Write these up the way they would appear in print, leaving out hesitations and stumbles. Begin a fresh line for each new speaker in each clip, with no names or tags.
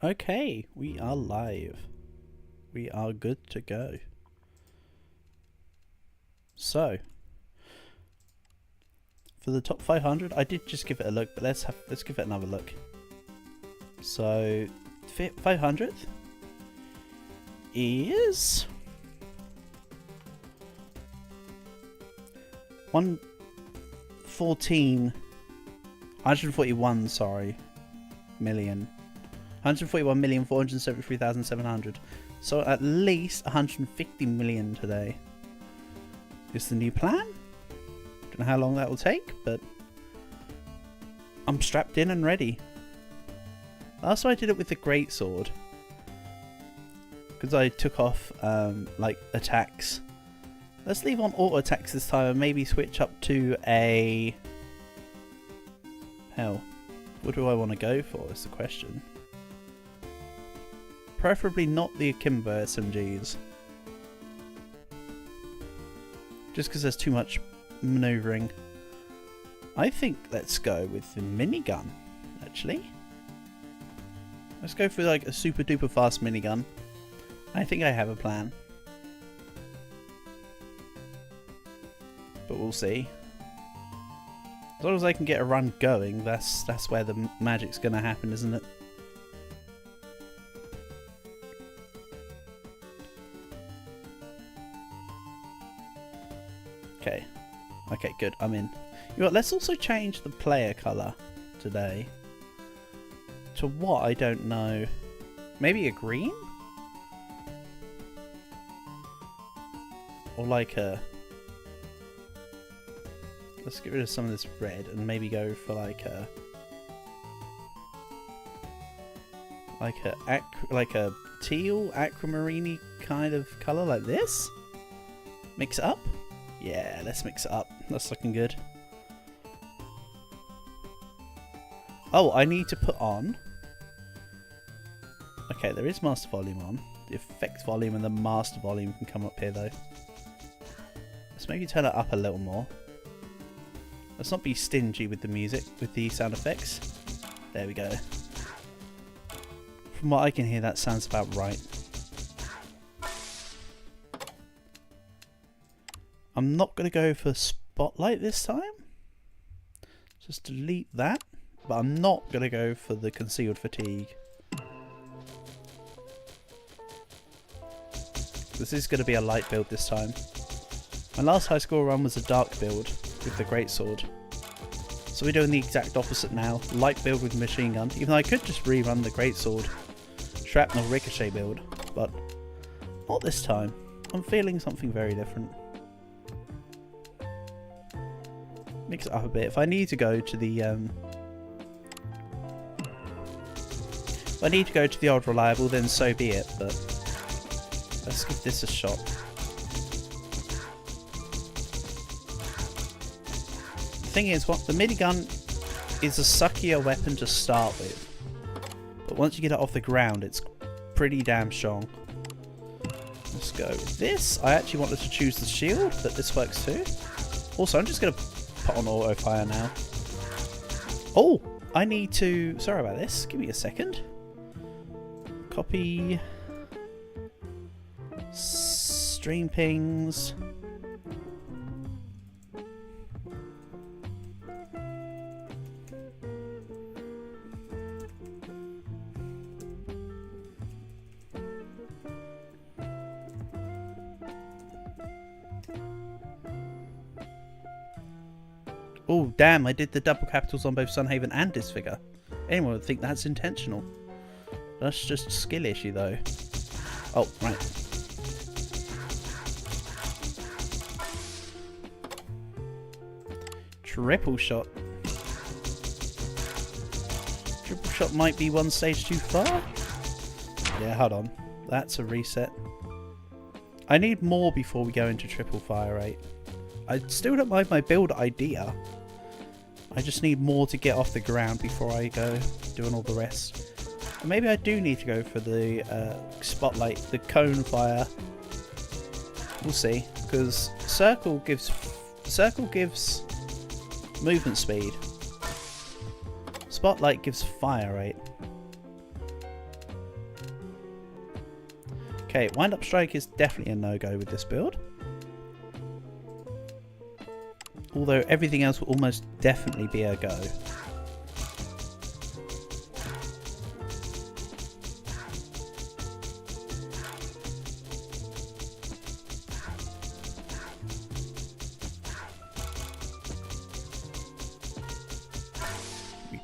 Okay, we are live. We are good to go. So, for the top 500, I did just give it a look, but let's give it another look. So, 500th is 141, sorry, million. 141,473,700. So at least 150 million today is the new plan. Don't know how long that will take, but I'm strapped in and ready. Last time I did it with the greatsword, because I took off like attacks. Let's leave on auto attacks this time and maybe switch up to a... Hell, what do I want to go for is the question. Preferably not the Akimbo SMGs. Just because there's too much manoeuvring. I think let's go with the minigun, actually. Let's go for like a super duper fast minigun. I think I have a plan. But we'll see. As long as I can get a run going, that's where the magic's gonna happen, isn't it? Okay. Okay, good. I'm in. You know what, let's also change the player colour today. To what? I don't know. Maybe a green? Or like a... Let's get rid of some of this red and maybe go for like a... Like a teal, aquamarine kind of colour like this? Mix it up? Yeah, let's mix it up. That's looking good. Oh, I need to put on... Okay, there is master volume on. The effects volume and the master volume can come up here though. Let's maybe turn it up a little more. Let's not be stingy with the music, with the sound effects. There we go. From what I can hear, that sounds about right. I'm not going to go for spotlight this time. Just delete that. But I'm not going to go for the concealed fatigue. This is going to be a light build this time. My last high score run was a dark build with the greatsword. So we're doing the exact opposite now. Light build with machine gun. Even though I could just rerun the greatsword shrapnel ricochet build. But not this time. I'm feeling something very different. Mix it up a bit. If I need to go to the if I need to go to the old reliable, then so be it, but let's give this a shot. The thing is, what the minigun is a suckier weapon to start with, but once you get it off the ground, it's pretty damn strong. Let's go with this. I actually wanted to choose the shield, but this works too. Also, I'm just going to put on auto fire now. Oh, I need to... Sorry about this. Give me a second. Copy. Stream pings. Oh, damn, I did the double capitals on both Sunhaven and Disfigure. Anyone would think that's intentional. That's just a skill issue, though. Oh, right. Triple shot. Triple shot might be one stage too far. Yeah, hold on. That's a reset. I need more before we go into triple fire rate. I still don't mind my build idea. I just need more to get off the ground before I go doing all the rest. And maybe I do need to go for the spotlight, the cone fire. We'll see, because circle gives movement speed. Spotlight gives fire rate. Okay, Wind Up Strike is definitely a no-go with this build. Although everything else will almost definitely be a go.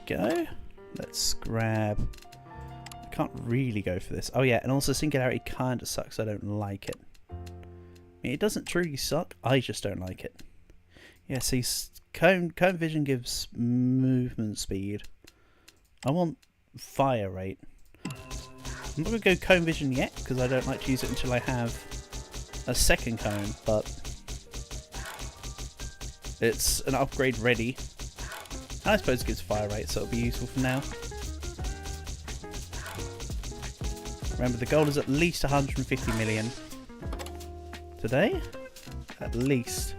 Go. Let's grab... I can't really go for this. Oh yeah, and also Singularity kind of sucks. I don't like it. I mean, it doesn't truly suck. I just don't like it. Yeah, see, Cone Vision gives movement speed. I want fire rate. I'm not going to go Cone Vision yet, because I don't like to use it until I have a second cone, but it's an upgrade ready. I suppose it gives fire rate, so it'll be useful for now. Remember, the goal is at least 150 million today. At least.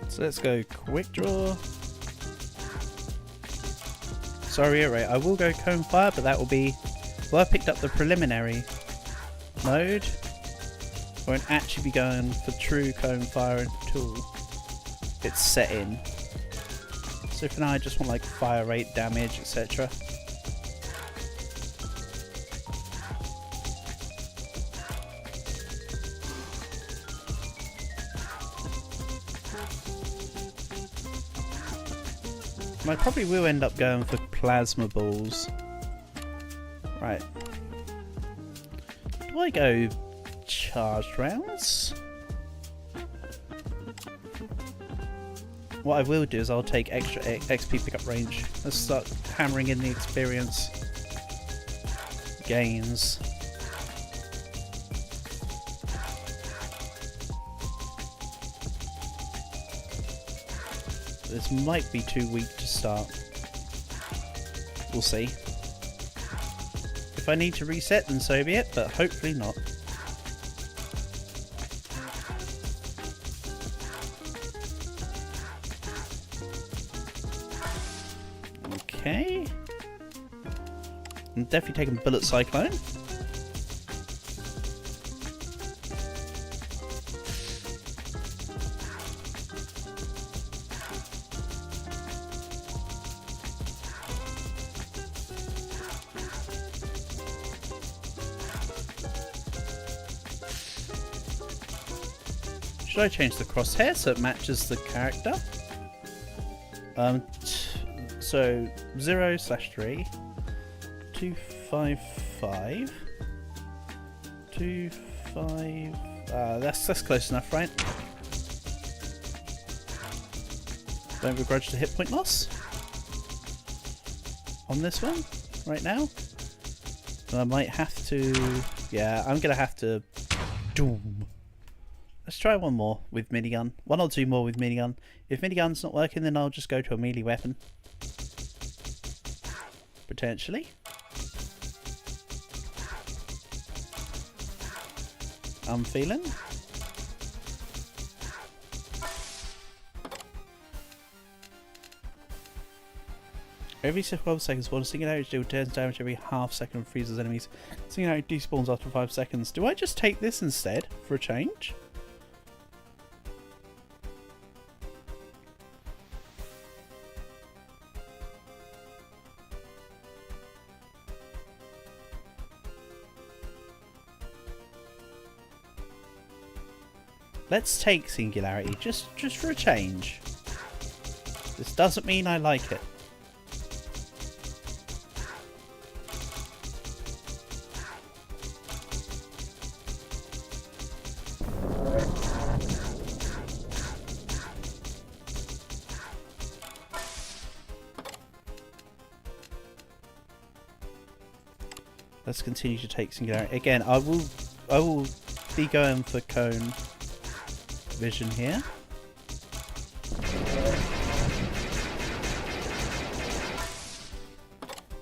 So let's go quick draw. Sorry, right, I will go Cone Fire, but that will be... Well, I picked up the preliminary mode. I won't actually be going for true Cone Fire until it's set in. So for now I just want like fire rate, damage, etc. I probably will end up going for plasma balls. Right. Do I go charged rounds? What I will do is I'll take extra XP pickup range. Let's start hammering in the experience gains. This might be too weak to start. We'll see. If I need to reset, then so be it, but hopefully not. Okay. I'm definitely taking Bullet Cyclone. Should I change the crosshair so it matches the character? So 0/3, 255, 25. That's close enough, right? Don't begrudge the hit point loss on this one right now. So I might have to. Yeah, I'm gonna have to. Doom. Let's try one more with minigun. One or two more with minigun. If minigun's not working, then I'll just go to a melee weapon. Potentially. I'm feeling. Every 12 seconds, while a Singularity deal turns damage every half second and freezes enemies. Singularity despawns after 5 seconds. Do I just take this instead for a change? Let's take Singularity, just for a change. This doesn't mean I like it. Let's continue to take Singularity. Again, I will be going for Cone Vision here.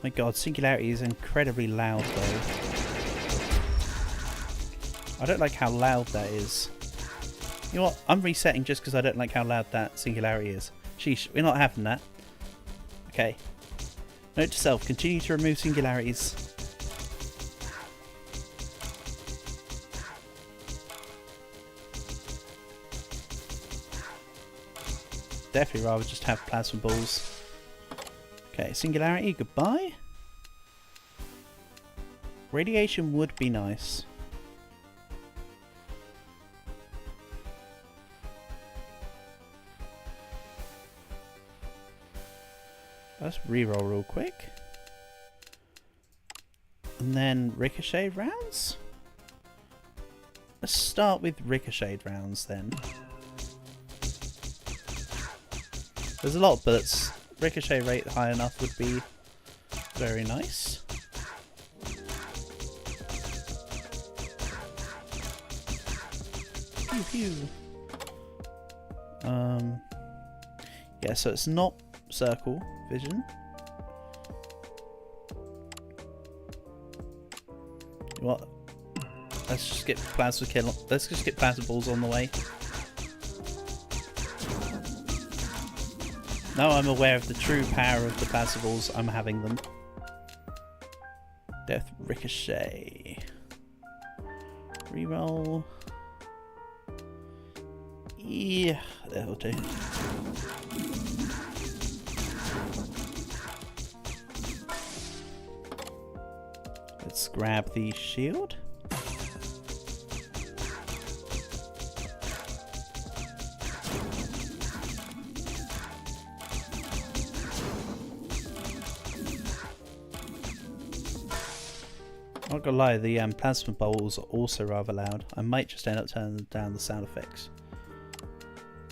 My god, Singularity is incredibly loud though. I don't like how loud that is. You know what? I'm resetting just because I don't like how loud that Singularity is. Sheesh, we're not having that. Okay. Note to self, continue to remove singularities. Definitely rather just have plasma balls. Okay, singularity, goodbye. Radiation would be nice. Let's reroll real quick. And then ricochet rounds? Let's start with ricochet rounds then. There's a lot of bullets. Ricochet rate high enough would be very nice. Pew pew. Yeah, so it's not circle vision. What? Let's just get plasma kill. Let's just get plasma balls on the way. Now I'm aware of the true power of the plasma balls, I'm having them. Death ricochet. Reroll. Yeah, that'll do. Let's grab the shield. I'm not gonna lie, the plasma bowls are also rather loud. I might just end up turning down the sound effects.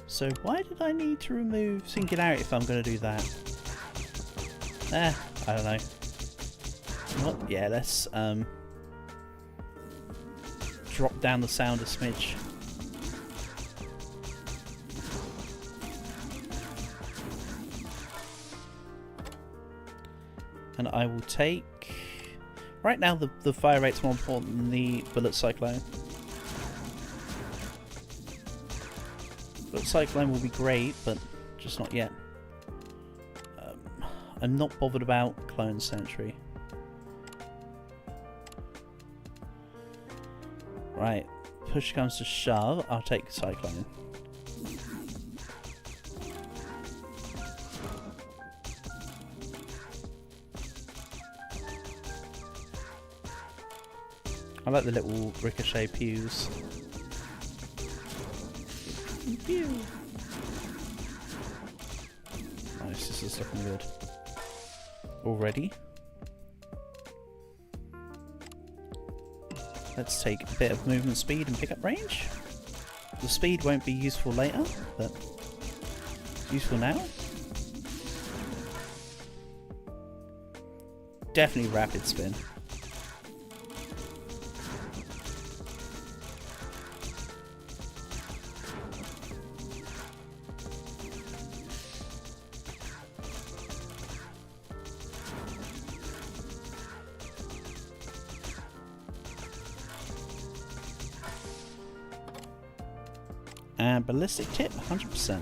So why did I need to remove singularity if I'm gonna do that? I don't know. What? Yeah, let's drop down the sound a smidge. And I will take... Right now the fire rate's more important than the bullet cyclone. Bullet cyclone will be great, but just not yet. I'm not bothered about clone sentry. Right, push comes to shove, I'll take cyclone. I like the little ricochet pews. Pew. Nice, this is looking good. Already. Let's take a bit of movement speed and pick up range. The speed won't be useful later, but useful now. Definitely rapid spin. And ballistic tip, 100%.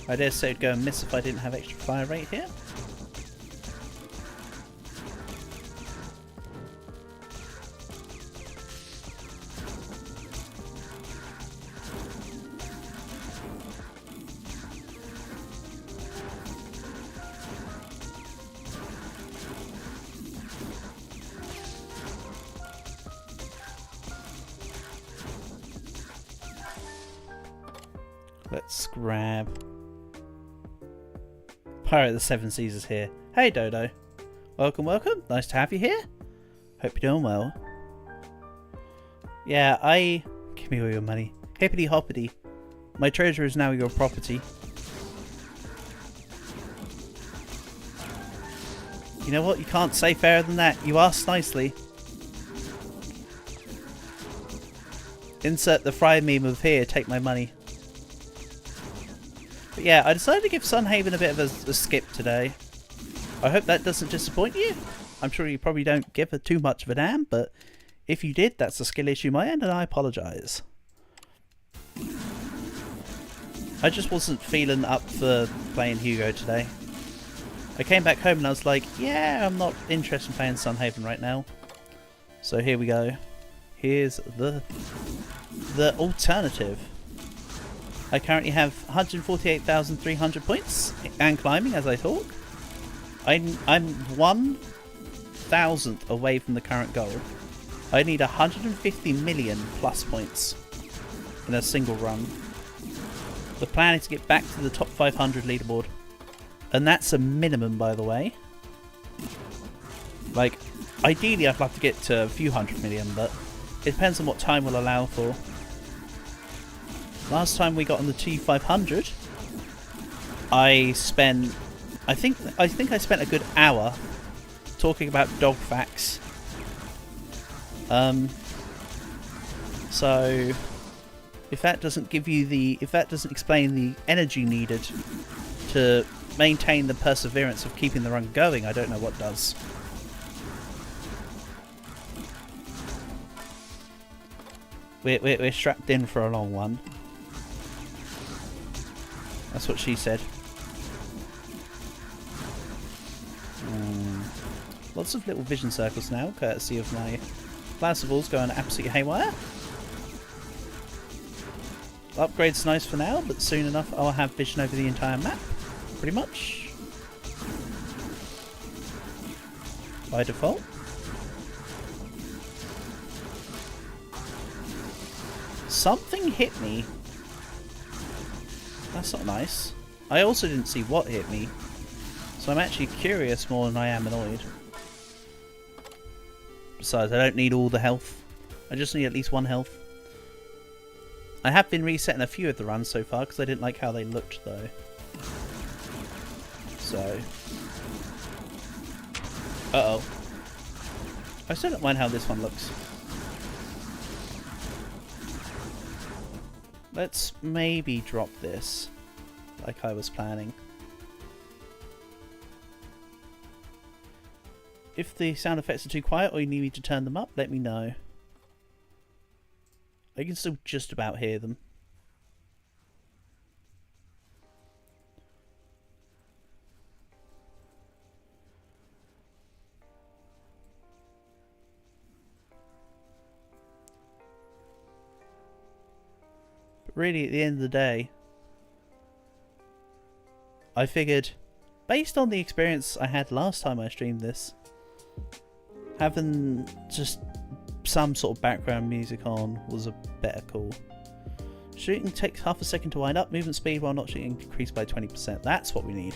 I dare say it'd go and miss if I didn't have extra fire rate here. Let's grab... Pirate of the Seven Seas is here. Hey Dodo. Welcome, welcome. Nice to have you here. Hope you're doing well. Yeah, give me all your money. Hippity hoppity. My treasure is now your property. You know what? You can't say fairer than that. You asked nicely. Insert the fry meme of here, take my money. But yeah, I decided to give Sunhaven a bit of a skip today. I hope that doesn't disappoint you. I'm sure you probably don't give her too much of a damn, but if you did, that's a skill issue my end, and I apologise. I just wasn't feeling up for playing Hugo today. I came back home and I was like, yeah, I'm not interested in playing Sunhaven right now. So here we go. Here's the alternative. I currently have 148,300 points and climbing as I talk. I'm 1,000th away from the current goal. I need 150 million plus points in a single run. The plan is to get back to the top 500 leaderboard. And that's a minimum, by the way. Like, ideally I'd love to get to a few hundred million, but it depends on what time will allow for. Last time we got on the T500, I think I spent a good hour talking about dog facts. So if that doesn't explain the energy needed to maintain the perseverance of keeping the run going, I don't know what does. We're strapped in for a long one. That's what she said. Lots of little vision circles now, courtesy of my plasma balls going absolutely haywire. Upgrade's nice for now, but soon enough I'll have vision over the entire map, pretty much. By default. Something hit me. That's not nice. I also didn't see what hit me, so I'm actually curious more than I am annoyed. Besides, I don't need all the health. I just need at least 1 health. I have been resetting a few of the runs so far because I didn't like how they looked though. So... uh-oh. I still don't mind how this one looks. Let's maybe drop this, like I was planning. If the sound effects are too quiet or you need me to turn them up, let me know. I can still just about hear them. Really, at the end of the day, I figured, based on the experience I had last time I streamed this, having just some sort of background music on was a better call. Shooting takes half a second to wind up, movement speed while not shooting decreased by 20%. That's what we need.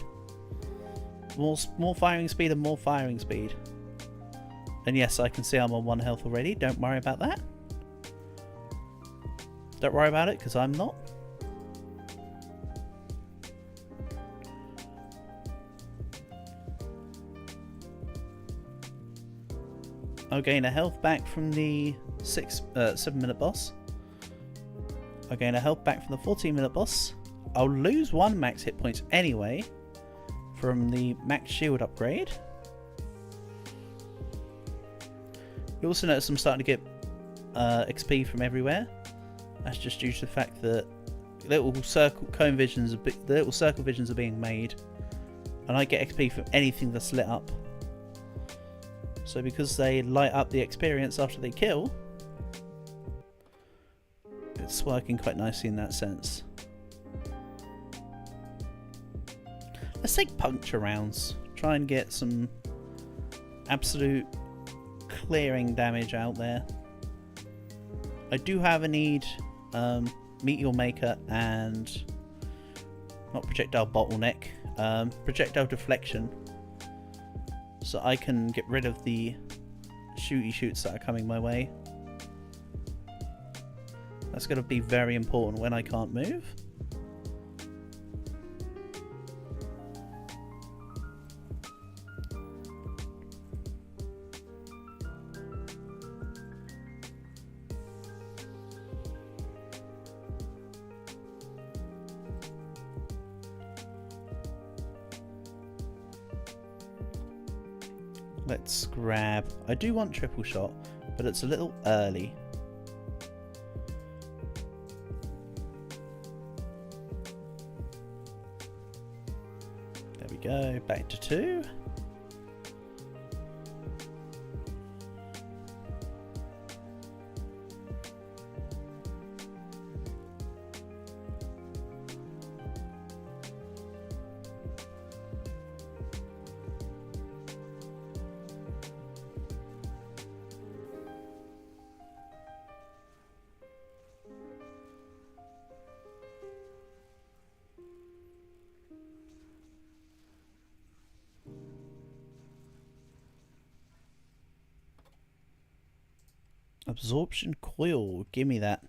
More firing speed and more firing speed. And yes, I can see I'm on 1 health already, don't worry about that. Don't worry about it, because I'm not. I'll gain a health back from the 7-minute boss. I'll gain a health back from the 14-minute boss. I'll lose 1 max hit points anyway from the max shield upgrade. You also notice I'm starting to get XP from everywhere. That's just due to the fact that little circle visions are being made, and I get XP from anything that's lit up. So because they light up the experience after they kill, it's working quite nicely in that sense. Let's take puncture rounds. Try and get some absolute clearing damage out there. I do have a need. Meteor Maker and not projectile bottleneck, projectile deflection, so I can get rid of the shoots that are coming my way. That's going to be very important when I can't move. Let's grab... I do want triple shot, but it's a little early. There we go, back to 2. Absorption coil, give me that.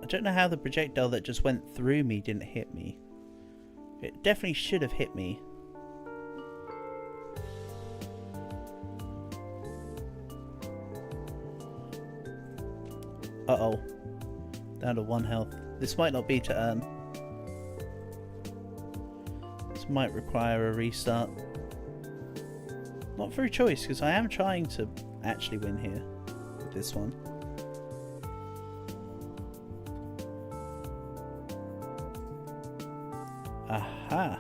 I don't know how the projectile that just went through me didn't hit me. It definitely should have hit me. Uh-oh. Down to 1 health. This might not be to earn. This might require a restart. Not through choice, because I am trying to actually win here with this one. Aha!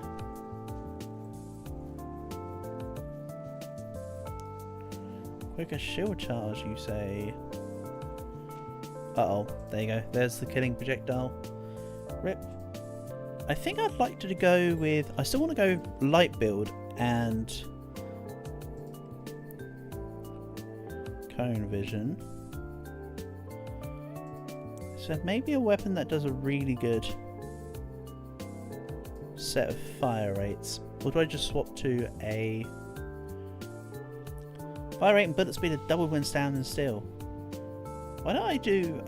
Quicker shield charge, you say? Uh-oh, there you go. There's the killing projectile. Rip. I think I'd like to go with... I still want to go light build and... cone vision. So maybe a weapon that does a really good set of fire rates. Or do I just swap to a... fire rate and bullet speed of double when standing still? Why don't I do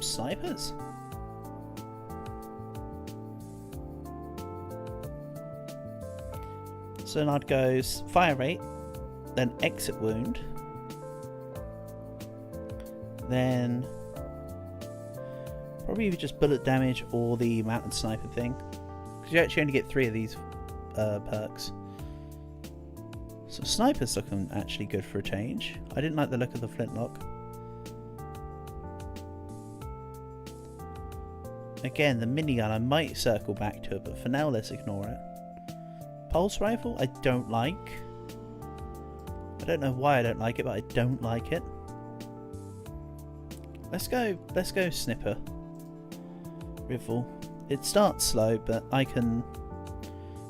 snipers? So then I'd go fire rate, then exit wound, then probably just bullet damage or the mountain sniper thing, because you actually only get 3 of these perks. So sniper's looking actually good for a change. I didn't like the look of the flintlock. Again, the minigun, I might circle back to it, but for now let's ignore it. Pulse rifle, I don't like. I don't know why I don't like it, but I don't like it. Let's go snipper. Riffle. It starts slow, but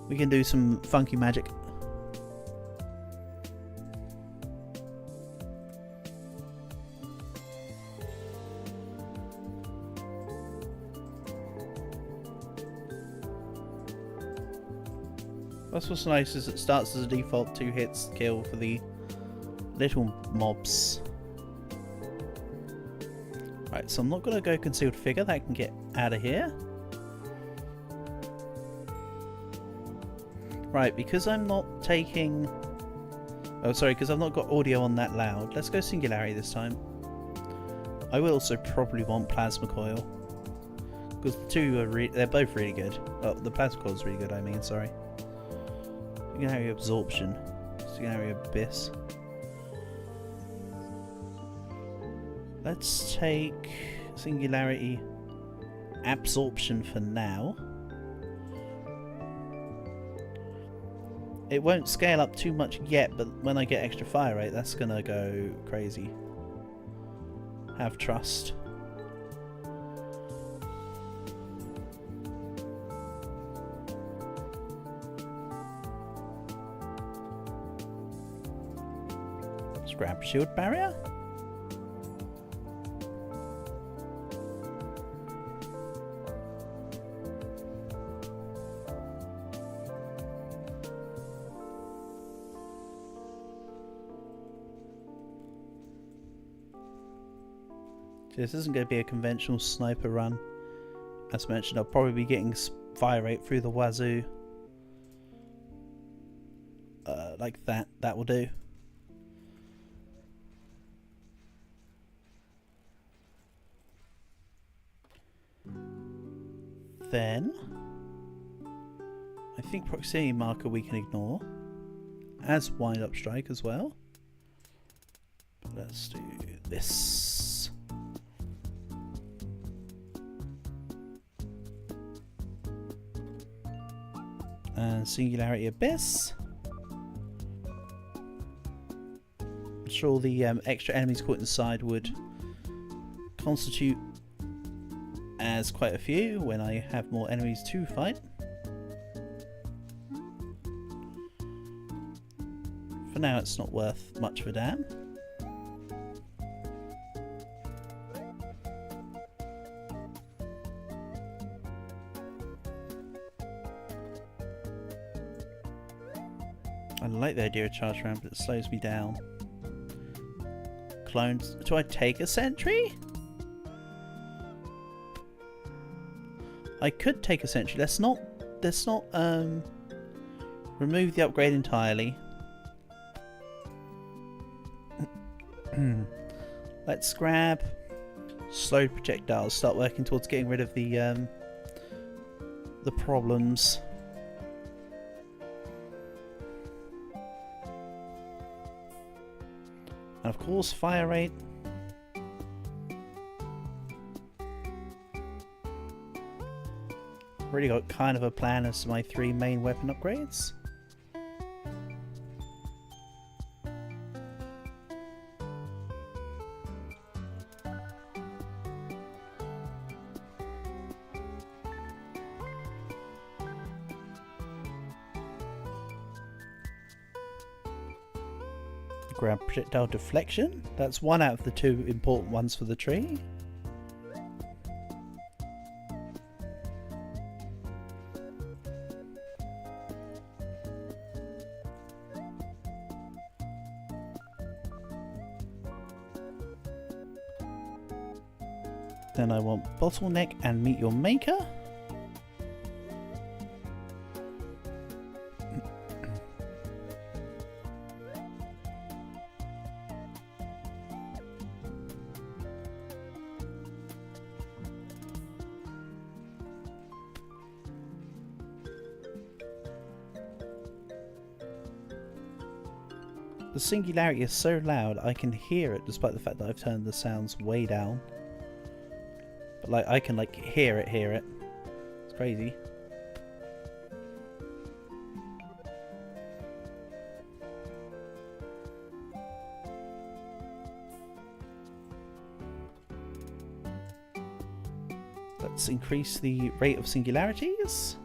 we can do some funky magic. That's what's nice, is it starts as a default 2 hits kill for the little mobs. Right, so I'm not going to go concealed figure, that can get out of here. Right, because I'm not taking... oh, sorry, because I've not got audio on that loud. Let's go singularity this time. I will also probably want plasma coil, because the two are they're both really good. Oh, the plasma coil is really good, I mean, sorry. Singularity absorption. Singularity abyss. Let's take singularity absorption for now. It won't scale up too much yet, but when I get extra fire rate, that's gonna go crazy. Have trust. Let's grab shield barrier. This isn't going to be a conventional sniper run. As mentioned, I'll probably be getting fire rate through the wazoo. Like that. That will do. Then I think proximity marker we can ignore, as wind up strike as well. But let's do this. And Singularity Abyss. I'm sure the extra enemies caught inside would constitute as quite a few when I have more enemies to fight. For now it's not worth much of a damn. I like the idea of charge round, but it slows me down. Clones. Do I take a sentry? I could take a sentry. Let's not remove the upgrade entirely. Let's grab slowed projectiles. Start working towards getting rid of the problems. And of course, fire rate. Already got kind of a plan as to my 3 main weapon upgrades. Grab projectile deflection. That's one out of the 2 important ones for the tree. Then I want bottleneck and meet your maker. The singularity is so loud I can hear it despite the fact that I've turned the sounds way down. But like I can like hear it. It's crazy. Let's increase the rate of singularities.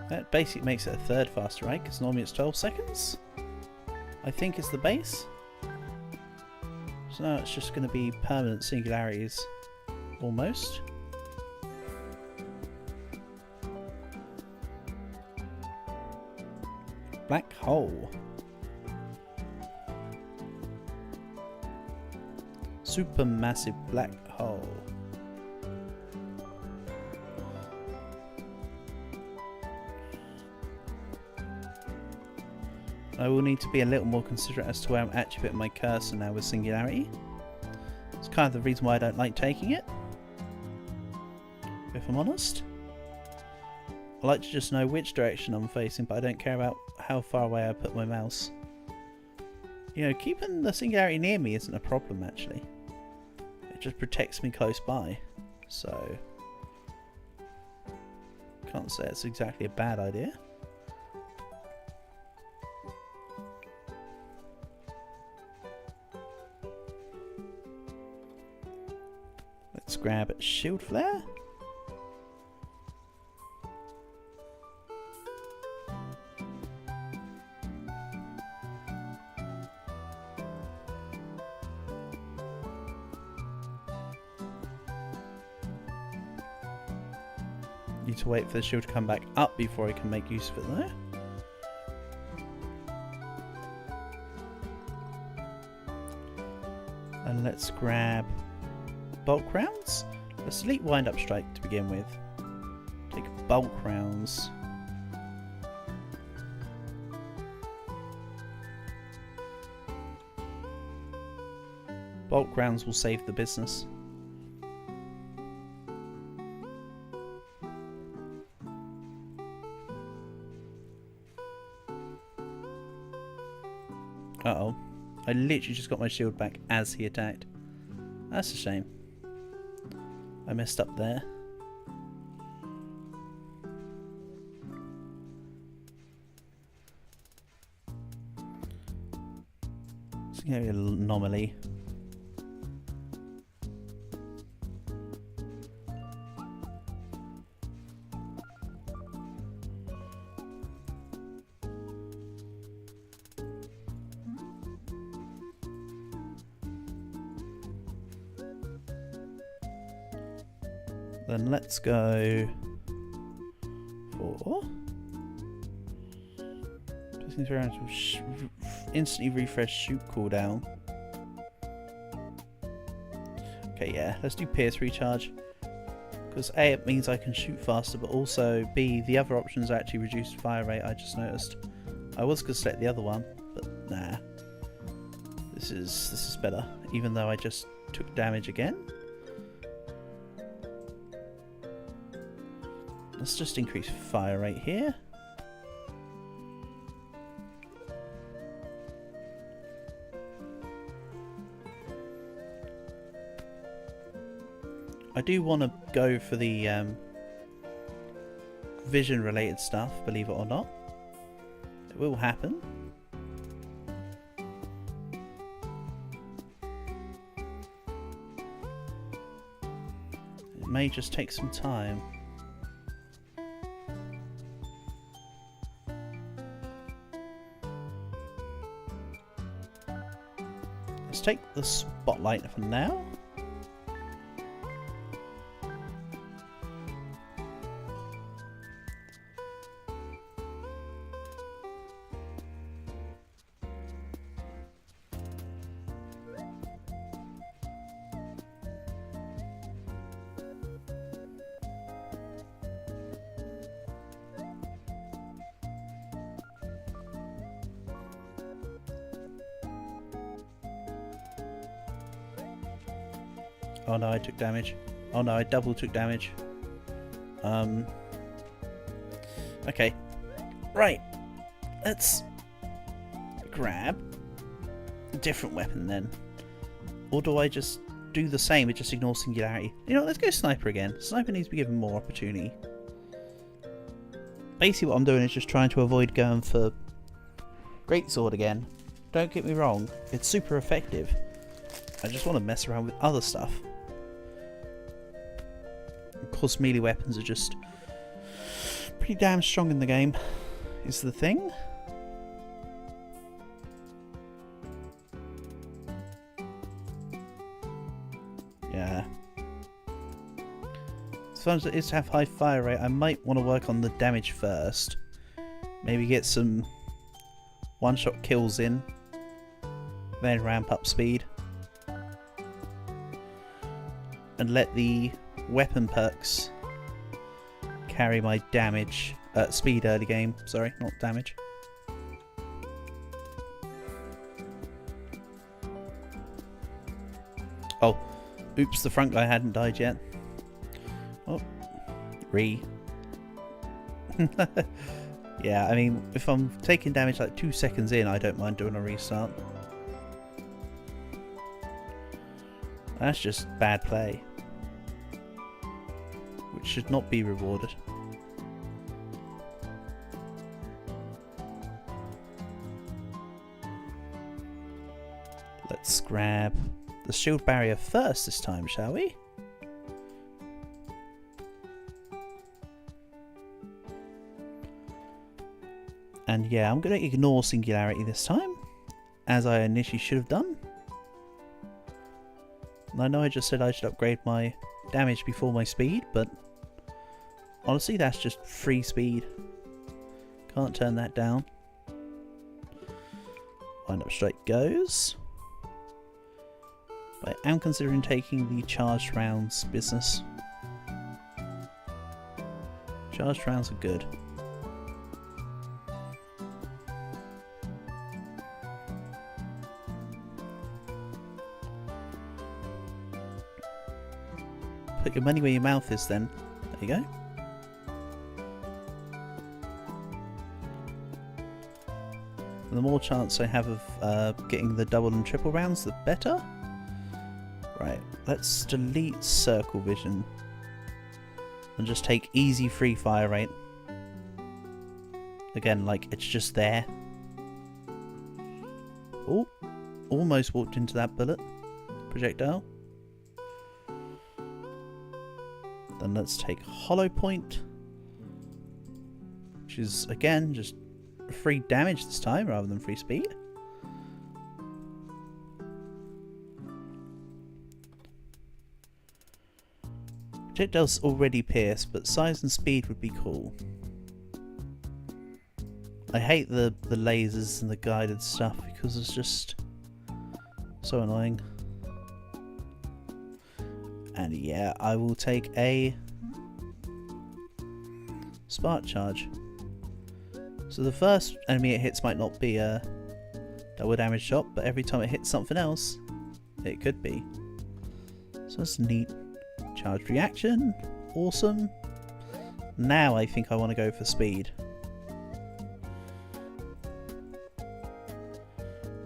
That basically makes it a third faster, right? Because normally it's 12 seconds. I think is the base. So now it's just going to be permanent singularities. Almost. Black hole. Supermassive black hole. I will need to be a little more considerate as to where I'm actually putting my cursor now with singularity. It's kind of the reason why I don't like taking it, if I'm honest. I like to just know which direction I'm facing, but I don't care about how far away I put my mouse. You know, keeping the singularity near me isn't a problem actually. It just protects me close by, so can't say it's exactly a bad idea. Let's grab shield flare. Need to wait for the shield to come back up before I can make use of it though. And let's grab bulk rounds. Let's delete wind up strike to begin with. Take bulk rounds. Bulk rounds will save the business. Uh-oh. I literally just got my shield back as he attacked. That's a shame. I messed up there. It's going to be an anomaly. Then let's go for instantly refresh shoot cooldown. Okay, yeah, let's do pierce recharge. Because A, it means I can shoot faster, but also B, the other options actually reduced fire rate, I just noticed. I was going to select the other one, but nah. This is better, even though I just took damage again. Let's just increase fire rate here. I do want to go for the vision related stuff, believe it or not. It will happen. It may just take some time. Let's take the spotlight for now. Oh no, I took damage. Oh no, I double took damage. Okay. Right. Let's grab a different weapon then. Or do I just do the same, it just ignores singularity? You know what, let's go sniper again. Sniper needs to be given more opportunity. Basically what I'm doing is just trying to avoid going for greatsword again. Don't get me wrong, it's super effective. I just want to mess around with other stuff. Of course, melee weapons are just pretty damn strong in the game, is the thing. Yeah. As far as it is to have high fire rate, I might want to work on the damage first. Maybe get some one-shot kills in, then ramp up speed. And let the weapon perks carry my damage, speed early game, sorry, not damage. Oh, oops, the front guy hadn't died yet. Oh, yeah, I mean, if I'm taking damage like 2 seconds in, I don't mind doing a restart. That's just bad play, which should not be rewarded. Let's grab the shield barrier first this time, shall we? And yeah, I'm going to ignore singularity this time, as I initially should have done. I know I just said I should upgrade my damage before my speed, but honestly that's just free speed. Can't turn that down. Wind up straight goes. But I am considering taking the charged rounds business. Charged rounds are good. Put your money where your mouth is then. There you go. And the more chance I have of getting the double and triple rounds, the better. Right, let's delete circle vision. And just take easy free fire rate. Again, like, it's just there. Oh, almost walked into that bullet. Projectile. Then let's take hollow point. Which is, again, just free damage this time rather than free speed. Projectile's already pierce, but size and speed would be cool. I hate the lasers and the guided stuff because it's just so annoying. And yeah, I will take a spark charge. So the first enemy it hits might not be a double damage shot, but every time it hits something else, it could be. So that's neat. Charged reaction, awesome. Now I think I want to go for speed.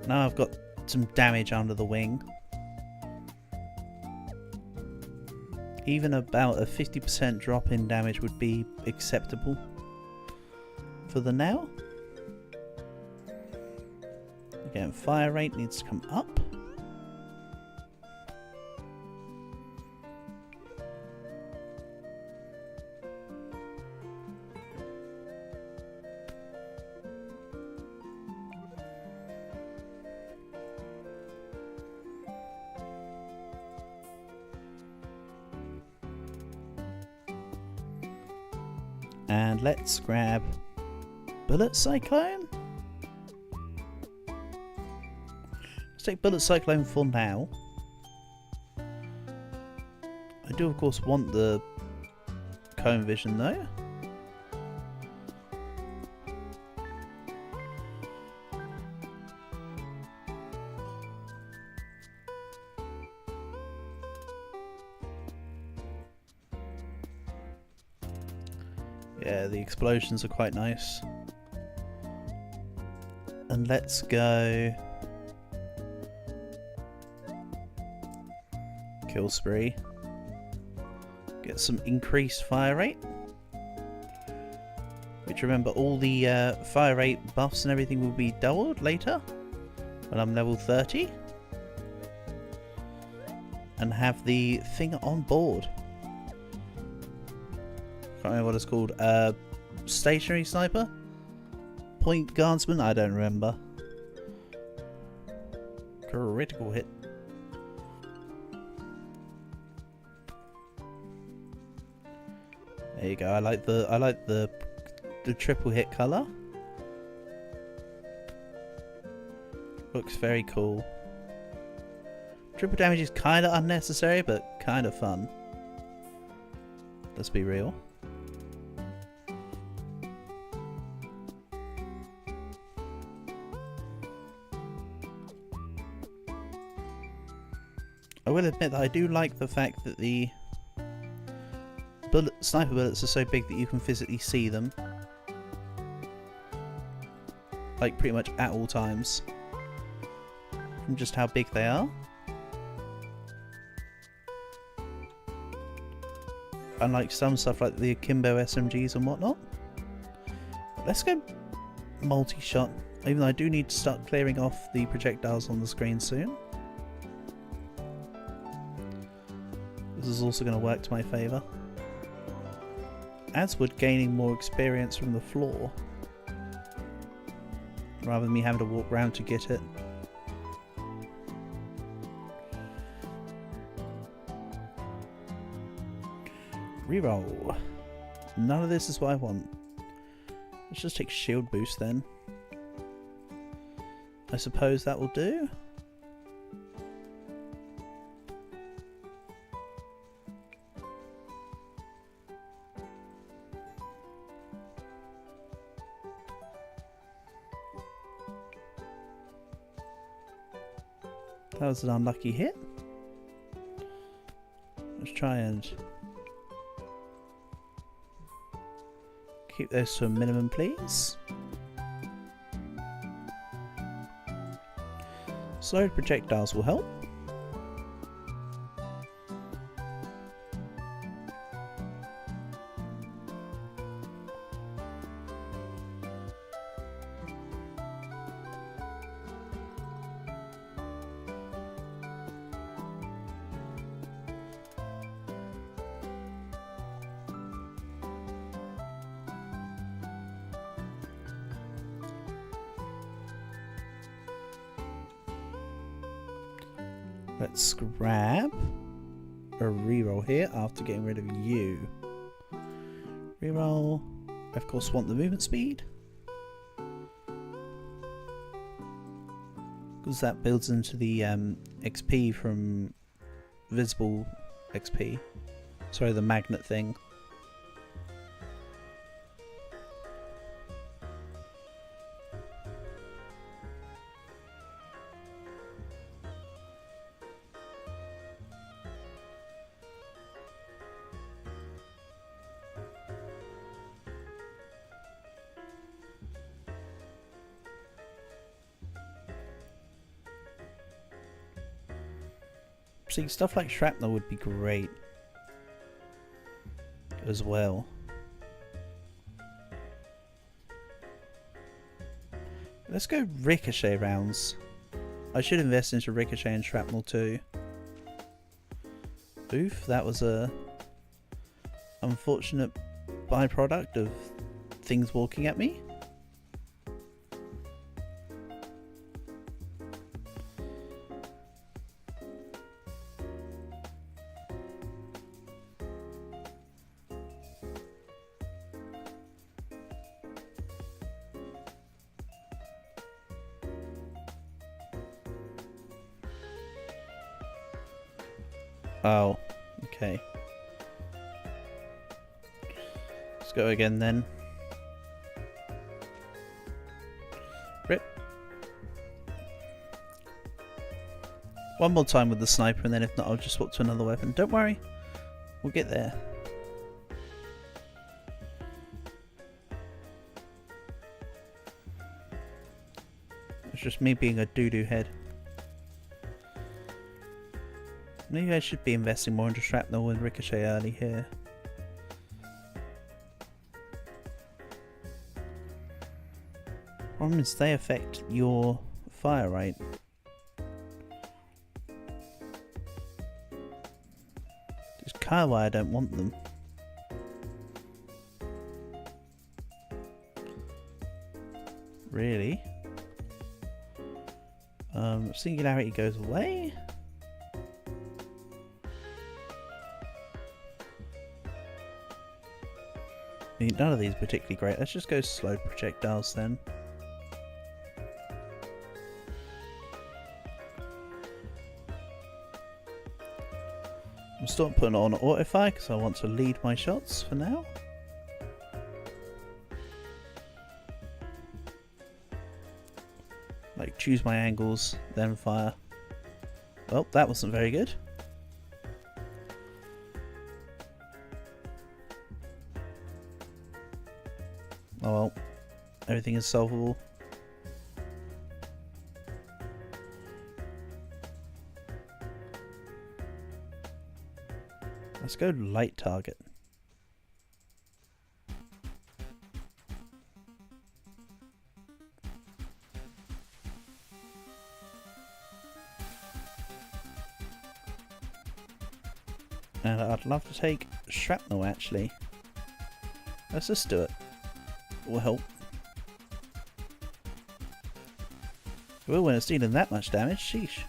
Now I've got some damage under the wing. Even about a 50% drop in damage would be acceptable for the now. Again, fire rate needs to come up. And let's grab Bullet Cyclone. Let's take Bullet Cyclone for now. I do of course want the Cone Vision though. Yeah, the explosions are quite nice. And let's go Kill Spree. Get some increased fire rate. Which, remember, all the fire rate buffs and everything will be doubled later when I'm level 30. And have the thing on board. Can't remember what it's called. Stationary sniper? Point guardsman? I don't remember. Critical hit. There you go. I like the triple hit colour. Looks very cool. Triple damage is kind of unnecessary, but kind of fun. Let's be real. I will admit that I do like the fact that the sniper bullets are so big that you can physically see them. Like pretty much at all times. From just how big they are. Unlike some stuff like the Akimbo SMGs and whatnot. Let's go multi-shot. Even though I do need to start clearing off the projectiles on the screen soon. This is also going to work to my favour. As would gaining more experience from the floor. Rather than me having to walk around to get it. Reroll. None of this is what I want. Let's just take shield boost then. I suppose that will do. That was an unlucky hit. Let's try and keep those to a minimum, please. Slowed projectiles will help. Let's grab a reroll here after getting rid of you. Reroll. I of course want the movement speed, because that builds into the XP from visible XP. Sorry, the magnet thing. See, stuff like shrapnel would be great as well. Let's go ricochet rounds. I should invest into ricochet and shrapnel too. Oof, that was a unfortunate byproduct of things walking at me. Oh, okay. Let's go again then. Rip. One more time with the sniper, and then if not, I'll just swap to another weapon. Don't worry, we'll get there. It's just me being a doo-doo head. Maybe I should be investing more into shrapnel and ricochet early here. Problem is they affect your fire rate. It's kind of why I don't want them. Really? Singularity goes away. None of these are particularly great. Let's just go slow projectiles then. I'm still putting it on auto fire because I want to lead my shots for now. Like choose my angles, then fire. Well, that wasn't very good. Oh well, everything is solvable. Let's go light target. And I'd love to take shrapnel actually. Let's just do it. Will help. Well, when it's dealing that much damage, sheesh.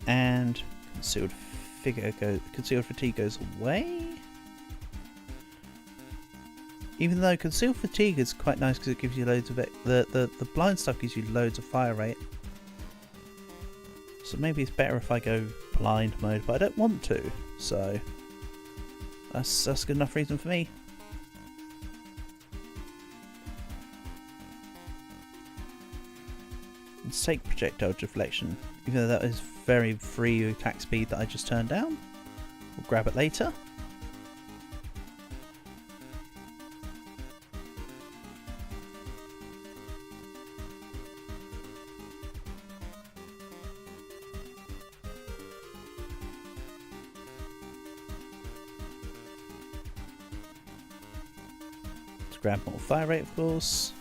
And concealed fatigue goes away. Even though concealed fatigue is quite nice because it gives you loads of the blind stuff gives you loads of fire rate. So maybe it's better if I go blind mode, but I don't want to. So that's good enough reason for me. Let's take projectile deflection, even though that is very free attack speed that I just turned down. We'll grab it later. Let's grab more fire rate, of course.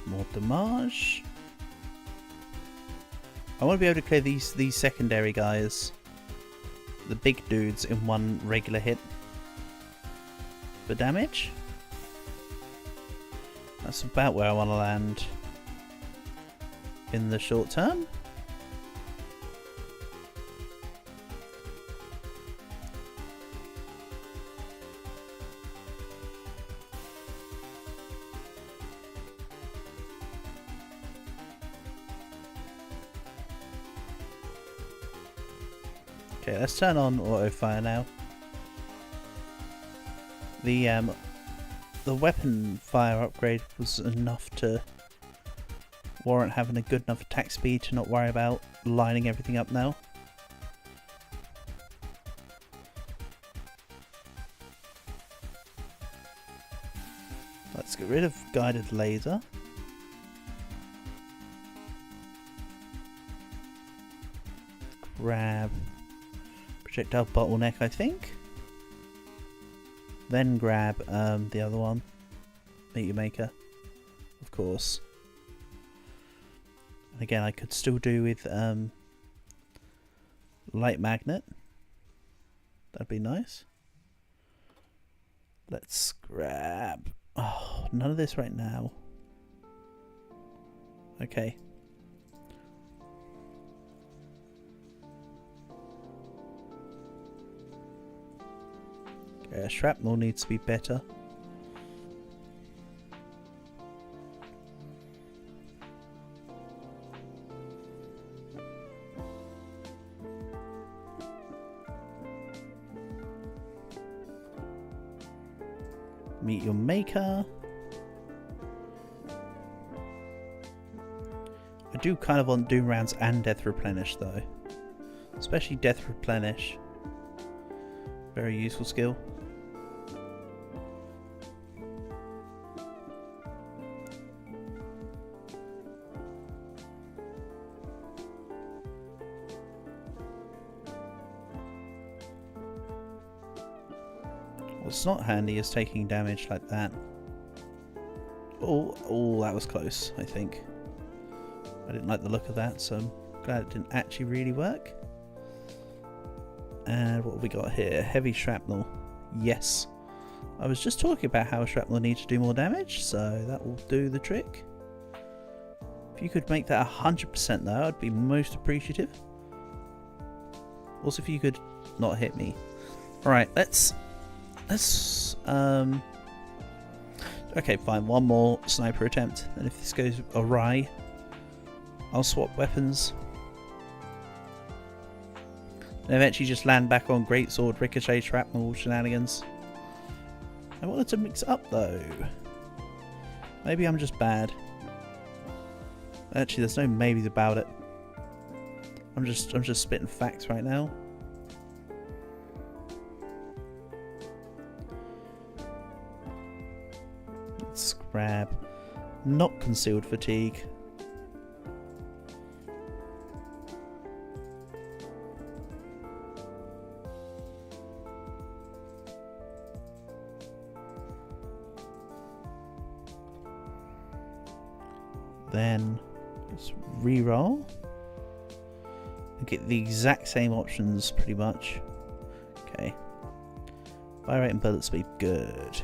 More damage. I want to be able to clear these secondary guys, the big dudes, in one regular hit for damage. That's about where I want to land in the short term. Okay, let's turn on auto fire now. The weapon fire upgrade was enough to warrant having a good enough attack speed to not worry about lining everything up now. Let's get rid of guided laser. Grab projectile bottleneck, I think. Then grab the other one, Meteor Maker, of course. And again, I could still do with light magnet. That'd be nice. Let's grab. Oh, none of this right now. Okay. Yeah, shrapnel needs to be better. Meteor Maker. I do kind of want Doom Rounds and Death Replenish though. Especially Death Replenish. Very useful skill. What's not handy is taking damage like that. Oh, that was close, I think. I didn't like the look of that, so I'm glad it didn't actually really work. And what have we got here? Heavy shrapnel. Yes. I was just talking about how shrapnel needs to do more damage, so that will do the trick. If you could make that 100% though, I'd be most appreciative. Also, if you could not hit me. Alright, let's okay, fine, one more sniper attempt, and if this goes awry, I'll swap weapons and eventually just land back on greatsword, ricochet, shrapnel shenanigans. I wanted to mix it up though. Maybe I'm just bad. Actually, there's no maybes about it. I'm just spitting facts right now. Let's grab not concealed fatigue. Then let's re-roll and get the exact same options pretty much. Okay. Fire rate and bullet speed, good.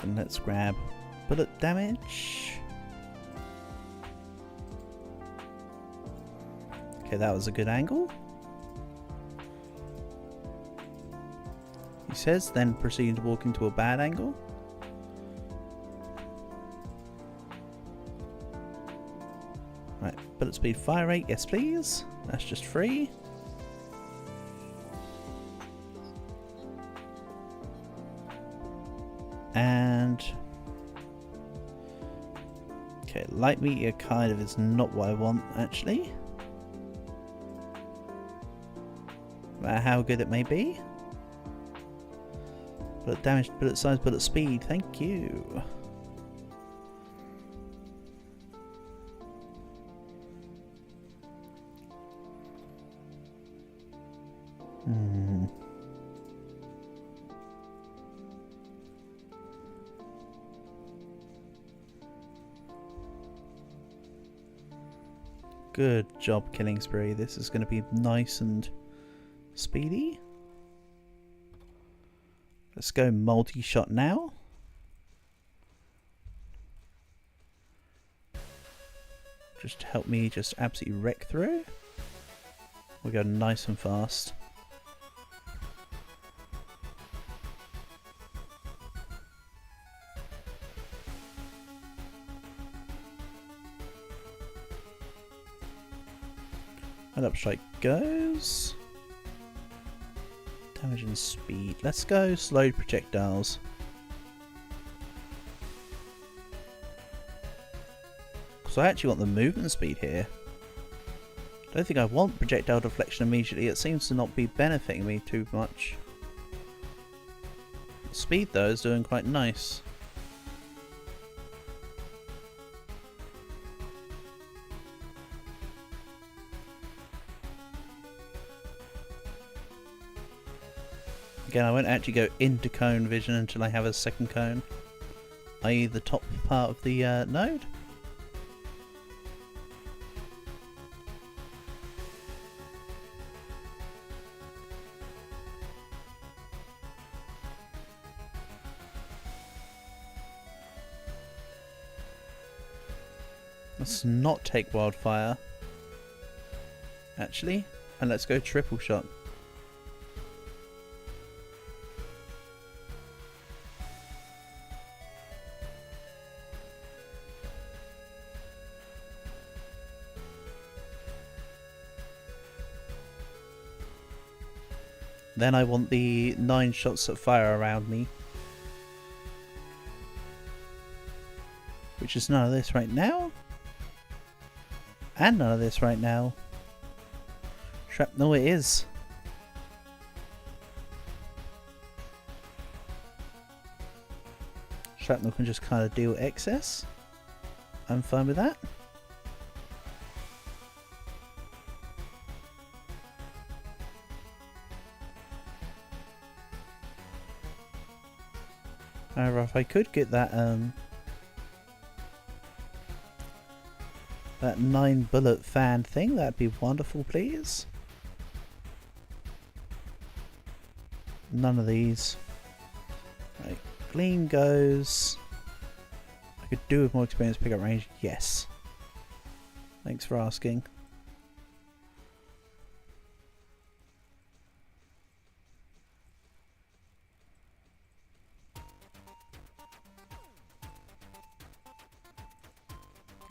and let's grab bullet damage. Okay, that was a good angle. He says, then proceeding to walk into a bad angle. Right, bullet speed, fire rate, yes please. That's just free. And okay, light meteor kind of is not what I want actually. No matter how good it may be. Bullet damage, bullet size, bullet speed, thank you. Good job, Killing Spree. This is going to be nice and speedy. Let's go multi-shot now. Just to help me just absolutely wreck through. We'll go nice and fast. And upstrike goes. Damage and speed. Let's go slowed projectiles. Because I actually want the movement speed here. I don't think I want projectile deflection immediately. It seems to not be benefiting me too much. Speed though is doing quite nice. Again, I won't actually go into cone vision until I have a second cone, i.e. the top part of the node. Let's not take wildfire, actually, and let's go triple shot. Then I want the 9 shots of fire around me. Which is none of this right now. And none of this right now. Shrapnel it is. Shrapnel can just kind of deal excess. I'm fine with that. However, if I could get that that 9 bullet fan thing, that'd be wonderful, please. None of these. Right, Gleam goes. I could do with more experience pickup range. Yes. Thanks for asking.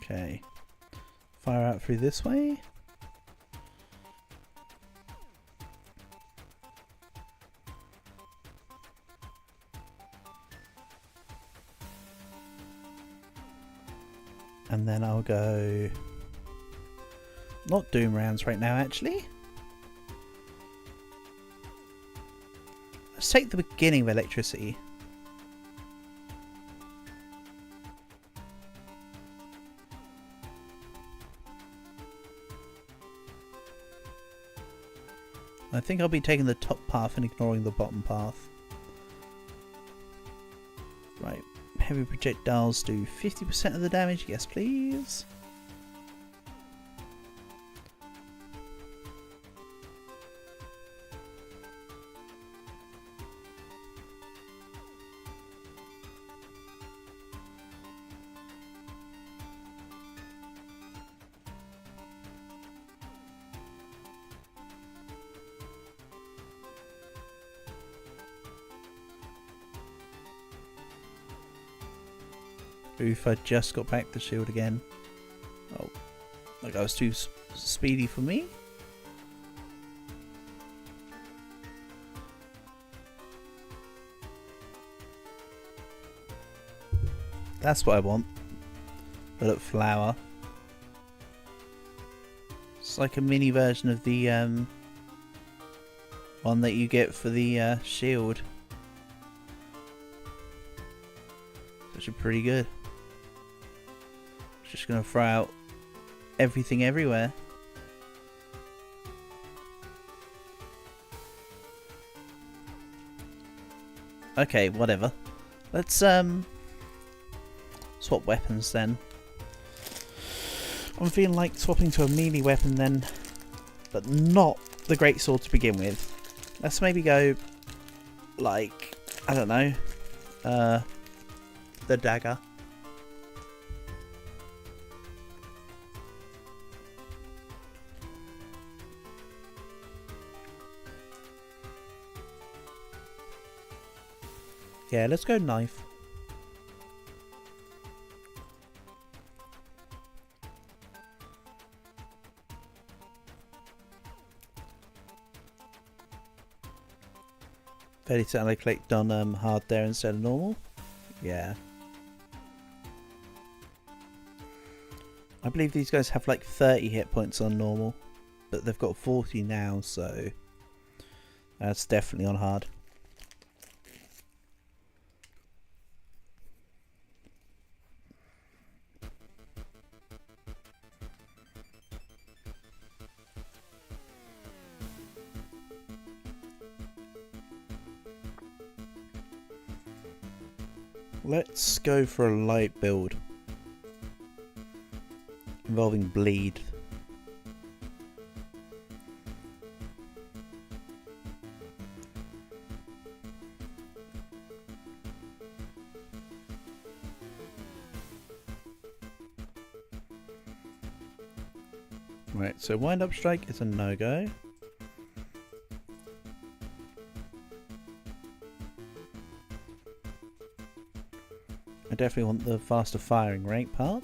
Okay, fire out through this way. And then I'll go, not Doom rounds right now actually. Let's take the beginning of electricity. I think I'll be taking the top path and ignoring the bottom path. Right, heavy projectiles do 50% of the damage, yes please. Oof, I just got back the shield again. Oh, that guy was too speedy for me. That's what I want. But at flower. It's like a mini version of the one that you get for the shield. It's actually pretty good. Just gonna throw out everything everywhere. Okay, whatever. Let's swap weapons then. I'm feeling like swapping to a melee weapon then, but not the greatsword to begin with. Let's maybe go like, I don't know, the dagger. Yeah, let's go knife. Fairly certain I clicked on hard there instead of normal. Yeah. I believe these guys have like 30 hit points on normal, but they've got 40 now, so that's definitely on hard. Let's go for a light build involving bleed. Right, so wind up strike is a no-go. I definitely want the faster firing rate part.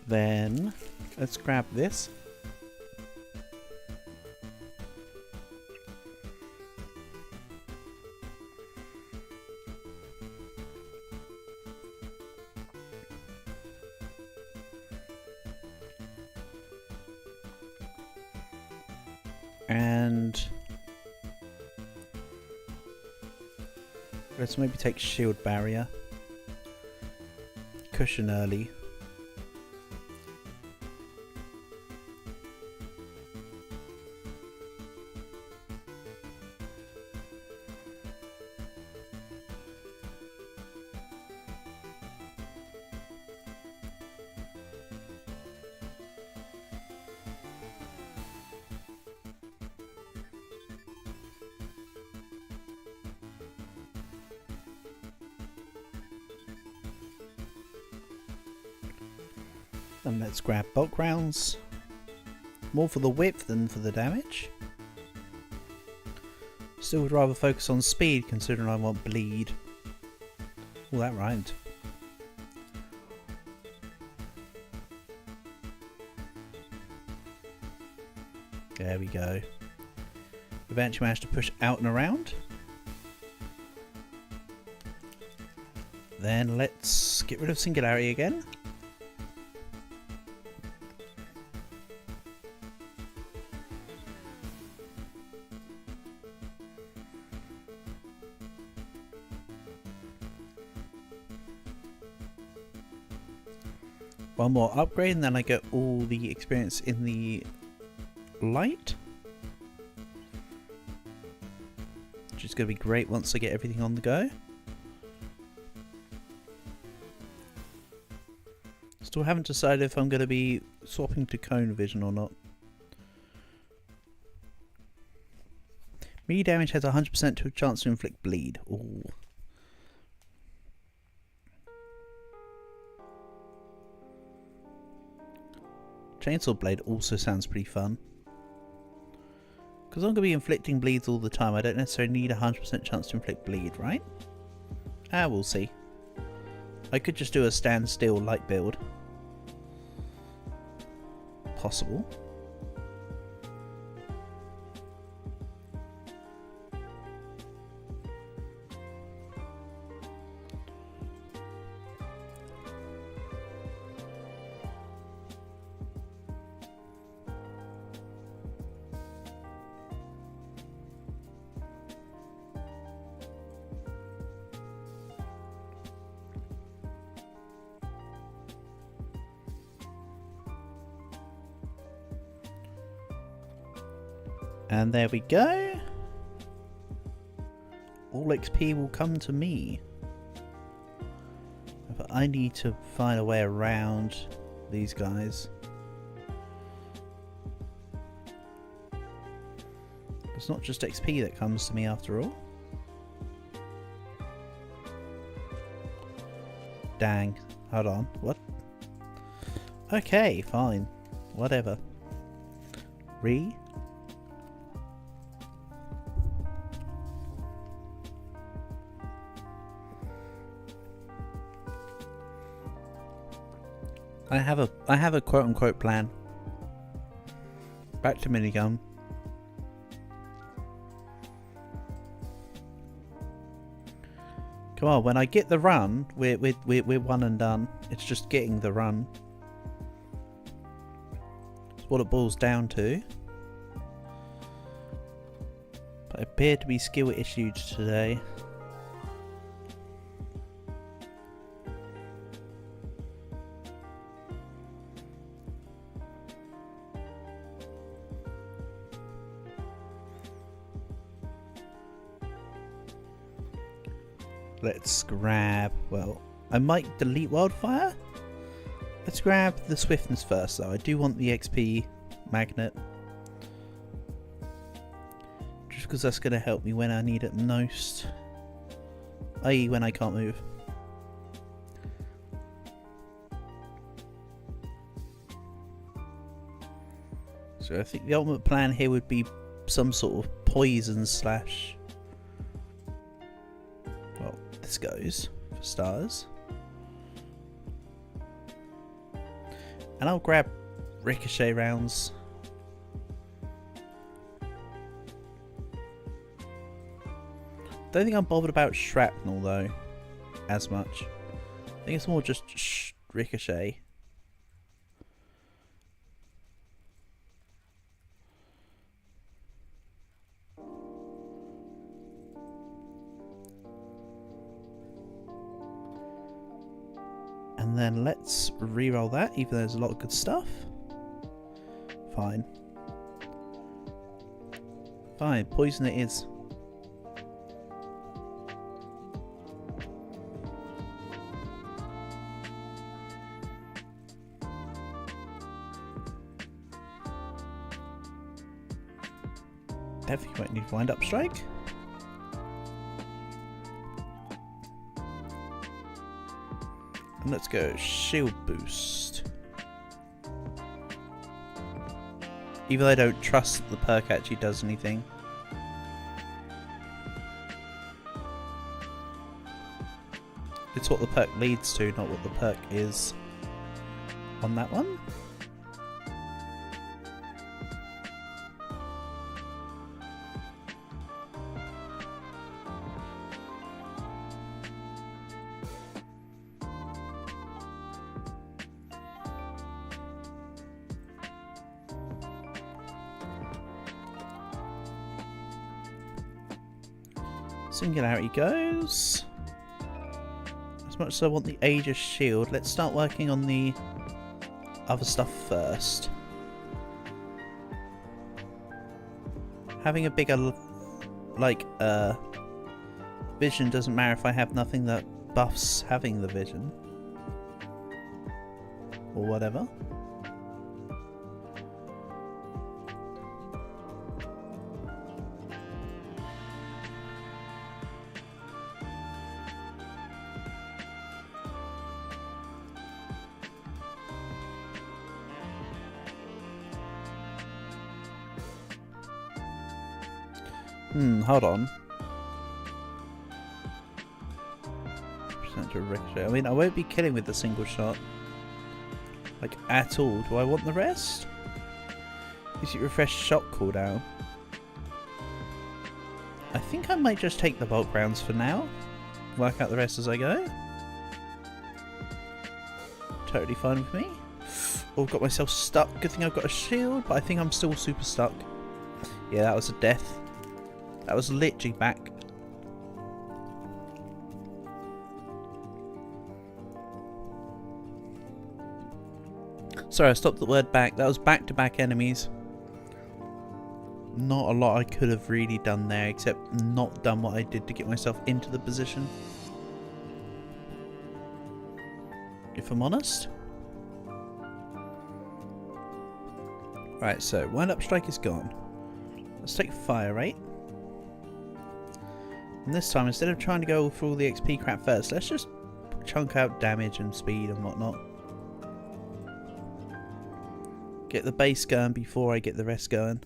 Then let's grab this. And let's maybe take shield barrier. Cushion early. And let's grab bulk rounds. More for the width than for the damage. Still would rather focus on speed considering I want bleed. All that rhymed. There we go. Eventually managed to push out and around. Then let's get rid of singularity again. One more upgrade and then I get all the experience in the light. Which is going to be great once I get everything on the go. Still haven't decided if I'm going to be swapping to cone vision or not. Melee damage has 100% to a chance to inflict bleed. Ooh. Chainsaw blade also sounds pretty fun. Because I'm going to be inflicting bleeds all the time. I don't necessarily need a 100% chance to inflict bleed, right? Ah, we'll see. I could just do a standstill light build. Possible. And there we go. All XP will come to me. But I need to find a way around these guys. It's not just XP that comes to me after all. Dang. Hold on. What? Okay, fine. Whatever. I have a quote unquote plan. Back to minigun. Come on, when I get the run, we're one and done. It's just getting the run. That's what it boils down to. But I appear to be skill issued today. Let's grab, well, I might delete wildfire. Let's grab the swiftness first though. I do want the XP magnet. Just because that's going to help me when I need it most. I.e. when I can't move. So I think the ultimate plan here would be some sort of poison slash... well, this goes for stars. And I'll grab ricochet rounds. Don't think I'm bothered about shrapnel though, as much. I think it's more just ricochet. And then let's re-roll that, even though there's a lot of good stuff. Fine. Fine, poison it is. Definitely won't need to wind up strike. And let's go shield boost. Even though I don't trust that the perk actually does anything. It's what the perk leads to, not what the perk is on that one. Singularity goes. As much as I want the Aegis shield, let's start working on the other stuff first. Having a bigger, like, vision doesn't matter if I have nothing that buffs having the vision. Or whatever. Hold on. To ricochet. I mean, I won't be killing with the single shot. Like, at all. Do I want the rest? Is it refresh shot cooldown? I think I might just take the bulk rounds for now. Work out the rest as I go. Totally fine with me. Oh, I've got myself stuck. Good thing I've got a shield, but I think I'm still super stuck. Yeah, that was a death. That was literally back. Sorry, I stopped the word back. That was back-to-back enemies. Not a lot I could have really done there, except not done what I did to get myself into the position. If I'm honest. Right, so wind up strike is gone. Let's take fire rate. And this time, instead of trying to go through all the XP crap first, let's just chunk out damage and speed and whatnot. Get the base going before I get the rest going.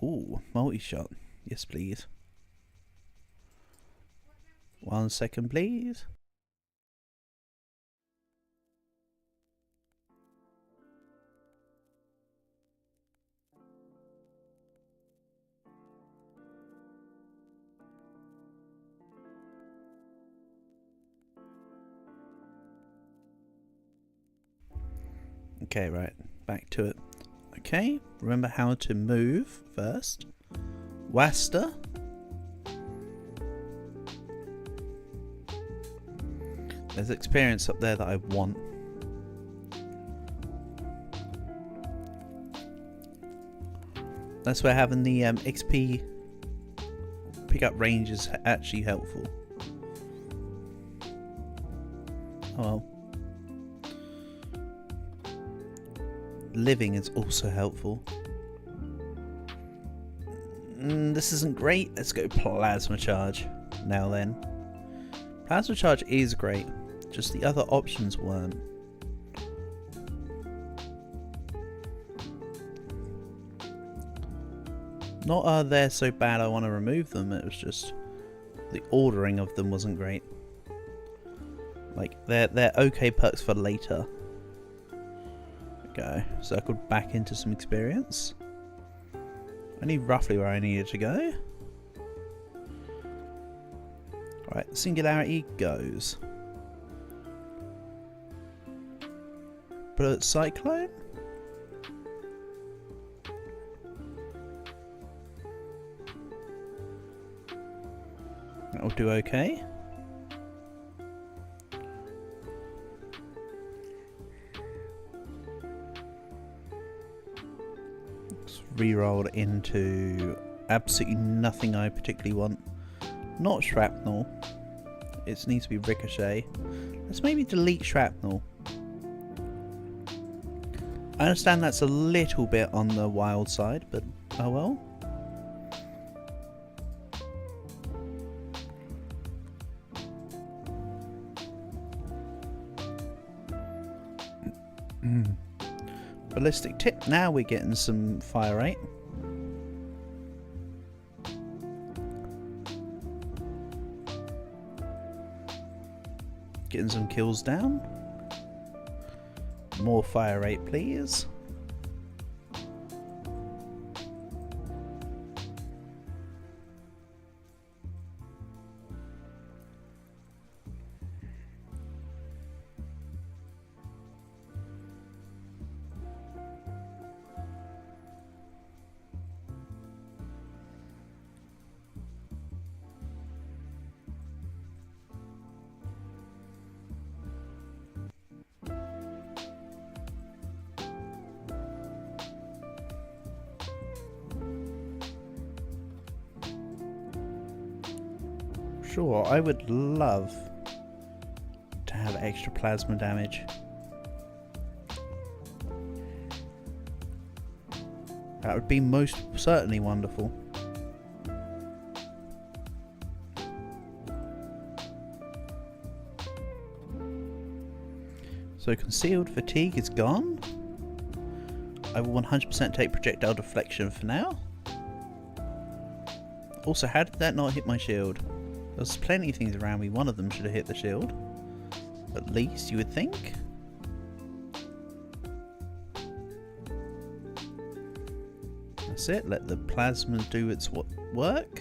Ooh, multi-shot. Yes, please. 1 second, please. Okay, right. Back to it. Okay, remember how to move first. Wasta. There's experience up there that I want. That's where having the XP pickup range is actually helpful. Oh well. Living is also helpful. This isn't great. Let's go plasma charge. Now then. Plasma charge is great. Just the other options weren't. Not they're so bad I want to remove them. It was just the ordering of them wasn't great. Like they're okay perks for later. Go. Circled back into some experience. Only roughly where I needed to go. Alright, singularity goes. Bullet cyclone. That'll do okay. Rerolled into absolutely nothing I particularly want. Not shrapnel. It needs to be ricochet. Let's maybe delete shrapnel. I understand that's a little bit on the wild side, but oh well. Ballistic tip. Now we're getting some fire rate. Getting some kills down. More fire rate, please. Sure, I would love to have extra plasma damage. That would be most certainly wonderful. So concealed fatigue is gone. I will 100% take projectile deflection for now. Also, how did that not hit my shield? There's plenty of things around me. One of them should have hit the shield. At least, you would think. That's it. Let the plasma do its work.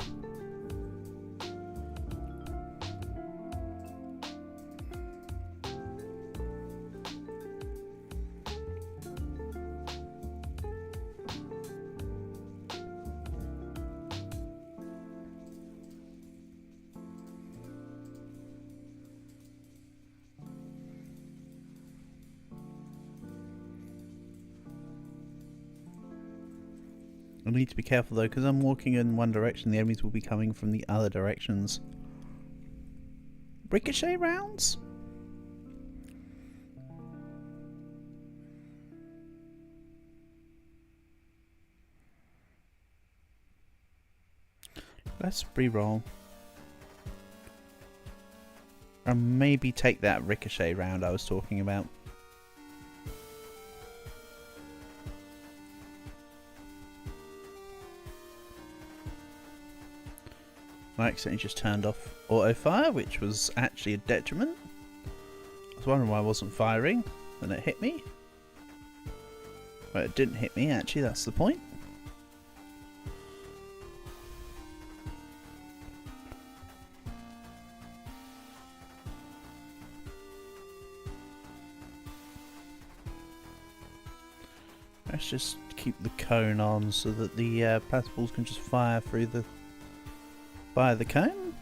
I need to be careful though, because I'm walking in one direction, the enemies will be coming from the other directions. Ricochet rounds? Let's re-roll. Or maybe take that ricochet round I was talking about. I accidentally just turned off auto fire, which was actually a detriment. I was wondering why I wasn't firing, then it hit me. Well, it didn't hit me actually, that's the point. Let's just keep the cone on so that the plasma balls can just fire through the cone.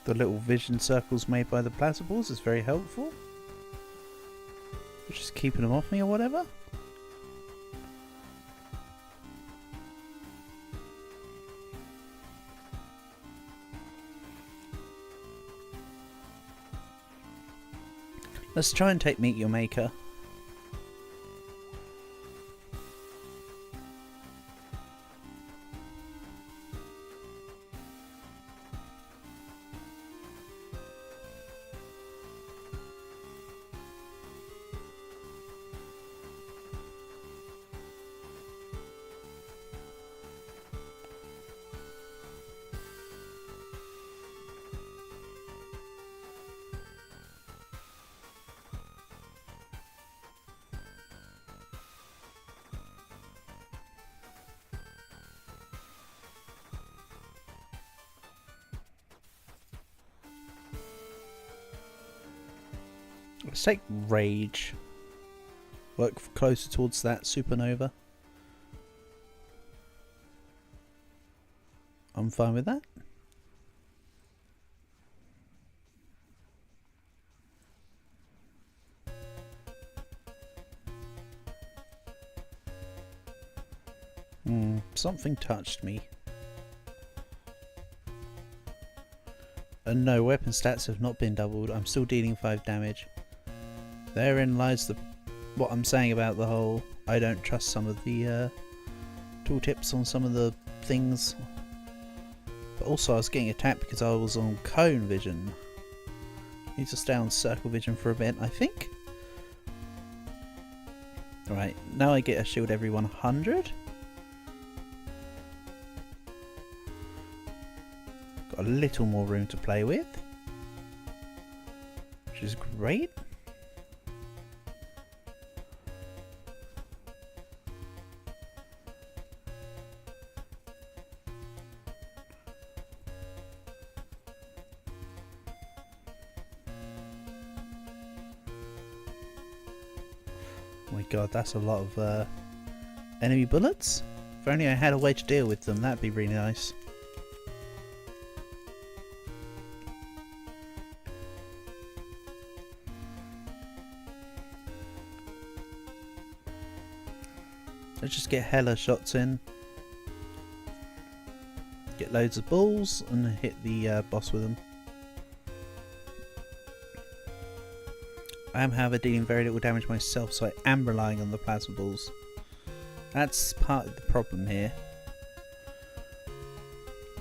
The little vision circles made by the plasma balls is very helpful. Just keeping them off me or whatever. Let's try and take Meet Your Maker. Let's take Rage. Work closer towards that supernova. I'm fine with that. Something touched me. And no, weapon stats have not been doubled. I'm still dealing 5 damage. Therein lies what I'm saying about the whole I don't trust some of the tooltips on some of the things. But also I was getting attacked because I was on cone vision. Need to stay on circle vision for a bit, I think. Alright, now I get a shield every 100. Got a little more room to play with, which is great. Oh my god, that's a lot of enemy bullets. If only I had a way to deal with them, that'd be really nice. Let's just get hella shots in. Get loads of balls and hit the boss with them. I am, however, dealing very little damage myself, so I am relying on the plasma balls. That's part of the problem here,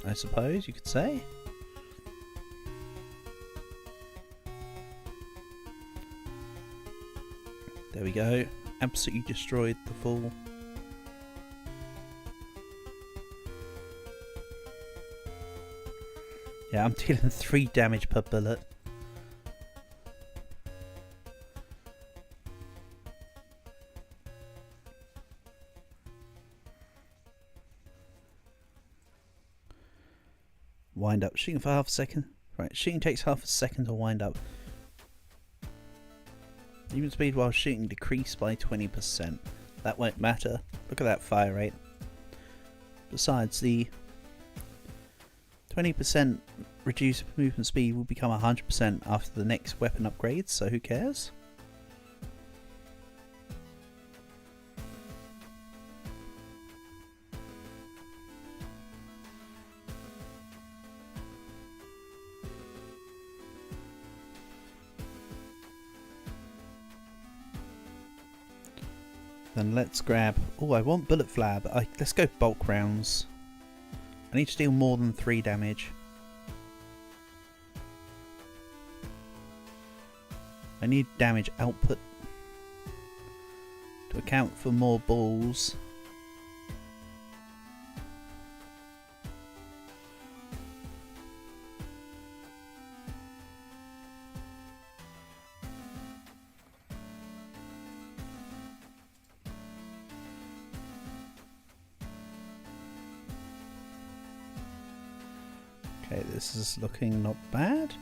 I suppose you could say. There we go. Absolutely destroyed the full. Yeah, I'm dealing 3 damage per bullet. Wind up. Shooting for half a second. Right, shooting takes half a second to wind up. Even speed while shooting decreased by 20%. That won't matter. Look at that fire rate. Besides, the 20% reduced movement speed will become 100% after the next weapon upgrade, so who cares? Then let's grab... Oh, I want bullet flab. Let's go bulk rounds. I need to deal more than 3 damage. I need damage output to account for more balls. Okay, this is looking not bad.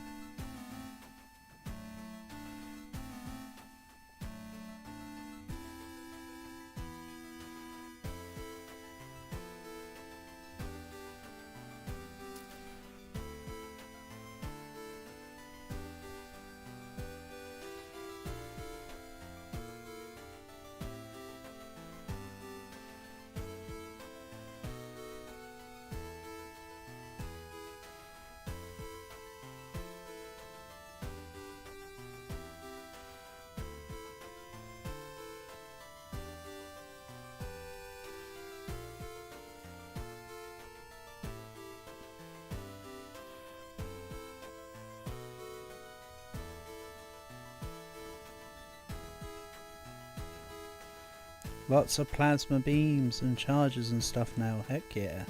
Lots of plasma beams and charges and stuff now, heck yeah.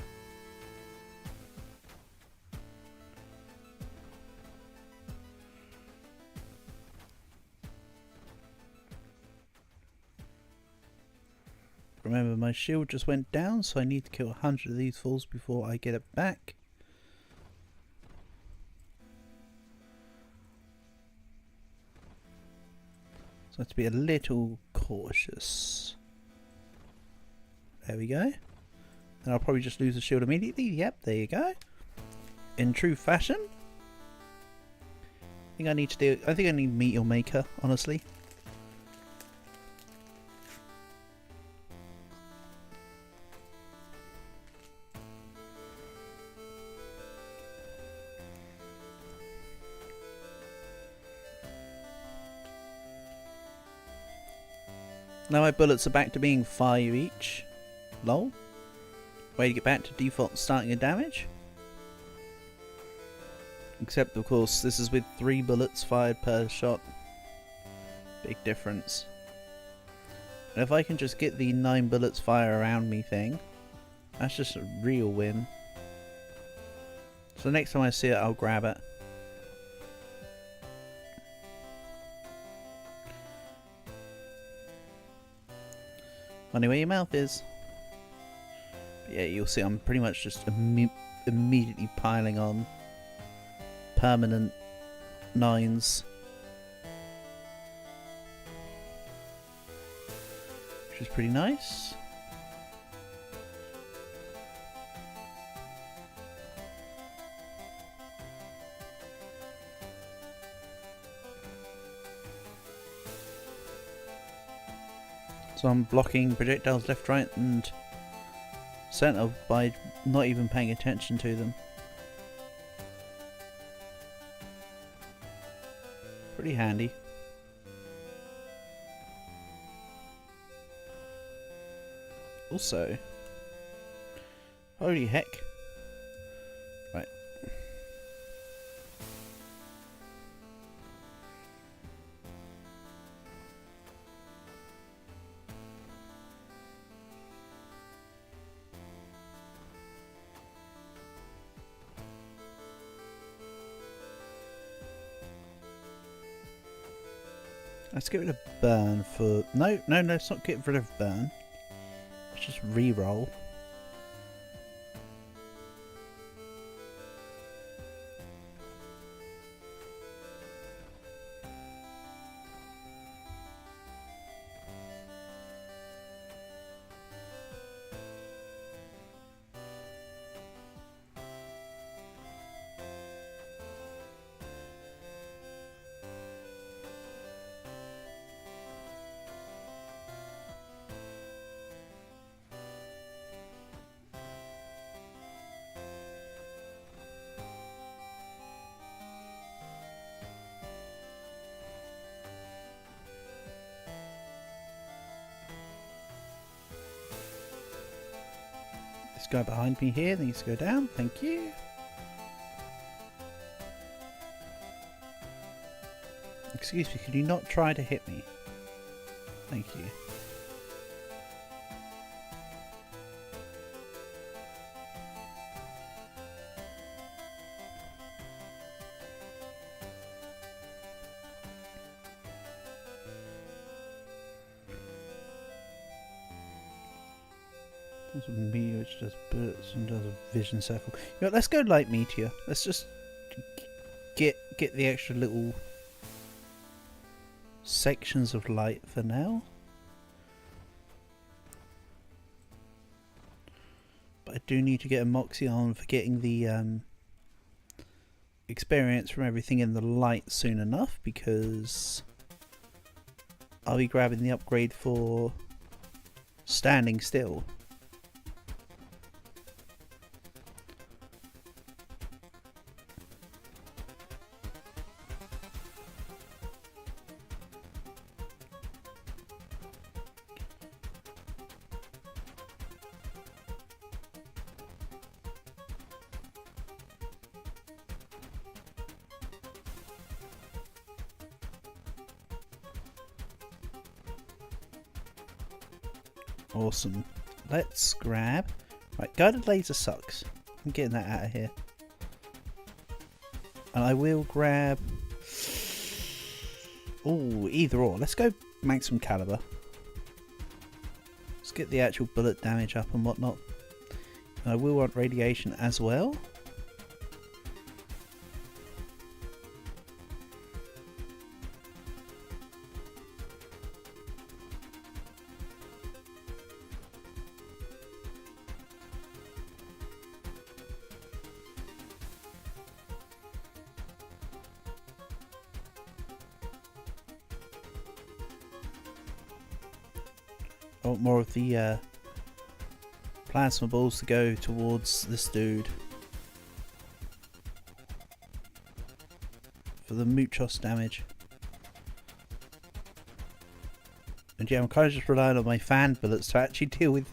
Remember, my shield just went down, so I need to kill 100 of these fools before I get it back. So I have to be a little cautious. There we go. And I'll probably just lose the shield immediately. Yep, there you go. In true fashion. I think I need to Meteor Maker, honestly. Now my bullets are back to being 5 each. Lol. Way to get back to default starting of damage. Except of course this is with 3 bullets fired per shot. Big difference. And if I can just get the 9 bullets fire around me thing, that's just a real win. So next time I see it, I'll grab it. Funny where your mouth is. But yeah, you'll see I'm pretty much just immediately piling on permanent 9s. Which is pretty nice. So I'm blocking projectiles left, right and centre by not even paying attention to them. Pretty handy. Also, holy heck. Right. Let's get rid of burn for... No, let's not get rid of burn. Let's just re-roll. This guy behind me here needs to go down. Thank you. Excuse me, could you not try to hit me? Thank you. There's a meteor which does bullets and does a vision circle. You know, let's go light meteor. Let's just get the extra little sections of light for now. But I do need to get a Moxie on for getting the experience from everything in the light soon enough, because I'll be grabbing the upgrade for standing still. Awesome. Let's grab... Right, guided laser sucks. I'm getting that out of here. And I will grab... Oh, either or. Let's go maximum caliber. Let's get the actual bullet damage up and whatnot. And I will want radiation as well. I want more of the plasma balls to go towards this dude for the muchos damage. And yeah, I'm kind of just relying on my fan bullets to actually deal with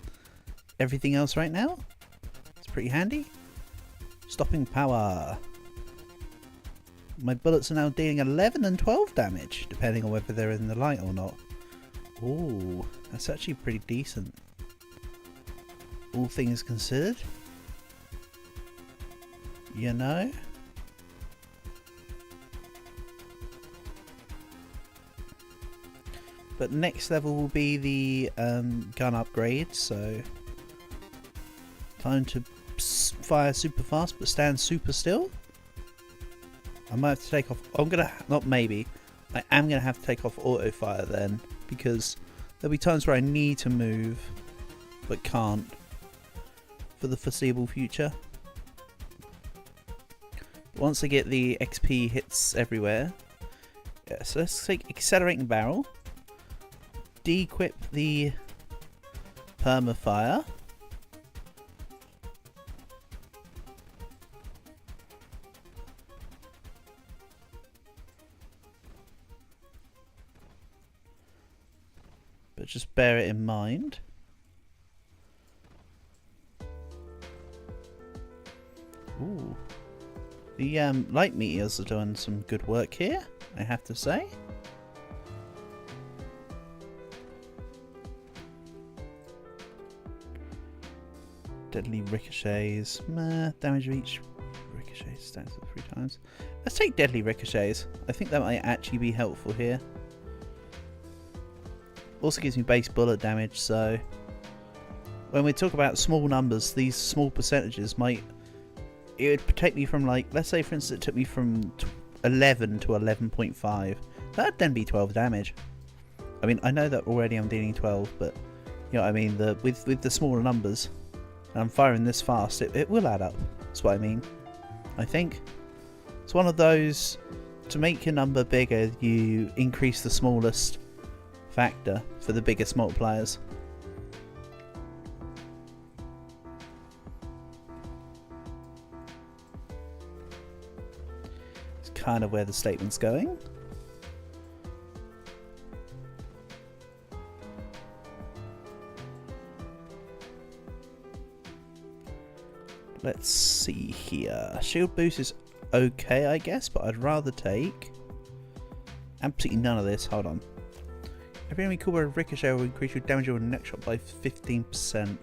everything else right now. It's pretty handy. Stopping power. My bullets are now dealing 11 and 12 damage, depending on whether they're in the light or not. Ooh, that's actually pretty decent, all things considered. You know? But next level will be the gun upgrade, so time to fire super fast but stand super still. I might have to take off... I'm gonna... not maybe. I am gonna have to take off auto fire then, because there'll be times where I need to move but can't for the foreseeable future. Once I get the XP hits everywhere, yeah, so let's take accelerating barrel, de-equip the permafire, but just bear it in mind. The light meteors are doing some good work here, I have to say. Deadly ricochets. Damage of each ricochet stands at 3 times. Let's take deadly ricochets. I think that might actually be helpful here. Also gives me base bullet damage, so when we talk about small numbers, these small percentages might... It would protect me from, like, let's say for instance it took me from 11 to 11.5. That'd then be 12 damage. I mean, I know that already I'm dealing 12, but you know what I mean, with the smaller numbers, and I'm firing this fast, it will add up. That's what I mean. I think it's one of those, to make your number bigger, you increase the smallest factor for the biggest multipliers. It's kind of where the statement's going. Let's see here. Shield boost is okay, I guess, but I'd rather take absolutely none of this. Hold on. Every enemy called by a ricochet will increase your damage on next shot by 15%.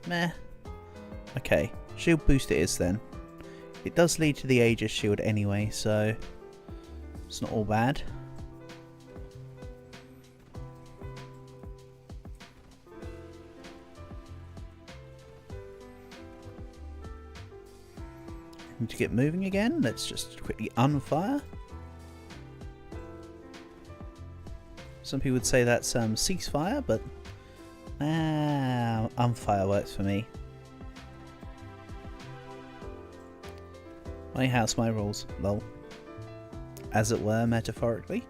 Meh. Okay, shield boost it is then. It does lead to the Aegis shield anyway, so it's not all bad. To get moving again, let's just quickly unfire. Some people would say that's ceasefire, but unfire works for me. My house, my rules, lol. As it were, metaphorically.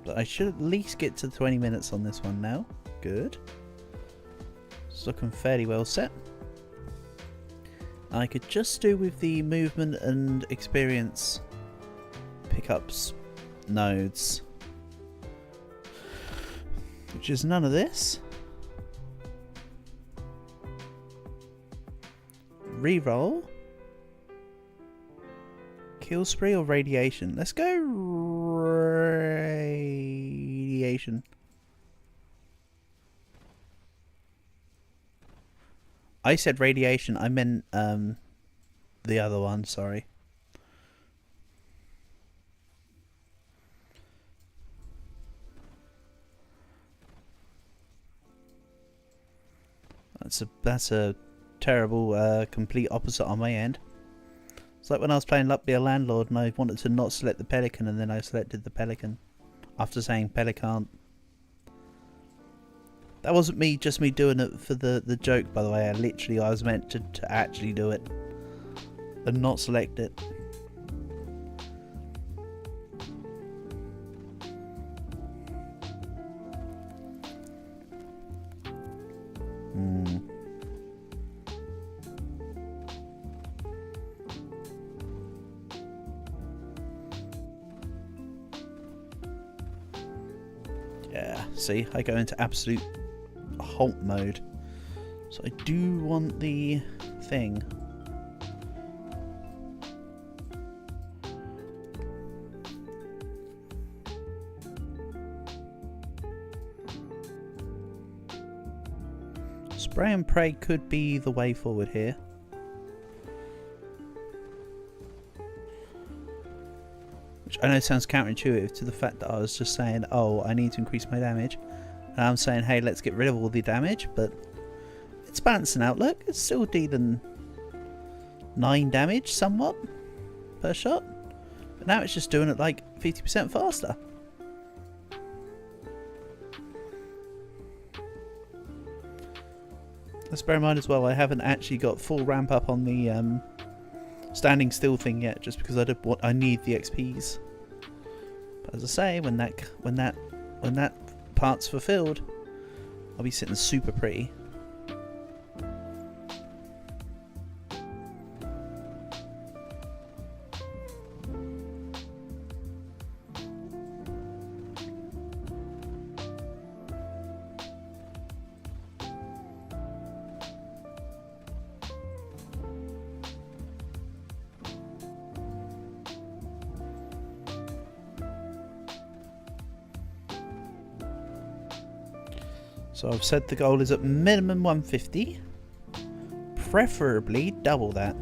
But I should at least get to 20 minutes on this one now. Good. It's looking fairly well set. I could just do with the movement and experience pickups nodes, which is none of this. Reroll. Kill spree or radiation? Let's go radiation. I said radiation, I meant the other one, sorry. That's a terrible complete opposite on my end. It's like when I was playing Luck Be a Landlord and I wanted to not select the Pelican and then I selected the Pelican after saying Pelican. That wasn't me, just me doing it for the joke, by the way. I was meant to actually do it and not select it. Yeah, see, I go into absolute halt mode. So I do want the thing. Spray and pray could be the way forward here. Which I know sounds counterintuitive to the fact that I was just saying, oh, I need to increase my damage. And I'm saying, hey, let's get rid of all the damage, but it's balancing out. Look, it's still dealing 9 damage somewhat per shot. But now it's just doing it like 50% faster. Let's bear in mind as well, I haven't actually got full ramp up on the standing still thing yet, just because I need the XPs. But as I say, when that part's fulfilled, I'll be sitting super pretty. So I've said the goal is at minimum 150. Preferably double that.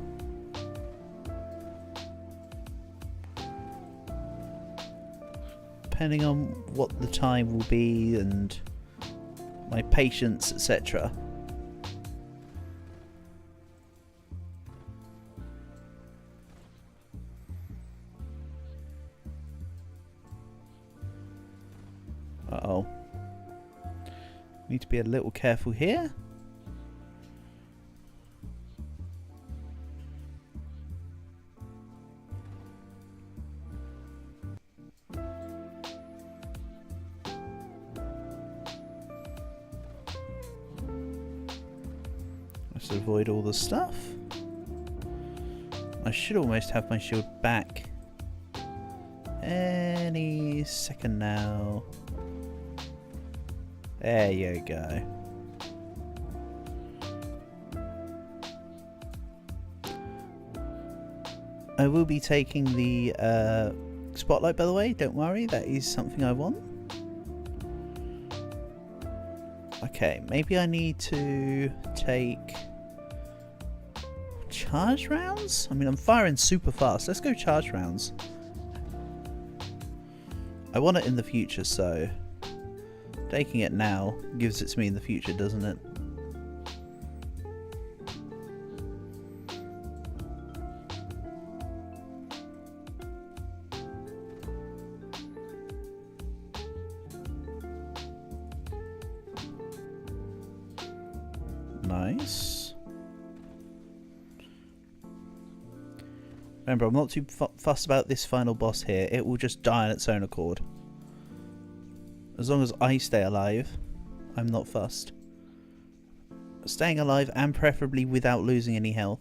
Depending on what the time will be and my patience, etc. Uh-oh. Need to be a little careful here. Let's avoid all the stuff. I should almost have my shield back any second now. There you go. I will be taking the spotlight, by the way. Don't worry, that is something I want. Okay, maybe I need to take charge rounds? I mean, I'm firing super fast. Let's go charge rounds. I want it in the future, so taking it now gives it to me in the future, doesn't it? Nice. Remember, I'm not too fussed about this final boss here. It will just die on its own accord. As long as I stay alive, I'm not fussed. Staying alive and preferably without losing any health.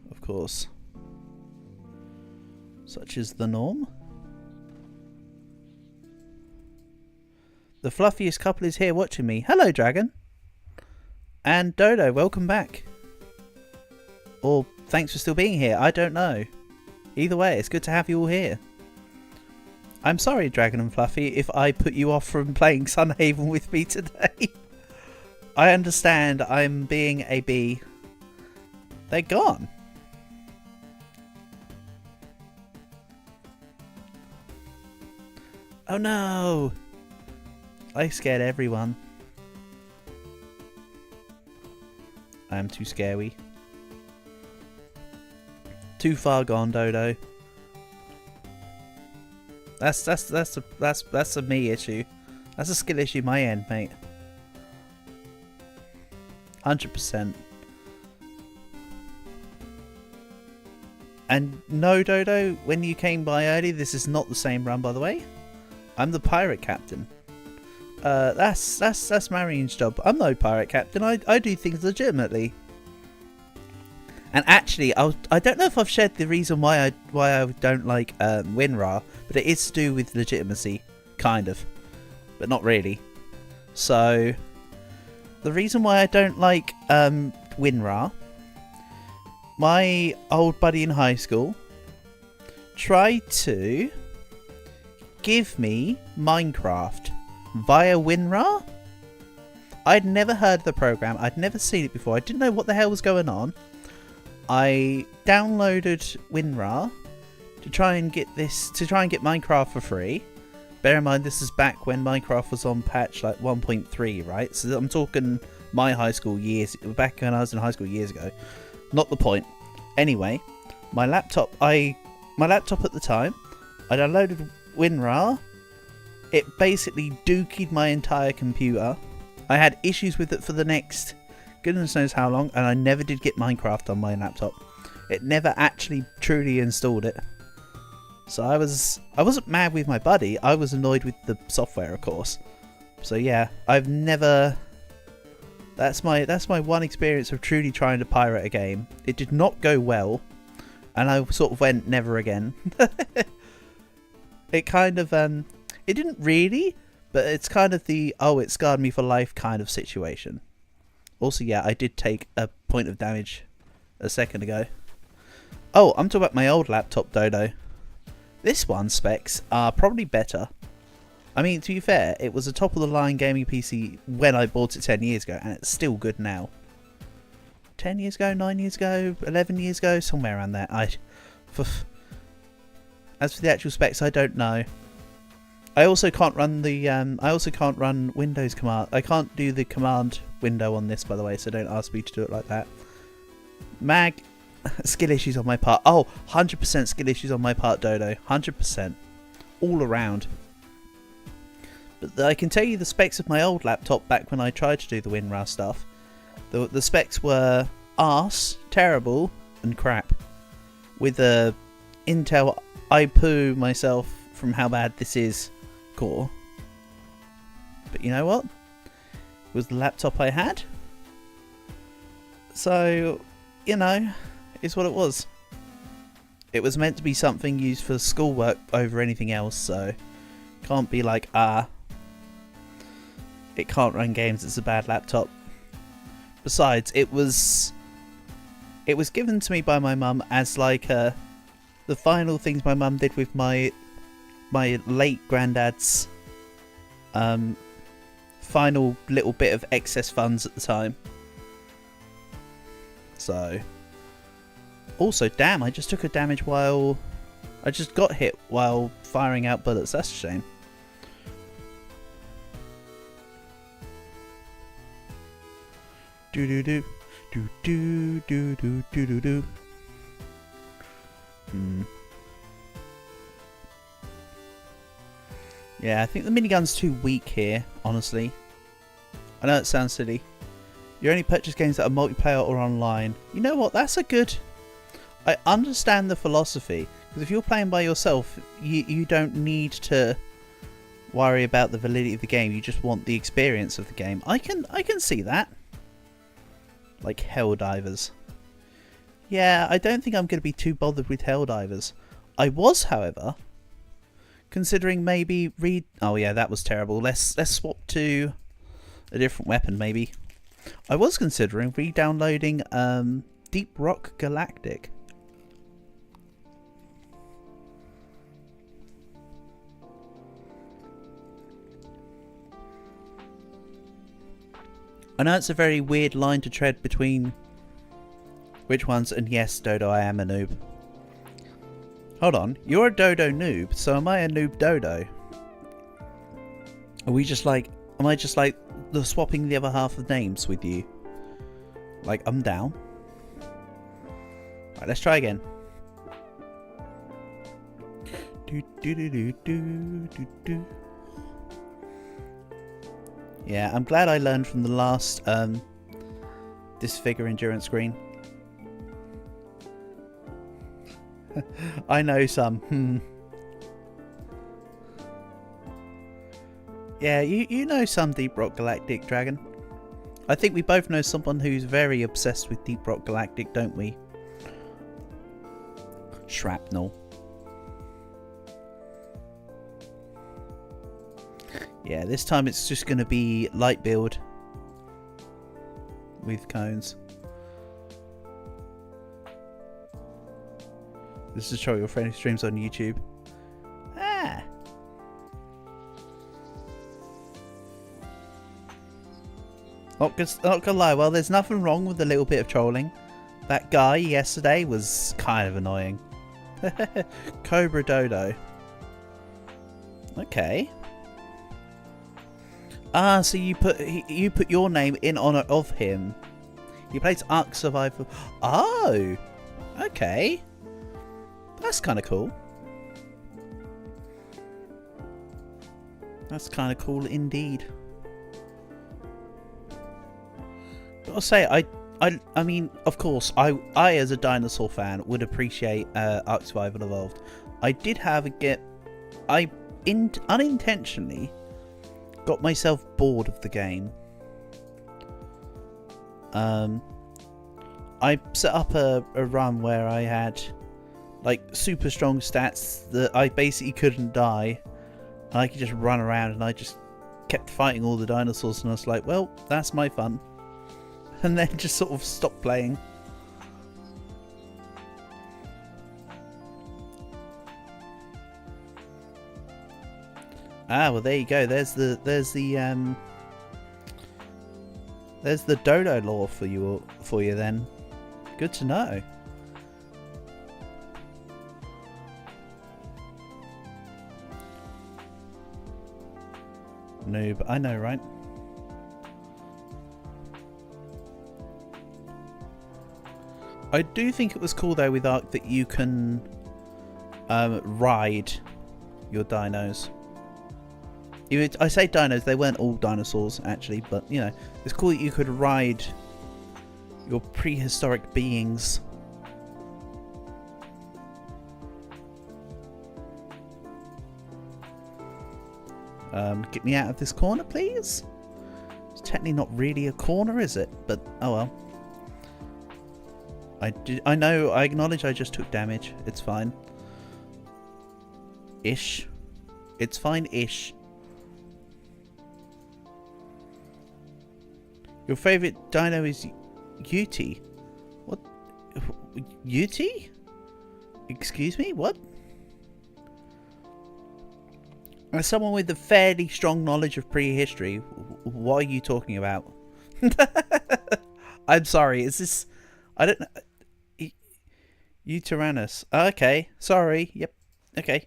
Of course. Such is the norm. The fluffiest couple is here watching me. Hello, Dragon. And Dodo, welcome back. Or thanks for still being here. I don't know. Either way, it's good to have you all here. I'm sorry, Dragon and Fluffy, if I put you off from playing Sunhaven with me today. I understand I'm being a bee. They're gone. Oh no! I scared everyone. I am too scary. Too far gone, Dodo. That's a me issue. That's a skill issue my end, mate. 100%. And no, Dodo, when you came by early, this is not the same run, by the way. I'm the pirate captain. That's Marion's job. I'm no pirate captain. I do things legitimately. And actually, I don't know if I've shared the reason why I don't like WinRAR, but it is to do with legitimacy, kind of, but not really. So, the reason why I don't like WinRAR, my old buddy in high school tried to give me Minecraft via WinRAR. I'd never heard of the program. I'd never seen it before. I didn't know what the hell was going on. I downloaded WinRAR to try and get Minecraft for free. Bear in mind, this is back when Minecraft was on patch like 1.3, right? So I'm talking my high school years, back when I was in high school years ago. Not the point. Anyway, my laptop at the time, I downloaded WinRAR. It basically dookied my entire computer. I had issues with it for the next goodness knows how long, and I never did get Minecraft on my laptop. It never actually truly installed it. So I wasn't mad with my buddy, I was annoyed with the software, of course. So yeah, I've never... That's my one experience of truly trying to pirate a game. It did not go well, and I sort of went never again. It kind of, it didn't really, but it's kind of the, oh, it scarred me for life kind of situation. Also, yeah, I did take a point of damage a second ago. Oh, I'm talking about my old laptop, Dodo. This one's specs are probably better. I mean, to be fair, it was a top-of-the-line gaming PC when I bought it 10 years ago, and it's still good now. 10 years ago, 9 years ago, 11 years ago, somewhere around there. As for the actual specs, I don't know. I also can't run the Windows command. I can't do the command window on this, by the way, so don't ask me to do it like that. Mag, skill issues on my part. Oh, 100% skill issues on my part, Dodo. 100%. All around. But I can tell you the specs of my old laptop back when I tried to do the WinRAR stuff. The specs were arse, terrible, and crap. With a Intel I poo myself from how bad this is core. But you know what? It was the laptop I had. So, you know, it's what it was. It was meant to be something used for schoolwork over anything else, so can't be like, it can't run games, it's a bad laptop. Besides, it was given to me by my mum as like the final things my mum did with my late granddad's final little bit of excess funds at the time. So, also, damn, I just took a damage while I just got hit while firing out bullets. That's a shame. Do do do do do do do do do do. Yeah, I think the minigun's too weak here, honestly. I know it sounds silly. You only purchase games that are multiplayer or online. You know what? That's a good... I understand the philosophy. Because if you're playing by yourself, you don't need to worry about the validity of the game. You just want the experience of the game. I can see that. Like Helldivers. Yeah, I don't think I'm going to be too bothered with Helldivers. I was, however, considering maybe oh yeah, that was terrible. Let's swap to a different weapon, maybe. I was considering re-downloading Deep Rock Galactic. I know it's a very weird line to tread between which ones, and yes, Dodo, I am a noob. Hold on, you're a Dodo noob, so am I a noob Dodo? Are we just like, am I just like swapping the other half of names with you? Like, I'm down. Right, let's try again. Do do do do do do do. Yeah, I'm glad I learned from the last Disfigure endurance screen. I know some. Yeah, you know some Deep Rock Galactic, Dragon. I think we both know someone who's very obsessed with Deep Rock Galactic, don't we? Shrapnel. Yeah, this time it's just going to be light build with cones. This is to show your friend who streams on YouTube. Ah! Not gonna lie, well, there's nothing wrong with a little bit of trolling. That guy yesterday was kind of annoying. Cobra Dodo. Okay. Ah, so you put your name in honor of him. He plays Ark Survival. Oh, okay. That's kind of cool. That's kind of cool indeed. But I'll say, I mean, of course, I as a dinosaur fan would appreciate Ark Survival Evolved. I did have a get. I unintentionally got myself bored of the game. I set up a run where I had like super strong stats that I basically couldn't die, and I could just run around, and I just kept fighting all the dinosaurs, and I was like, well, that's my fun. And then just sort of stopped playing. Ah, well, there you go. There's the dodo lore for you then. Good to know. Noob, I know, right? I do think it was cool though with Ark that you can ride your dinos. Even I say dinos, they weren't all dinosaurs actually, but you know, it's cool that you could ride your prehistoric beings. Get me out of this corner, please. It's technically not really a corner, is it? But oh well. I know. I acknowledge I just took damage. It's fine. Ish. It's fine-ish. Your favourite dino is Yuti. What? Yuti? Excuse me? What? As someone with a fairly strong knowledge of prehistory, what are you talking about? I'm sorry, is this... I don't know... Uterannus. Oh, okay, sorry, yep, okay.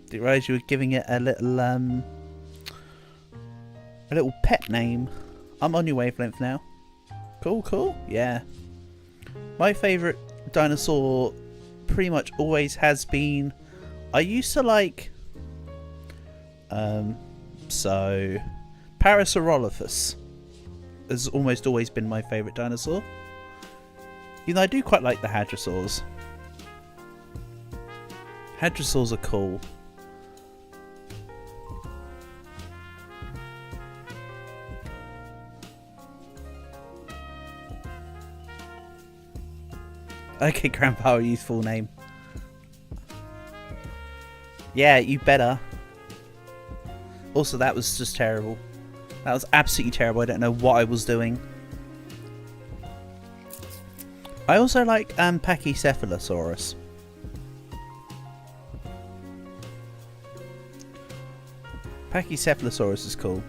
Didn't realise you were giving it a little pet name. I'm on your wavelength now. Cool, cool, yeah. My favourite dinosaur pretty much always has been... I used to like, so Parasaurolophus has almost always been my favourite dinosaur. Even though I do quite like the hadrosaurs. Hadrosaurs are cool. Okay, Grandpa, use full name. Yeah, you better. Also, that was just terrible. That was absolutely terrible. I don't know what I was doing. I also like Pachycephalosaurus. Pachycephalosaurus is cool.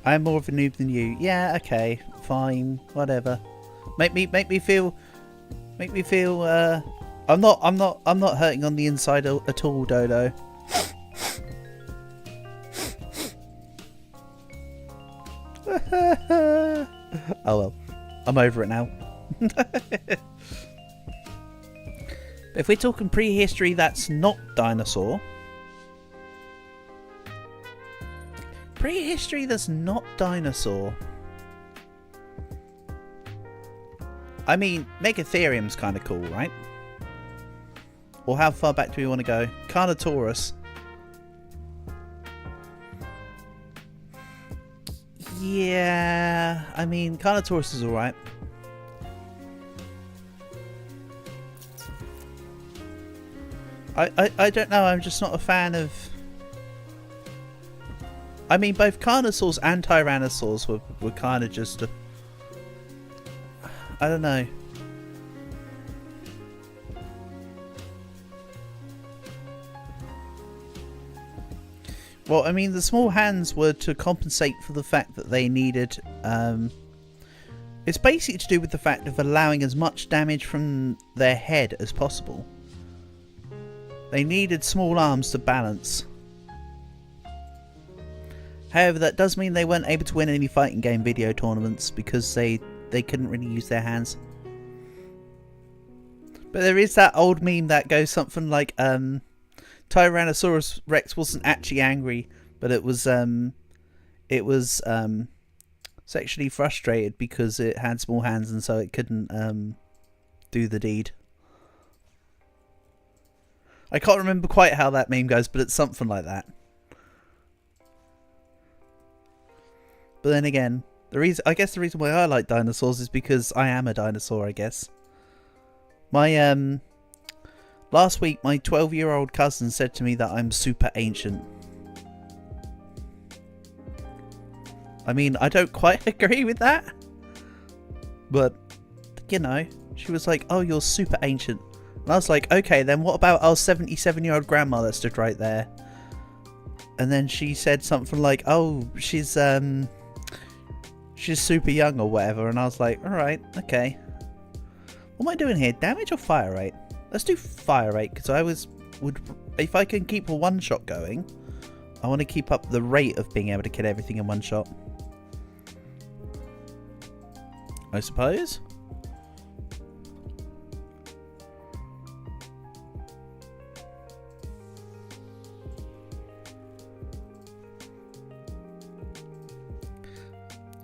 I'm more of a noob than you. Yeah, okay, fine, whatever. Make me feel I'm not hurting on the inside at all, Dodo. Oh well, I'm over it now. If we're talking prehistory that's not dinosaur, prehistory that's not dinosaur, I mean, Megatherium's kind of cool, right? Or how far back do we want to go? Carnotaurus. Yeah, I mean, Carnotaurus is alright. I don't know, I'm just not a fan of... I mean, both Carnosaurs and Tyrannosaurs were kind of just... I don't know. Well, I mean, the small hands were to compensate for the fact that they needed... it's basically to do with the fact of allowing as much damage from their head as possible. They needed small arms to balance. However, that does mean they weren't able to win any fighting game video tournaments because they couldn't really use their hands. But there is that old meme that goes something like... Tyrannosaurus Rex wasn't actually angry, but it was sexually frustrated because it had small hands and so it couldn't do the deed. I can't remember quite how that meme goes, but it's something like that. But then again, I guess the reason why I like dinosaurs is because I am a dinosaur, I guess. My last week, my 12-year-old cousin said to me that I'm super ancient. I mean, I don't quite agree with that. But, you know, She was like, oh, you're super ancient. And I was like, okay, then what about our 77-year-old grandma that stood right there? And then she said something like, oh, she's super young or whatever. And I was like, alright, okay. What am I doing here? Damage or fire rate? Let's do fire rate, because if I can keep a one shot going, I want to keep up the rate of being able to kill everything in one shot. I suppose.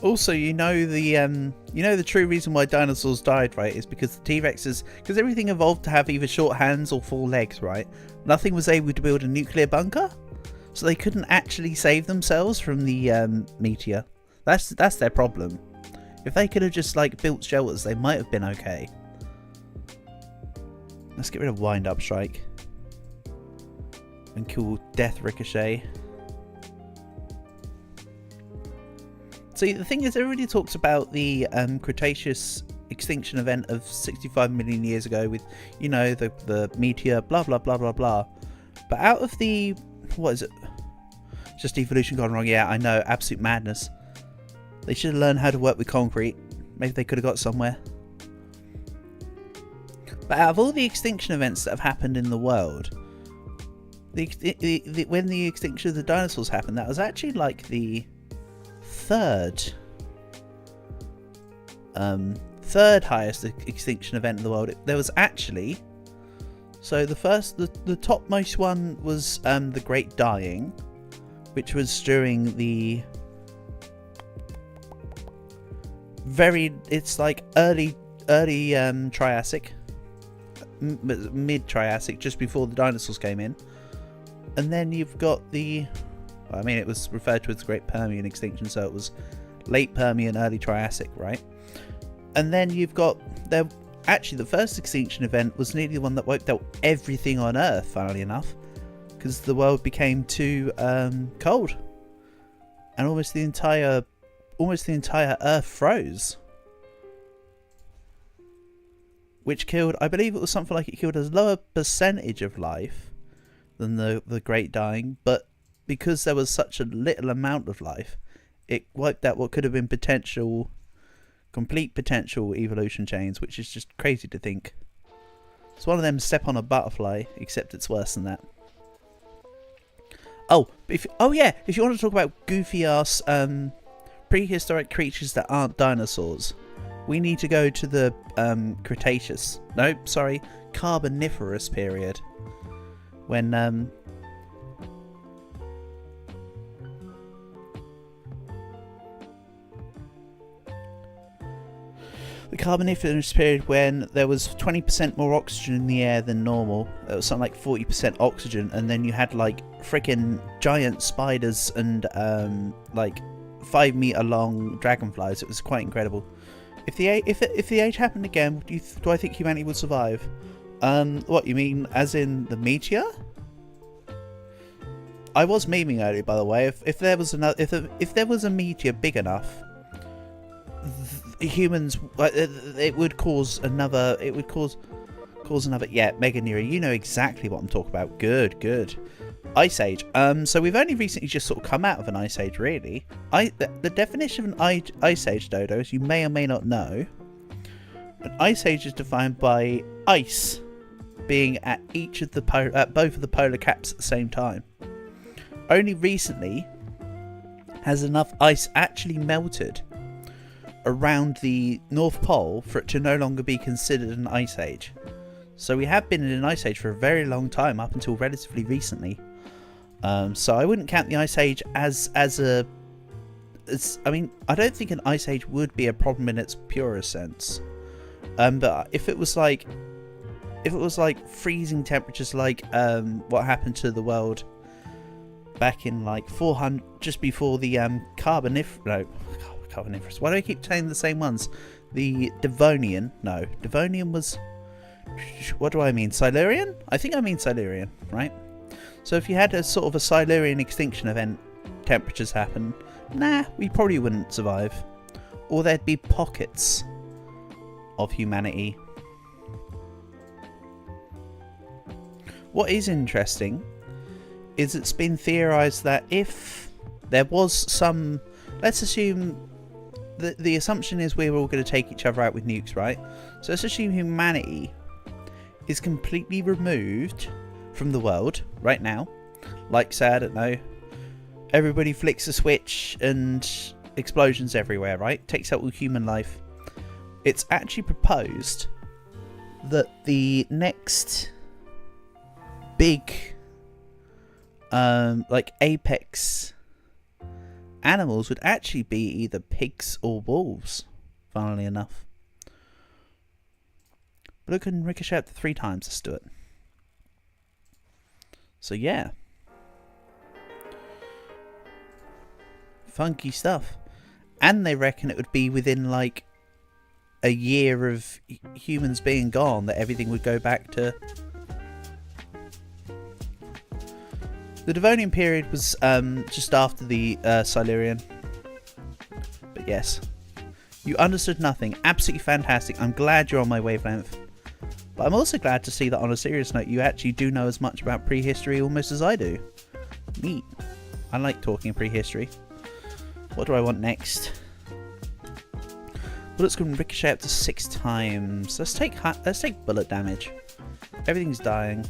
Also, you know the true reason why dinosaurs died, right, is because the T-Rexes, because everything evolved to have either short hands or 4 legs, right? Nothing was able to build a nuclear bunker, so they couldn't actually save themselves from the meteor. That's their problem. If they could have just like built shelters, they might have been okay. Let's get rid of Wind Up Strike and kill Death Ricochet. See, the thing is, everybody talks about the Cretaceous extinction event of 65 million years ago with, you know, the meteor, blah, blah, blah, blah, blah. But out of the... what is it? Just evolution gone wrong. Yeah, I know. Absolute madness. They should have learned how to work with concrete. Maybe they could have got somewhere. But out of all the extinction events that have happened in the world, when the extinction of the dinosaurs happened, that was actually like the... third highest extinction event in the world. There was actually, so the topmost one was the Great Dying, which was during the it's like early Triassic, mid Triassic, just before the dinosaurs came in. And then you've got I mean, it was referred to as the Great Permian Extinction, so it was late Permian, early Triassic, right? And then you've got... actually, the first extinction event was nearly the one that wiped out everything on Earth, funnily enough, because the world became too cold. And almost the entire Earth froze. Which killed... I believe it was something like it killed a lower percentage of life than the Great Dying, but because there was such a little amount of life, it wiped out what could have been complete potential evolution chains, which is just crazy to think. It's one of them step on a butterfly, except it's worse than that. Oh, if you want to talk about goofy ass prehistoric creatures that aren't dinosaurs, we need to go to the Cretaceous. No, sorry, Carboniferous period, when the Carboniferous period, when there was 20% more oxygen in the air than normal. It was something like 40% oxygen, and then you had like freaking giant spiders and like 5 meter long dragonflies. It was quite incredible. If the age happened again, do I think humanity would survive? What you mean, as in the meteor? I was memeing earlier, by the way. If there was a meteor big enough, humans, it would cause another. Yeah, Mega Neri, you know exactly what I'm talking about. Good. Ice Age. So we've only recently just sort of come out of an Ice Age, really. The definition of an Ice Age, Dodo, as you may or may not know, an Ice Age is defined by ice being at both of the polar caps at the same time. Only recently has enough ice actually melted around the North Pole for it to no longer be considered an Ice Age. So we have been in an Ice Age for a very long time, up until relatively recently. So I wouldn't count the Ice Age as I mean, I don't think an Ice Age would be a problem in its purest sense. But if it was like freezing temperatures, like what happened to the world back in like 400, just before the Carboniferous. Why do I keep saying the same ones? The Devonian. No, Devonian was... What do I mean? Silurian? I think I mean Silurian, right? So if you had a sort of a Silurian extinction event, temperatures happen, we probably wouldn't survive. Or there'd be pockets of humanity what is interesting is it's been theorized that if there was some, let's assume the assumption is we're all going to take each other out with nukes, right? So let's assume humanity is completely removed from the world right now. Like, say, I don't know, everybody flicks a switch and explosions everywhere, right? Takes out all human life. It's actually proposed that the next big like apex animals would actually be either pigs or wolves, funnily enough. But it can ricochet up to 3 times. Let's do it. So yeah, funky stuff. And they reckon it would be within like a year of humans being gone that everything would go back to. The Devonian period was just after the Silurian. But yes, you understood nothing. Absolutely fantastic. I'm glad you're on my wavelength. But I'm also glad to see that on a serious note, you actually do know as much about prehistory almost as I do. Neat. I like talking prehistory. What do I want next? Bullets can ricochet up to 6 times. Let's take bullet damage. Everything's dying.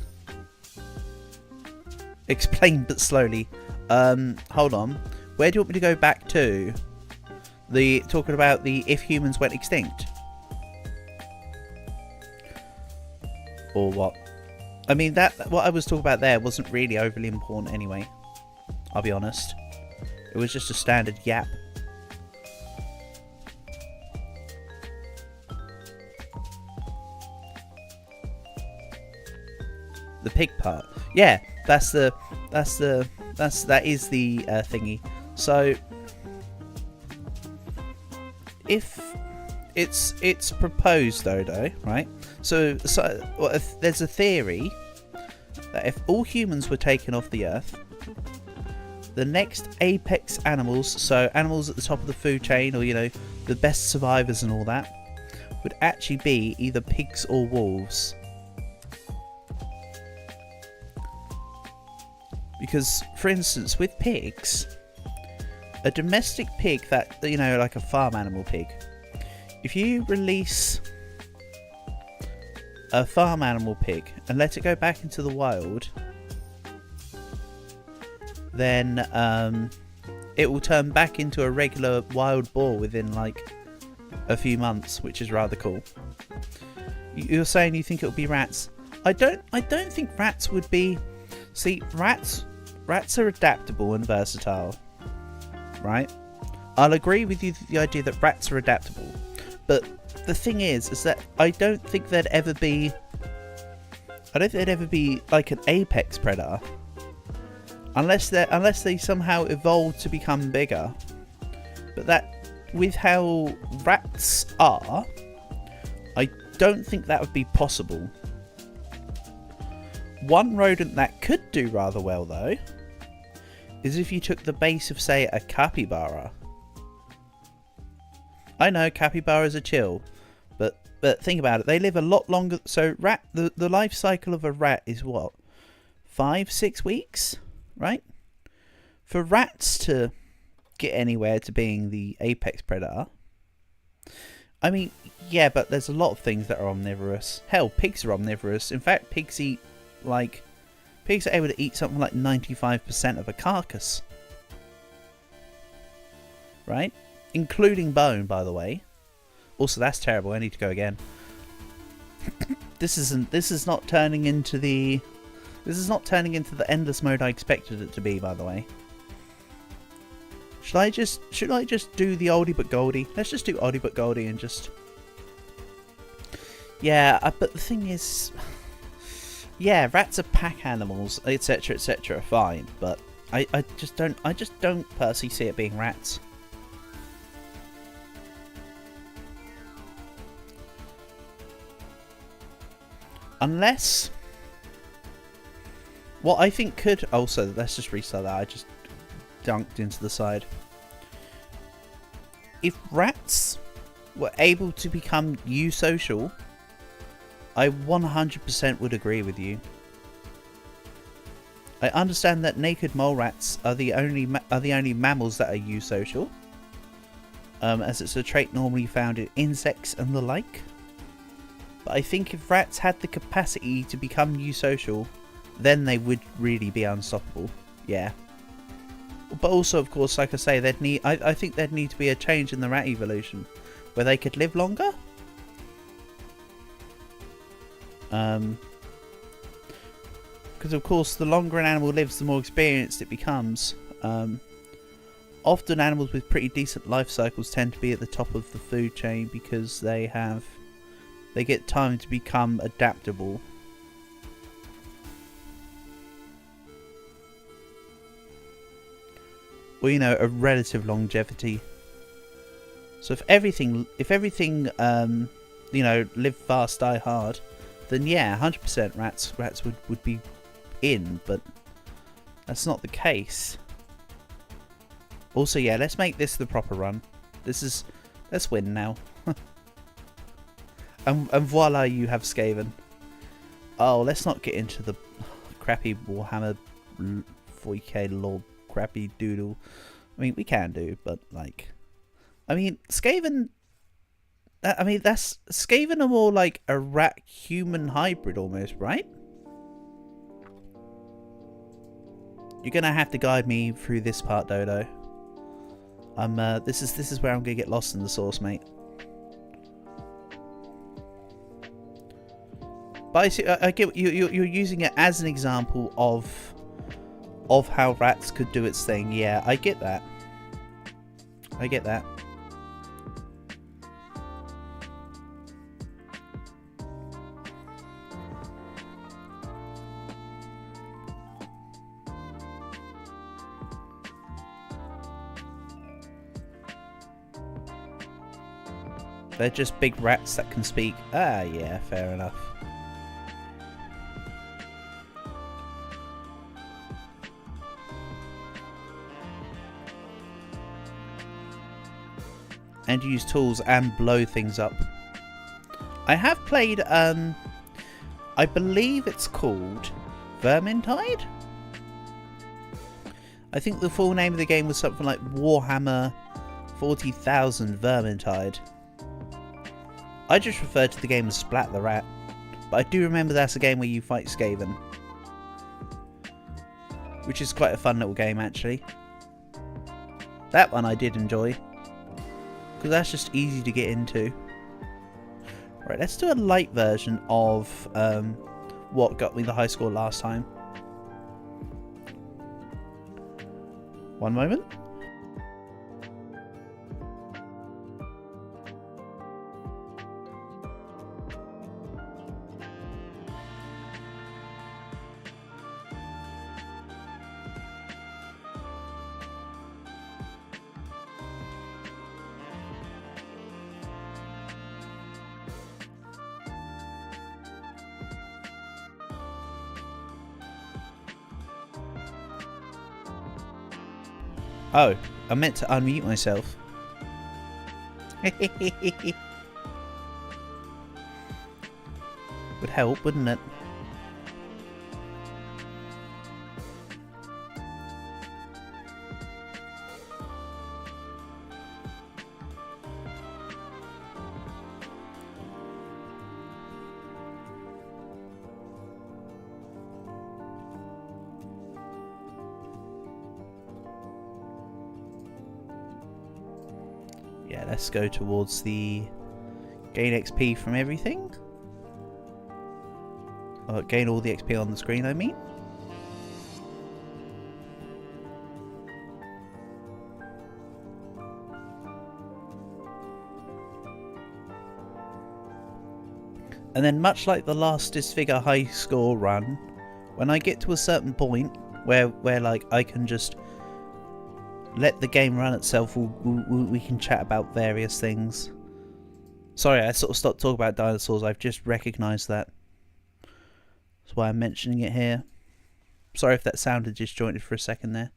Explain but slowly. Hold on. Where do you want me to go back to? Talking about the if humans went extinct. Or what? I mean, what I was talking about there wasn't really overly important anyway. I'll be honest. It was just a standard yap. The pig part. Yeah, that is the thingy. So if it's proposed though, right? So if there's a theory that if all humans were taken off the earth, the next apex animals, so animals at the top of the food chain, or you know, the best survivors and all that, would actually be either pigs or wolves. Because, for instance, with pigs, a domestic pig that, you know, like a farm animal pig, if you release a farm animal pig and let it go back into the wild, then it will turn back into a regular wild boar within like a few months, which is rather cool. You're saying you think it would be rats? I don't think rats would be. See, rats are adaptable and versatile, right? I'll agree with you the idea that rats are adaptable, but the thing is that I don't think there'd ever be like an apex predator, unless they somehow evolve to become bigger. But that, with how rats are, I don't think that would be possible. One rodent that could do rather well though is if you took the base of, say, a capybara. I know capybaras are chill, but think about it, they live a lot longer. So the life cycle of a rat is what, 5-6 weeks, right? For rats to get anywhere to being the apex predator, I mean, yeah, but there's a lot of things that are omnivorous. Hell, pigs are omnivorous. In fact, pigs are able to eat something like 95% of a carcass, right? Including bone, by the way. Also, that's terrible. I need to go again. This is not turning into the endless mode I expected it to be, by the way. Should I just do the oldie but goldie? Let's just do oldie but goldie and just... Yeah, but the thing is... Yeah, rats are pack animals, etc, etc, fine, but I just don't personally see it being rats. Unless... What I think could... Also, let's just restart that. I just dunked into the side. If rats were able to become eusocial, I 100% would agree with you. I understand that naked mole rats are the only mammals that are eusocial, as it's a trait normally found in insects and the like. But I think if rats had the capacity to become eusocial, then they would really be unstoppable. Yeah. But also, of course, like I say, I think there'd need to be a change in the rat evolution, where they could live longer. Because of course, the longer an animal lives, the more experienced it becomes. Often animals with pretty decent life cycles tend to be at the top of the food chain because they get time to become adaptable. Or, you know, a relative longevity. So if everything, you know, live fast, die hard, then yeah, 100% rats would be in, but that's not the case. Also, yeah, let's make this the proper run. Let's win now. and voila, you have Skaven. Oh, let's not get into the crappy Warhammer 40k lore crappy doodle. I mean, we can do, but like, I mean, Skaven. That's Skaven are more like a rat-human hybrid almost, right? You're gonna have to guide me through this part, Dodo. This is where I'm gonna get lost in the source, mate. But I get you're using it as an example of how rats could do its thing. Yeah, I get that. I get that. They're just big rats that can speak. Ah, yeah, fair enough. And use tools and blow things up. I have played, I believe it's called Vermintide? I think the full name of the game was something like Warhammer 40,000 Vermintide. I just referred to the game as Splat the Rat, but I do remember that's a game where you fight Skaven, which is quite a fun little game actually. That one I did enjoy, because that's just easy to get into. Right, let's do a light version of what got me the high score last time. One moment. Oh, I meant to unmute myself. Would help, wouldn't it? Yeah, let's go towards the gain XP from everything. Gain all the XP on the screen, I mean. And then, much like the last Disfigure high score run, when I get to a certain point where like I can just let the game run itself, we can chat about various things. Sorry, I sort of stopped talking about dinosaurs. I've just recognised that. That's why I'm mentioning it here. Sorry if that sounded disjointed for a second there.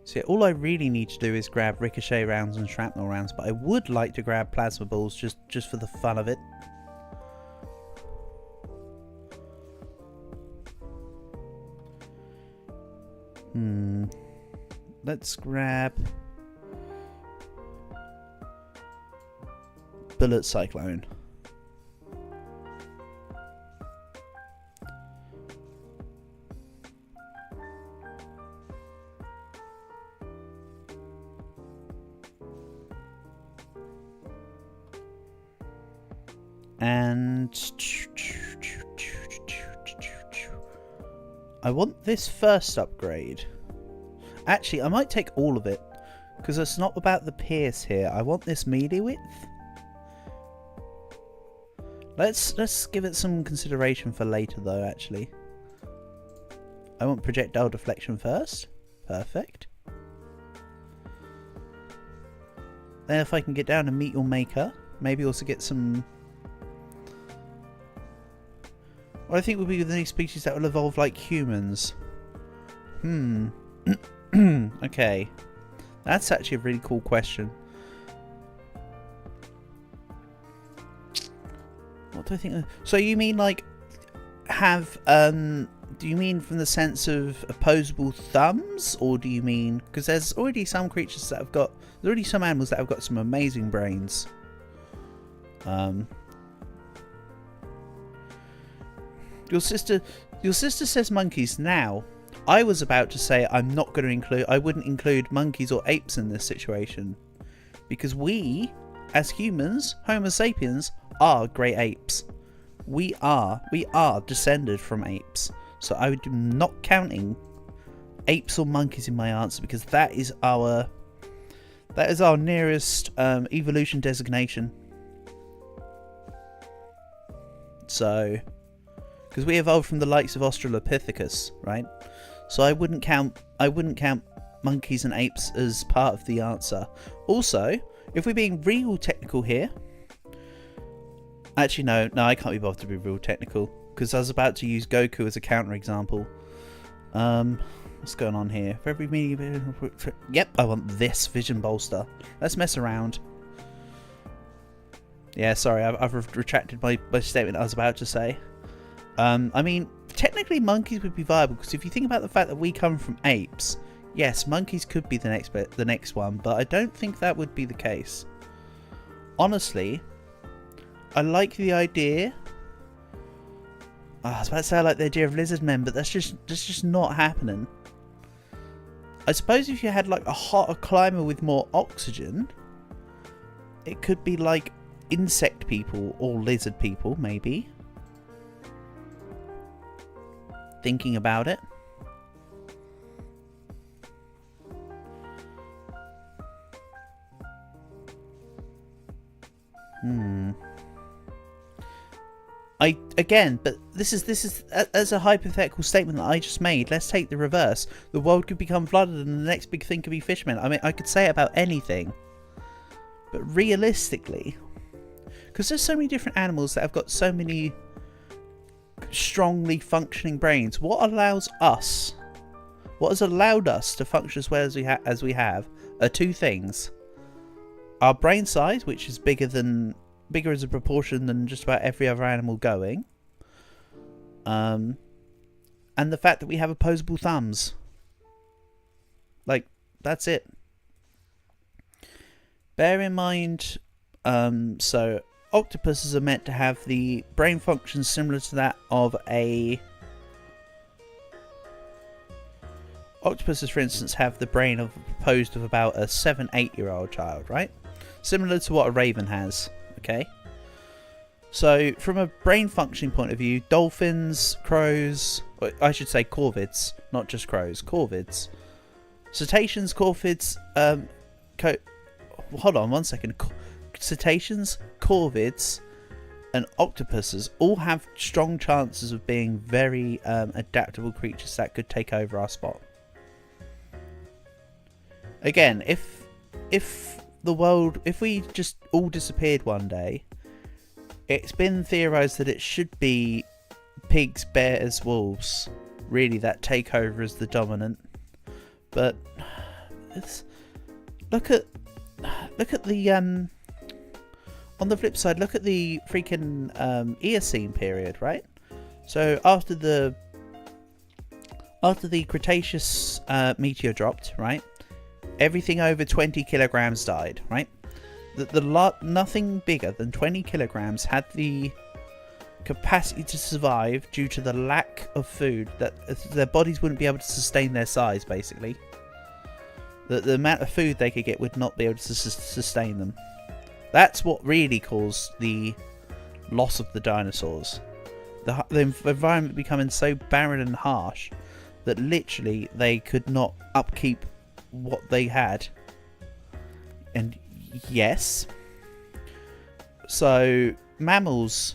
So yeah, all I really need to do is grab ricochet rounds and shrapnel rounds, but I would like to grab plasma balls just for the fun of it. Let's grab Bullet Cyclone. And I want this first upgrade. Actually, I might take all of it, because it's not about the pierce here. I want this melee width. Let's give it some consideration for later, though. Actually, I want projectile deflection first. Perfect. Then, if I can get down and meet your maker, maybe also get some. What I think would be the new species that will evolve like humans. Okay. That's actually a really cool question. What do I think? So you mean like have do you mean from the sense of opposable thumbs, or do you mean because there's already some creatures that have got there's already some animals that have got some amazing brains. Your sister says monkeys. Now, I was about to say I wouldn't include monkeys or apes in this situation, because we, as humans, Homo sapiens, are great apes. We are descended from apes. So I would not counting apes or monkeys in my answer, because that is our nearest evolution designation. So. Because we evolved from the likes of Australopithecus, right? So I wouldn't count monkeys and apes as part of the answer. Also, if we're being real technical here, actually no, I can't be bothered to be real technical, because I was about to use Goku as a counterexample. What's going on here? For every medium, yep, I want this vision bolster. Let's mess around. Yeah, sorry, I've retracted my statement I was about to say. I mean, technically monkeys would be viable, because if you think about the fact that we come from apes, yes, monkeys could be the next one, but I don't think that would be the case. Honestly, I like the idea. I was about to say I like the idea of lizard men, but that's just not happening. I suppose if you had like a hotter climate with more oxygen, it could be like insect people or lizard people, maybe. Thinking about it. But this is as a hypothetical statement that I just made. Let's take the reverse. The world could become flooded and the next big thing could be fishmen. I mean, I could say it about anything. But realistically, because there's so many different animals that have got so many strongly functioning brains, what has allowed us to function as well as we have are two things: our brain size, which is bigger as a proportion than just about every other animal going, and the fact that we have opposable thumbs. Like, that's it. Bear in mind, so octopuses are meant to have the brain function similar to that of a... Octopuses, for instance, have the brain composed of about a 7-8-year-old child, right? Similar to what a raven has, okay? So, from a brain functioning point of view, dolphins, crows... I should say corvids, not just crows. Corvids. Cetaceans, corvids... hold on one second. Cetaceans, corvids, and octopuses all have strong chances of being very adaptable creatures that could take over our spot. Again, if we just all disappeared one day, it's been theorized that it should be pigs, bears, wolves, really, that take over as the dominant. But look at the on the flip side, look at the freaking Eocene period, right? So after the after the Cretaceous meteor dropped, right? Everything over 20 kilograms died, right? Nothing bigger than 20 kilograms had the capacity to survive due to the lack of food, that their bodies wouldn't be able to sustain their size, basically. The amount of food they could get would not be able to sustain them. That's what really caused the loss of the dinosaurs. The environment becoming so barren and harsh that literally they could not upkeep what they had. And yes, so mammals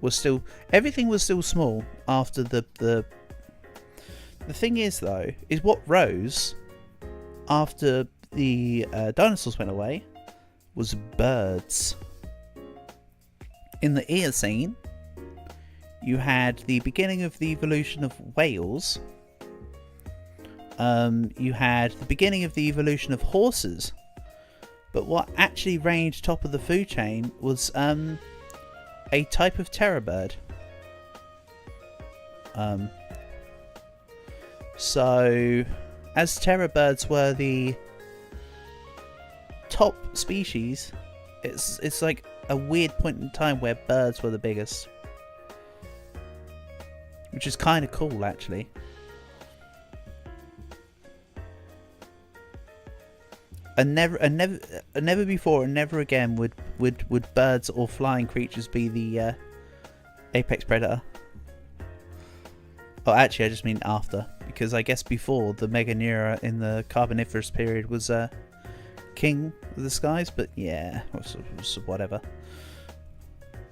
were still, everything was still small after the thing is though, is what rose after the dinosaurs went away was birds. In the Eocene, you had the beginning of the evolution of whales. You had the beginning of the evolution of horses. But what actually reigned top of the food chain was a type of terror bird. So, as terror birds were the top species, it's like a weird point in time where birds were the biggest, which is kind of cool, actually. And never before and never again would birds or flying creatures be the apex predator. Oh, actually, I just mean after, because I guess before the Meganeura in the Carboniferous period was king of the skies. But yeah, whatever.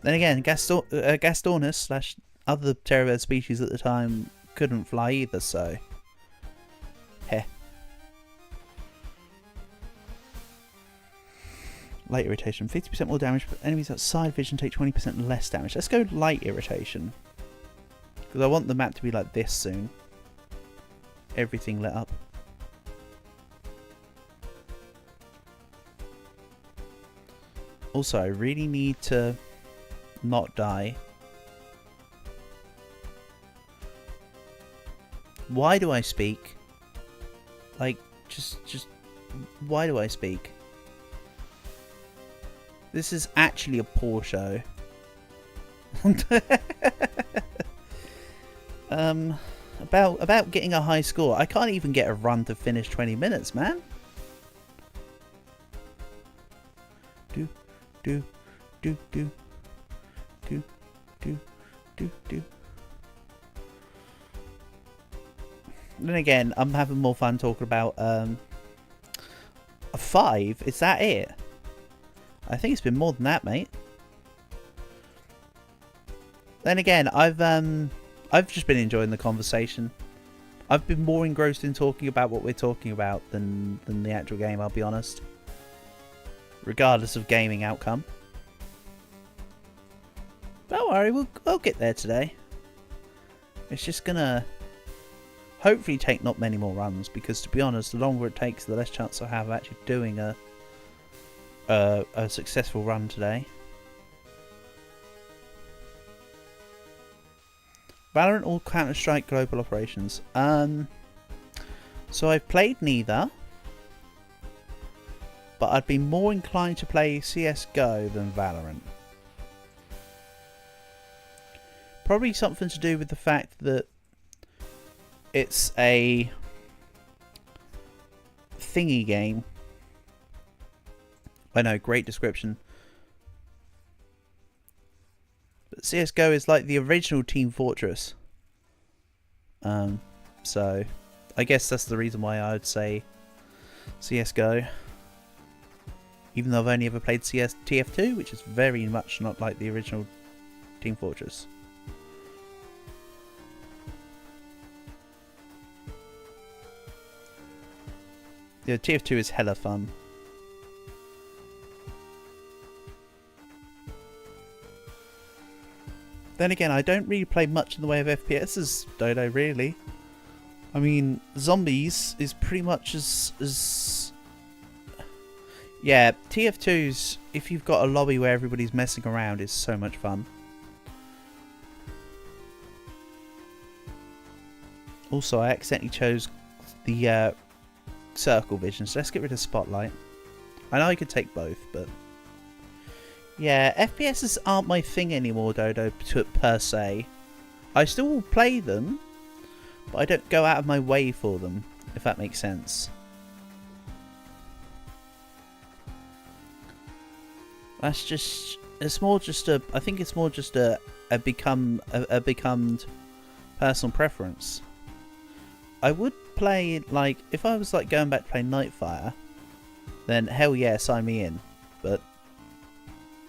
Then again, Gastornis / other terror bird species at the time couldn't fly either, so heh. Light irritation, 50% more damage, but enemies outside vision take 20% less damage. Let's go light irritation, because I want the map to be like this soon. Everything lit up. Also, I really need to not die. Why do I speak? Like, just why do I speak? This is actually a poor show. About getting a high score. I can't even get a run to finish 20 minutes, man. Then again, I'm having more fun talking about a 5. Is that it? I think it's been more than that, mate. Then again, I've just been enjoying the conversation. I've been more engrossed in talking about what we're talking about than the actual game, I'll be honest. Regardless of gaming outcome. Don't worry, we'll get there today. It's just gonna hopefully take not many more runs, because to be honest, the longer it takes, the less chance I have of actually doing a successful run today. Valorant or Counter-Strike Global Operations? So I've played neither, but I'd be more inclined to play CSGO than Valorant. Probably something to do with the fact that it's a thingy game. I know, great description. But CSGO is like the original Team Fortress. So I guess that's the reason why I would say CSGO. Even though I've only ever played TF2, which is very much not like the original Team Fortress. Yeah, TF2 is hella fun. Then again, I don't really play much in the way of FPSs, don't I, really? I mean, Zombies is pretty much as... Yeah, TF2's, if you've got a lobby where everybody's messing around, is so much fun. Also, I accidentally chose the circle vision, so let's get rid of spotlight. I know I could take both, but yeah, FPSs aren't my thing anymore, Dodo, per se. I still will play them, but I don't go out of my way for them, if that makes sense. That's just, it's more just a, I think it's more just a become personal preference. I would play, like, if I was like going back to play Nightfire, then hell yeah, sign me in. But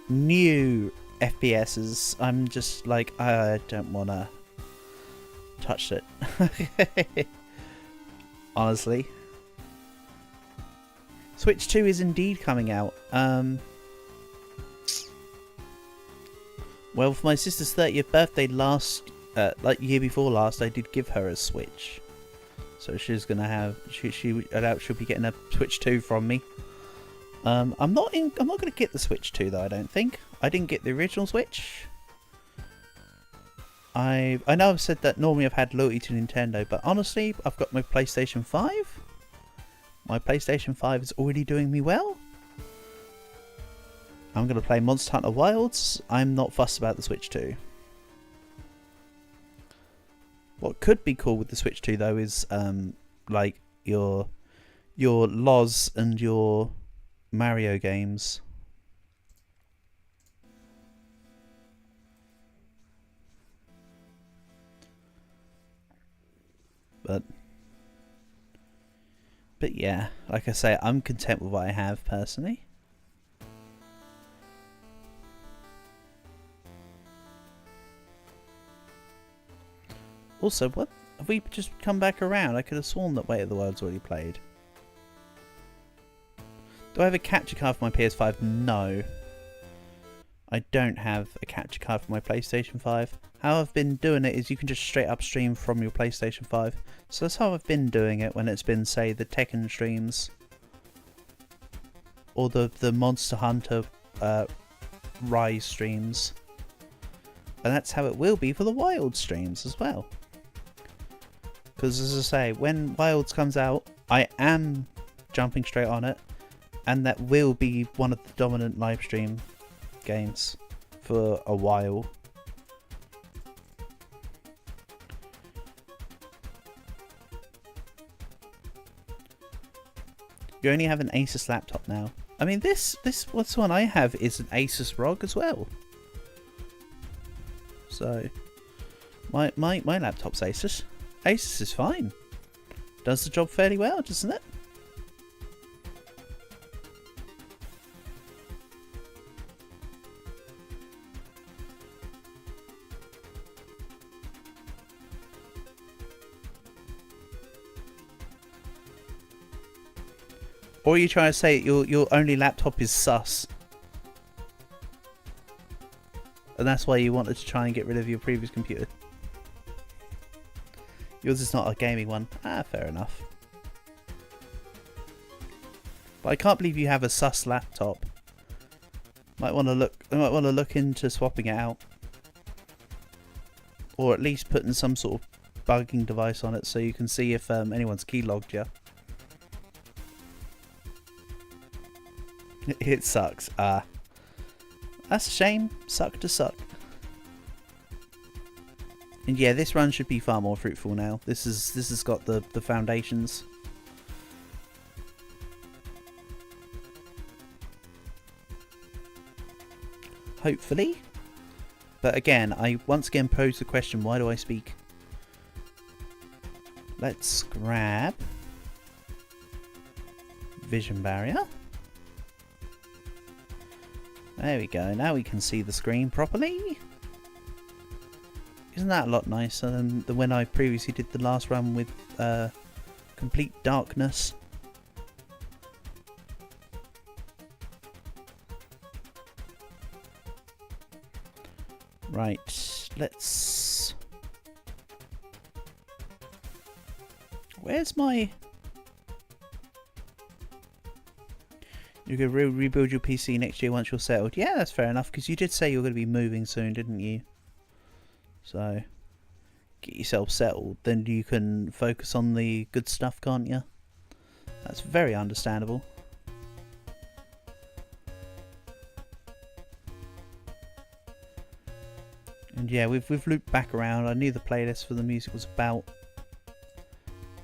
new FPSs, I'm just like, I don't want to touch it. Honestly. Switch 2 is indeed coming out. Well, for my sister's 30th birthday like year before last, I did give her a Switch. So she's gonna have, she'll be getting a Switch 2 from me. I'm not gonna get the Switch 2 though. I don't think. I didn't get the original Switch. I know I've said that normally I've had loyalty to Nintendo, but honestly, I've got my PlayStation 5. My PlayStation 5 is already doing me well. I'm gonna play Monster Hunter Wilds. I'm not fussed about the Switch 2. What could be cool with the Switch 2 though is like your Loz and your Mario games. But yeah, like I say, I'm content with what I have personally. Also, what have we just come back around? I could have sworn that Way of the World's already played. Do I have a capture card for my PS5? No. I don't have a capture card for my PlayStation 5. How I've been doing it is you can just straight up stream from your PlayStation 5. So that's how I've been doing it when it's been, say, the Tekken streams. Or the Monster Hunter Rise streams. And that's how it will be for the Wild streams as well. Because as I say, when Wilds comes out, I am jumping straight on it. And that will be one of the dominant live stream games for a while. You only have an Asus laptop now. I mean, this what's one I have is an Asus ROG as well. So my laptop's Asus. Asus is fine. Does the job fairly well, doesn't it? Or are you trying to say your only laptop is sus? And that's why you wanted to try and get rid of your previous computer? Yours is not a gaming one. Ah, fair enough. But I can't believe you have a sus laptop. I might want to look into swapping it out. Or at least putting some sort of bugging device on it so you can see if anyone's keylogged you. It sucks. That's a shame. Suck to suck. And yeah, this run should be far more fruitful now. This has got the foundations. Hopefully. But again, I once again pose the question, why do I speak? Let's grab vision barrier. There we go, now we can see the screen properly. Isn't that a lot nicer than when I previously did the last run with complete darkness? Right, let's... Where's my... You could rebuild your PC next year once you're settled. Yeah, that's fair enough, because you did say you were going to be moving soon, didn't you? So, get yourself settled, then you can focus on the good stuff, can't you? That's very understandable. And yeah, we've looped back around. I knew the playlist for the music was about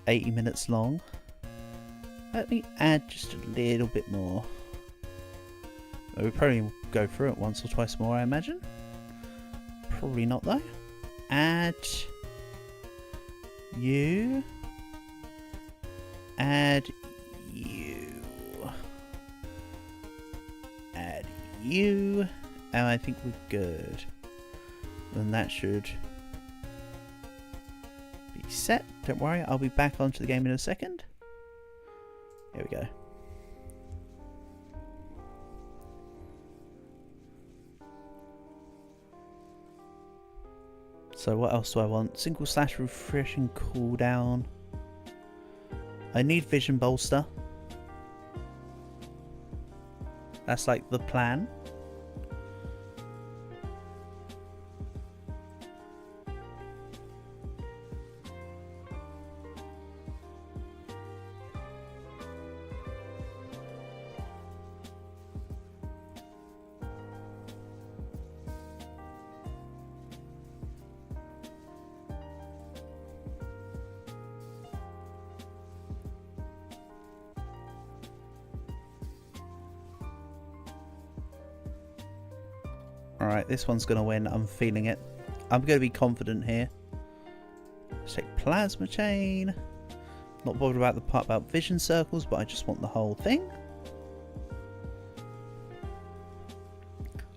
80 minutes long. Let me add just a little bit more. We'll probably go through it once or twice more, I imagine. Probably not though. Add you. Add you. Add you. And I think we're good. And that should be set. Don't worry, I'll be back onto the game in a second. Here we go. So what else do I want? Single slash refreshing cooldown. I need vision bolster. That's like the plan. Alright, this one's going to win. I'm feeling it. I'm going to be confident here. Let's take plasma chain. Not bothered about the part about vision circles, but I just want the whole thing.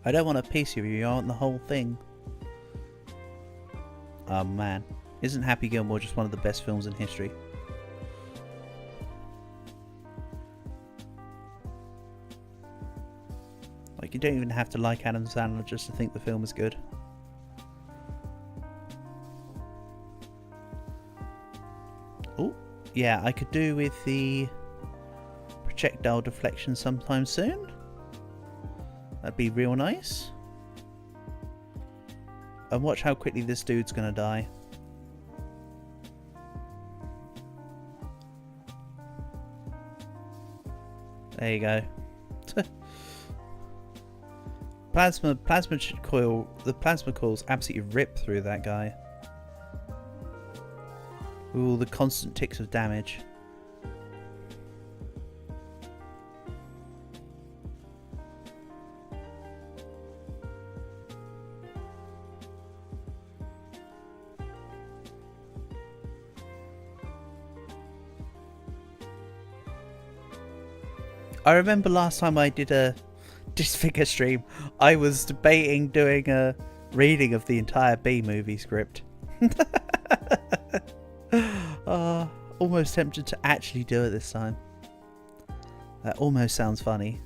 I don't want a piece of you, I want the whole thing. Oh man. Isn't Happy Gilmore just one of the best films in history? Like, you don't even have to like Adam Sandler just to think the film is good. Oh, yeah, I could do with the projectile deflection sometime soon. That'd be real nice. And watch how quickly this dude's gonna die. There you go. Plasma coil. The plasma coils absolutely rip through that guy. Ooh, the constant ticks of damage. I remember last time I did a Disfigure stream, I was debating doing a reading of the entire B movie script. Almost tempted to actually do it this time. That almost sounds funny.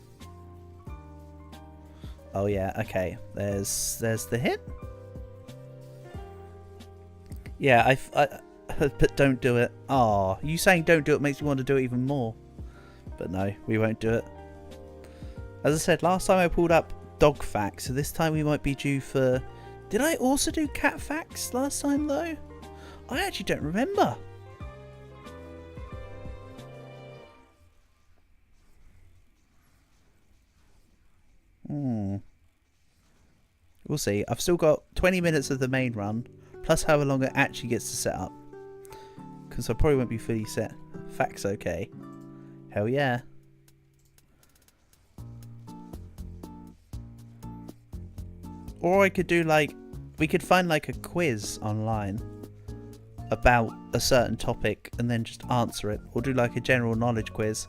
Oh yeah, okay. There's the hit. Yeah, but don't do it. Oh, you saying don't do it makes me want to do it even more. But no, we won't do it. As I said, last time I pulled up dog facts, so this time we might be due for... Did I also do cat facts last time though? I actually don't remember. We'll see. I've still got 20 minutes of the main run, plus however long it actually gets to set up. Because I probably won't be fully set. Facts okay. Hell yeah. Or I could do like, we could find like a quiz online about a certain topic and then just answer it. Or do like a general knowledge quiz.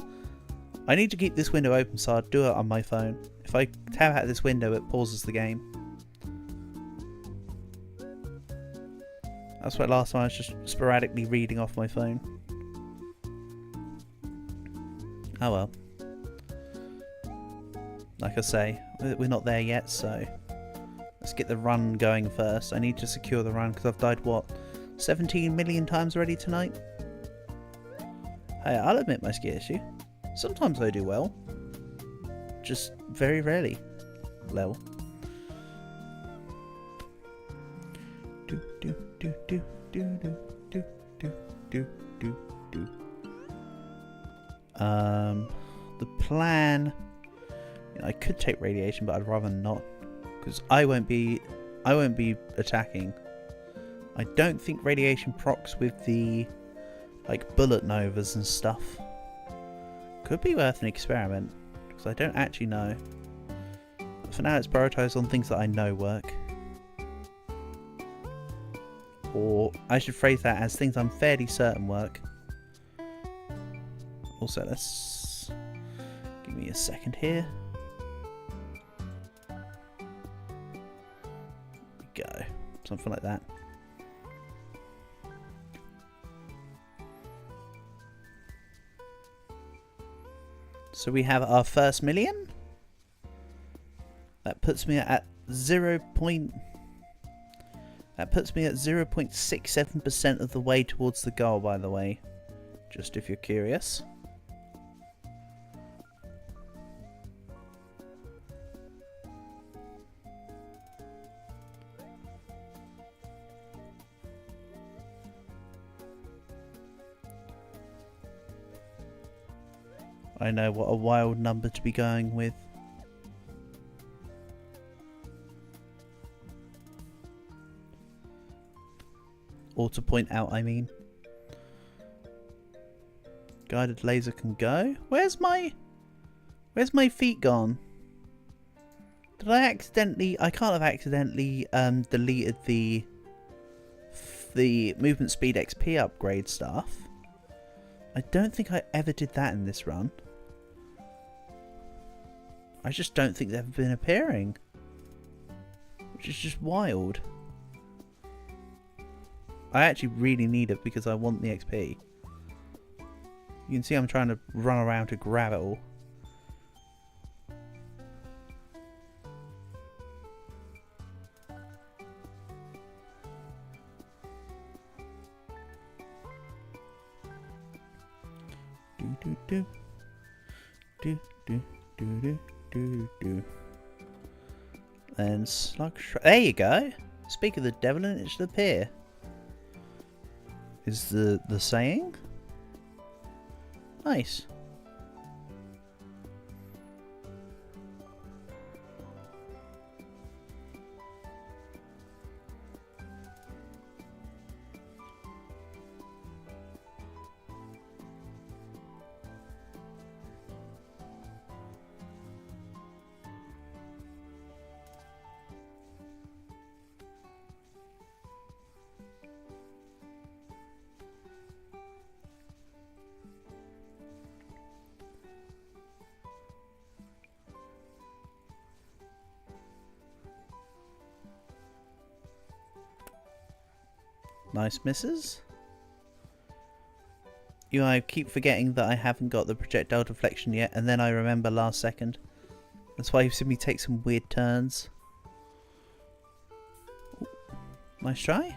I need to keep this window open, so I'll do it on my phone. If I tab out of this window, it pauses the game. That's why last time I was just sporadically reading off my phone. Oh well. Like I say, we're not there yet, so let's get the run going first. I need to secure the run because I've died, what, 17 million times already tonight? Hey, I'll admit my skill issue. Sometimes I do well. Just very rarely. Well. The plan, I could take radiation, but I'd rather not, because I won't be attacking. I don't think radiation procs with the like bullet novas and stuff. Could be worth an experiment, because I don't actually know. But for now, it's prioritised on things that I know work. Or I should phrase that as things I'm fairly certain work. Also, let's give me a second here. Go, something like that. So we have our first million. That puts me at 0.67% of the way towards the goal, by the way. Just if you're curious. I know what a wild number to be going with. Or to point out, I mean. Guided laser can go. Where's my feet gone? Did I accidentally... I can't have accidentally deleted the movement speed XP upgrade stuff. I don't think I ever did that in this run. I just don't think they've been appearing. Which is just wild. I actually really need it because I want the XP. You can see I'm trying to run around to grab it all. And slug there you go. Speak of the devil and it should appear. Is the saying? Nice. Nice misses. I keep forgetting that I haven't got the projectile deflection yet, and then I remember last second. That's why you've seen me take some weird turns. Ooh, nice try.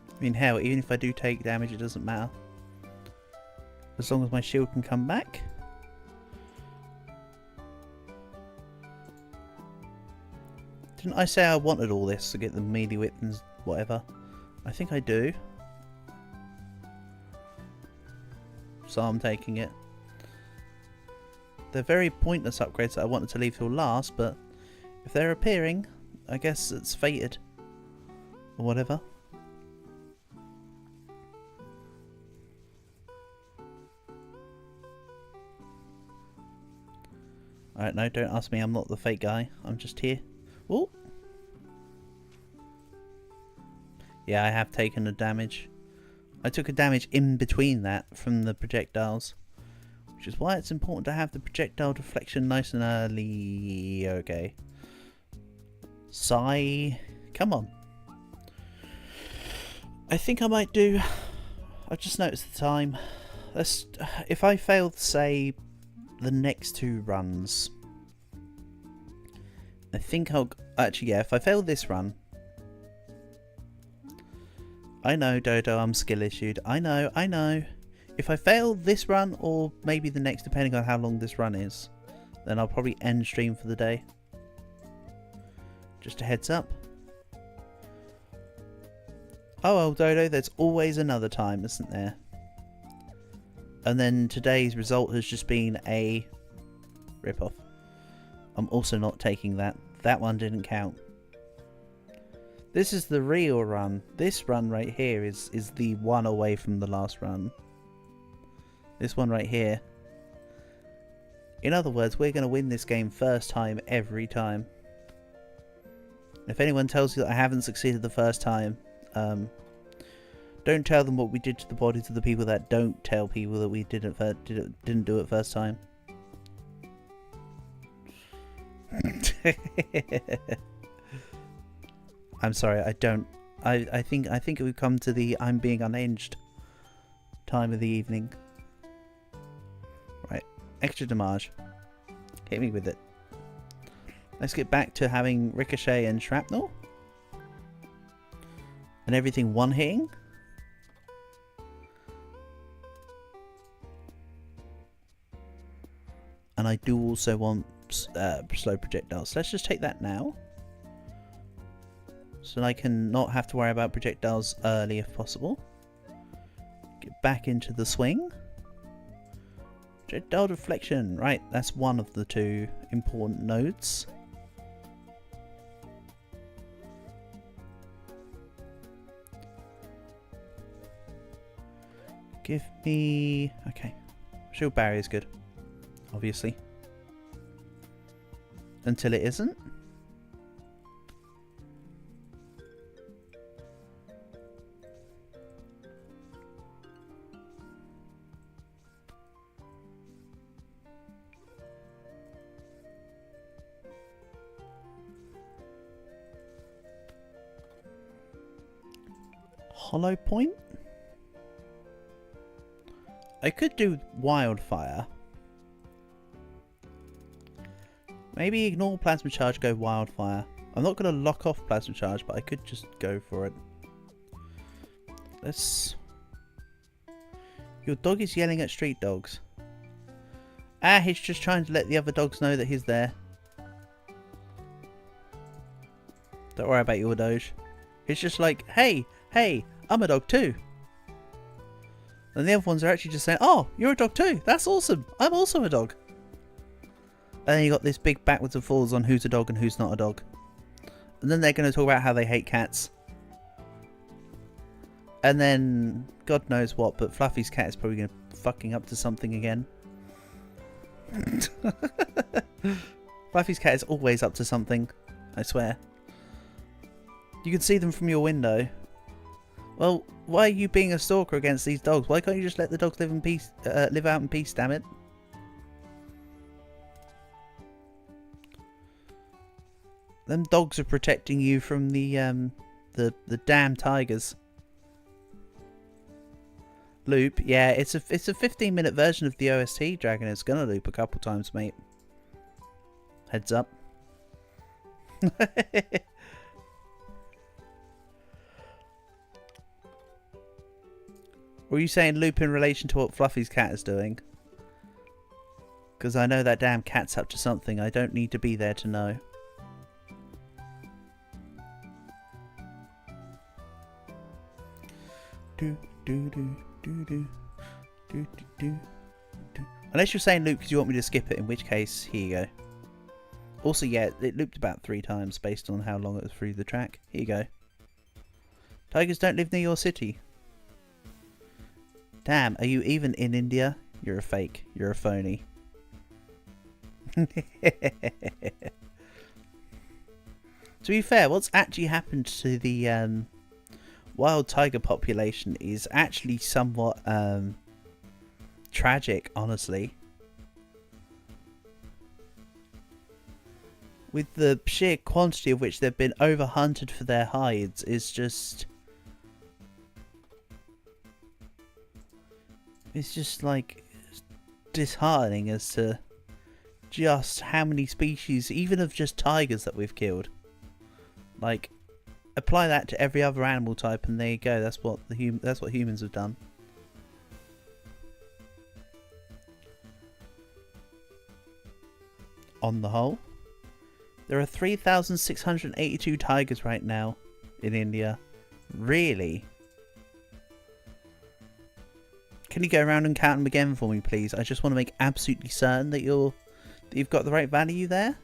I mean, hell, even if I do take damage, it doesn't matter. As long as my shield can come back. Didn't I say I wanted all this to get the melee width and whatever? I think I do. So I'm taking it. They're very pointless upgrades that I wanted to leave till last, but if they're appearing, I guess it's fated. Or whatever. Alright, no, don't ask me, I'm not the fake guy. I'm just here. Oh! Yeah, I have taken a damage. I took a damage in between that from the projectiles. Which is why it's important to have the projectile deflection nice and early. Okay. Sigh. Come on. I think I might do... I've just noticed the time. If I fail, say, the next two runs, I think I'll... Actually, yeah, if I fail this run... I know, Dodo, I'm skill issued. I know. If I fail this run, or maybe the next, depending on how long this run is, then I'll probably end stream for the day. Just a heads up. Oh well, Dodo, there's always another time, isn't there? And then today's result has just been a rip-off. I'm also not taking that. That one didn't count. This is the real run. This run right here is the one away from the last run. This one right here. In other words, we're going to win this game first time every time. If anyone tells you that I haven't succeeded the first time, don't tell them what we did to the bodies of the people that don't tell people that we didn't do it first time. I'm sorry, I don't. I think we've come to the I'm being unhinged time of the evening. Right, extra damage. Hit me with it. Let's get back to having ricochet and shrapnel. And everything one hitting. And I do also want slow projectiles. Let's just take that now. So that I can not have to worry about projectiles early if possible. Get back into the swing. Projectile deflection. Right, that's one of the two important nodes. Give me... Okay. Shield barrier is good. Obviously. Until it isn't. Hollow point? I could do wildfire. Maybe ignore plasma charge, go wildfire. I'm not going to lock off plasma charge, but I could just go for it. Let's... Your dog is yelling at street dogs. Ah, he's just trying to let the other dogs know that he's there. Don't worry about your Doge. He's just like, hey, hey, I'm a dog too. And the other ones are actually just saying, oh, you're a dog too. That's awesome. I'm also a dog. And then you got this big backwards and forwards on who's a dog and who's not a dog. And then they're going to talk about how they hate cats. And then, God knows what, but Fluffy's cat is probably going to fucking up to something again. Fluffy's cat is always up to something, I swear. You can see them from your window. Well, why are you being a stalker against these dogs? Why can't you just let the dogs live in peace, live out in peace, damn it? Them dogs are protecting you from the damn tigers. Loop, yeah, it's a 15-minute version of the OST. Dragon, it's gonna loop a couple times, mate. Heads up. Were you saying loop in relation to what Fluffy's cat is doing? Because I know that damn cat's up to something. I don't need to be there to know. Do do do do do do do do. Unless you're saying loop because you want me to skip it, in which case, here you go. Also, yeah, it looped about 3 times based on how long it was through the track. Here you go. Tigers don't live near your city. Damn, are you even in India? You're a fake. You're a phony. To be fair, what's actually happened to the wild tiger population is actually somewhat tragic, honestly. With the sheer quantity of which they've been overhunted for their hides is just... It's just like disheartening as to just how many species, even of just tigers, that we've killed. Like, apply that to every other animal type, and there you go. That's what humans have done. on the whole. There are 3,682 tigers right now in India. Really? Can you go around and count them again for me, please? I just want to make absolutely certain that you've got the right value there.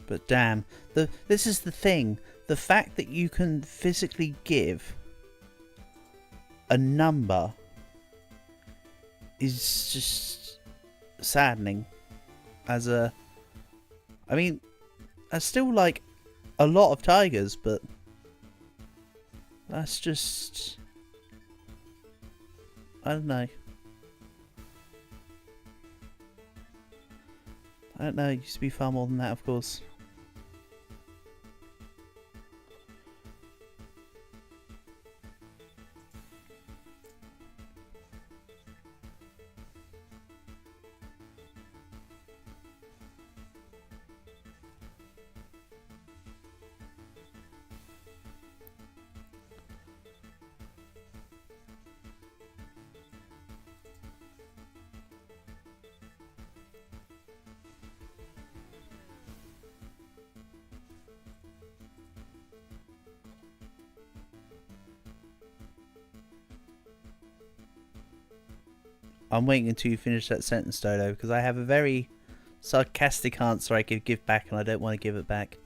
But damn, this is the thing. The fact that you can physically give a number is just saddening. I mean, that's still like a lot of tigers, but that's just, I don't know. It used to be far more than that, of course. I'm waiting until you finish that sentence, Dodo, because I have a very sarcastic answer I could give back, and I don't want to give it back.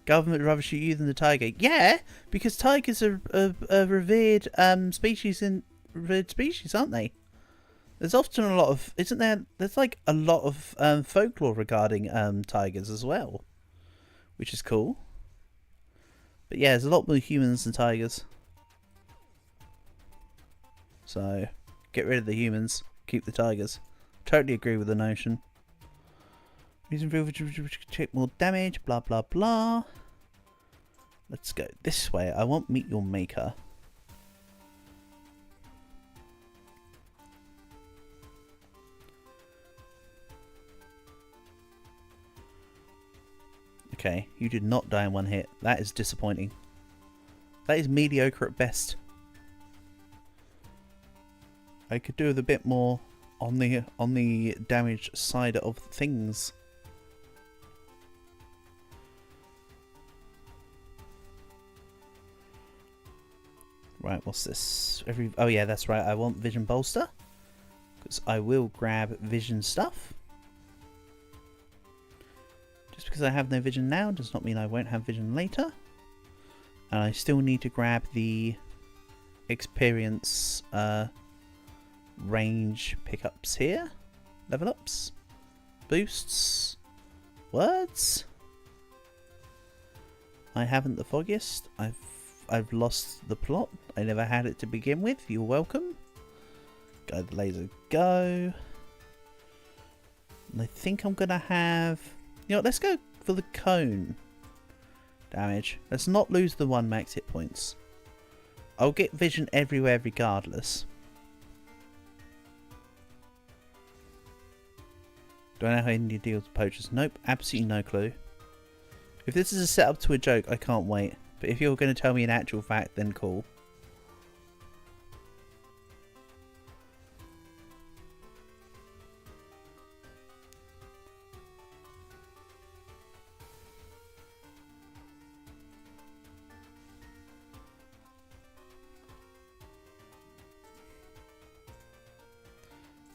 Government would rather shoot you than the tiger. Yeah, because tigers are a revered species, aren't they? There's often a lot of, isn't there? There's like a lot of folklore regarding tigers as well, which is cool. But yeah, there's a lot more humans than tigers. So, get rid of the humans, keep the tigers. Totally agree with the notion. Reason for take more damage, blah blah blah. Let's go this way. I want meet your maker. Okay, you did not die in one hit. That is disappointing. That is mediocre at best. I could do with a bit more on the damage side of things. Right, what's this? Oh yeah, that's right. I want vision bolster, because I will grab vision stuff. Just because I have no vision now does not mean I won't have vision later. And I still need to grab the experience range pickups here. Level ups. Boosts. Words. I haven't the foggiest. I've lost the plot. I never had it to begin with. You're welcome. Guide the laser, go. And I think I'm gonna have, you know what, let's go for the cone damage. Let's not lose the 1 max hit points. I'll get vision everywhere regardless. Do I know how India deals with poachers? Nope, absolutely no clue. If this is a setup to a joke, I can't wait. But if you're going to tell me an actual fact, then cool.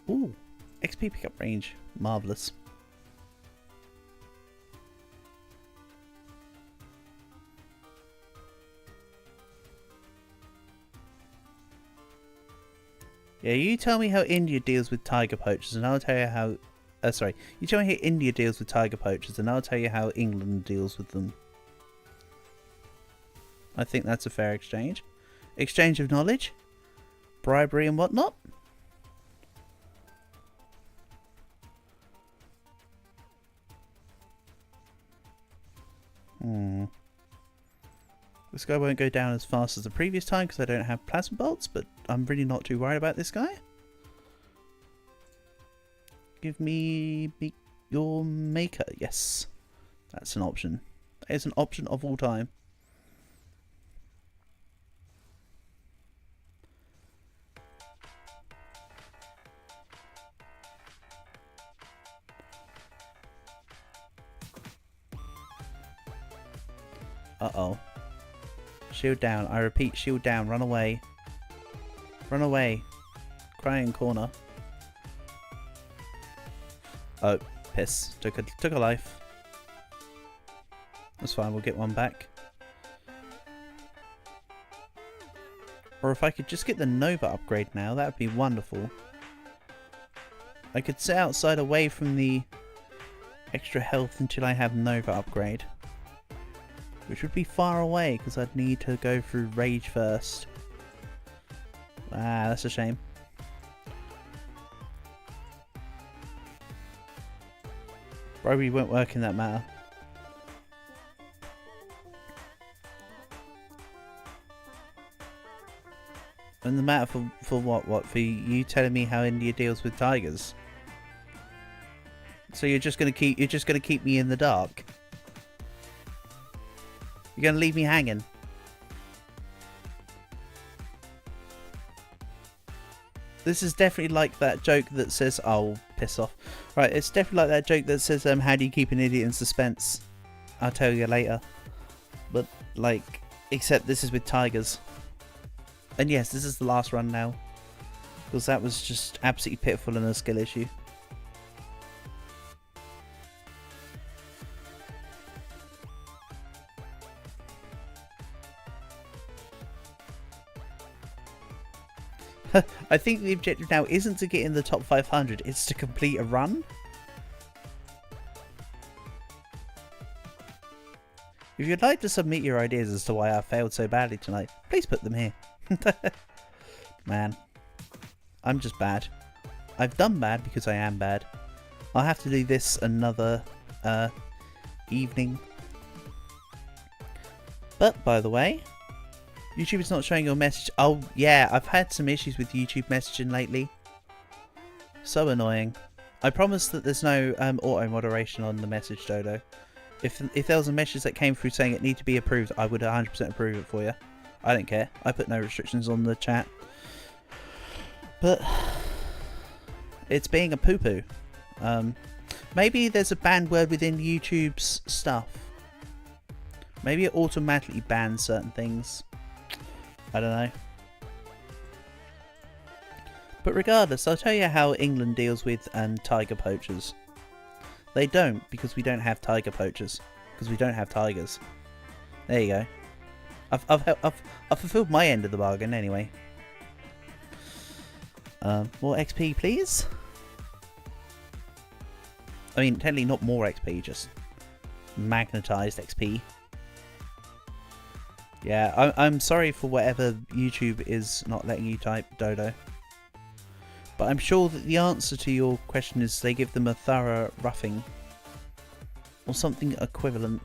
Ooh, XP pickup range. Marvellous. Yeah, you tell me how India deals with tiger poachers and I'll tell you how... sorry. You tell me how India deals with tiger poachers and I'll tell you how England deals with them. I think that's a fair exchange. Exchange of knowledge. Bribery and whatnot. This guy won't go down as fast as the previous time because I don't have plasma bolts, but I'm really not too worried about this guy. Give me your maker? Yes, that's an option. That is an option of all time. Uh-oh. Shield down. I repeat, shield down. Run away. Run away. Crying corner. Oh, piss. Took a life. That's fine, we'll get one back. Or if I could just get the Nova upgrade now, that would be wonderful. I could sit outside away from the extra health until I have Nova upgrade. Which would be far away, because I'd need to go through Rage first. Ah, that's a shame. Probably won't work in that matter. And the matter for what? What, for you telling me how India deals with tigers? So you're just gonna keep me in the dark? You're gonna leave me hanging? This is definitely like that joke that says, "Oh, piss off." Right, it's definitely like that joke that says, "How do you keep an idiot in suspense? I'll tell you later." But like, except this is with tigers. And yes, this is the last run now, because that was just absolutely pitiful and a skill issue. I think the objective now isn't to get in the top 500, it's to complete a run. If you'd like to submit your ideas as to why I failed so badly tonight, please put them here. Man, I'm just bad. I've done bad because I am bad. I'll have to do this another evening. But, by the way, YouTube is not showing your message. Oh, yeah, I've had some issues with YouTube messaging lately. So annoying. I promise that there's no auto-moderation on the message, Dodo. If there was a message that came through saying it needed to be approved, I would 100% approve it for you. I don't care. I put no restrictions on the chat. But it's being a poo-poo. Maybe there's a banned word within YouTube's stuff. Maybe it automatically bans certain things. I don't know. But regardless, I'll tell you how England deals with tiger poachers. They don't, because we don't have tiger poachers. Because we don't have tigers. There you go. I've fulfilled my end of the bargain anyway. More XP, please. I mean, technically not more XP, just magnetized XP. Yeah, I'm sorry for whatever YouTube is not letting you type, Dodo. But I'm sure that the answer to your question is they give them a thorough roughing. Or something equivalent.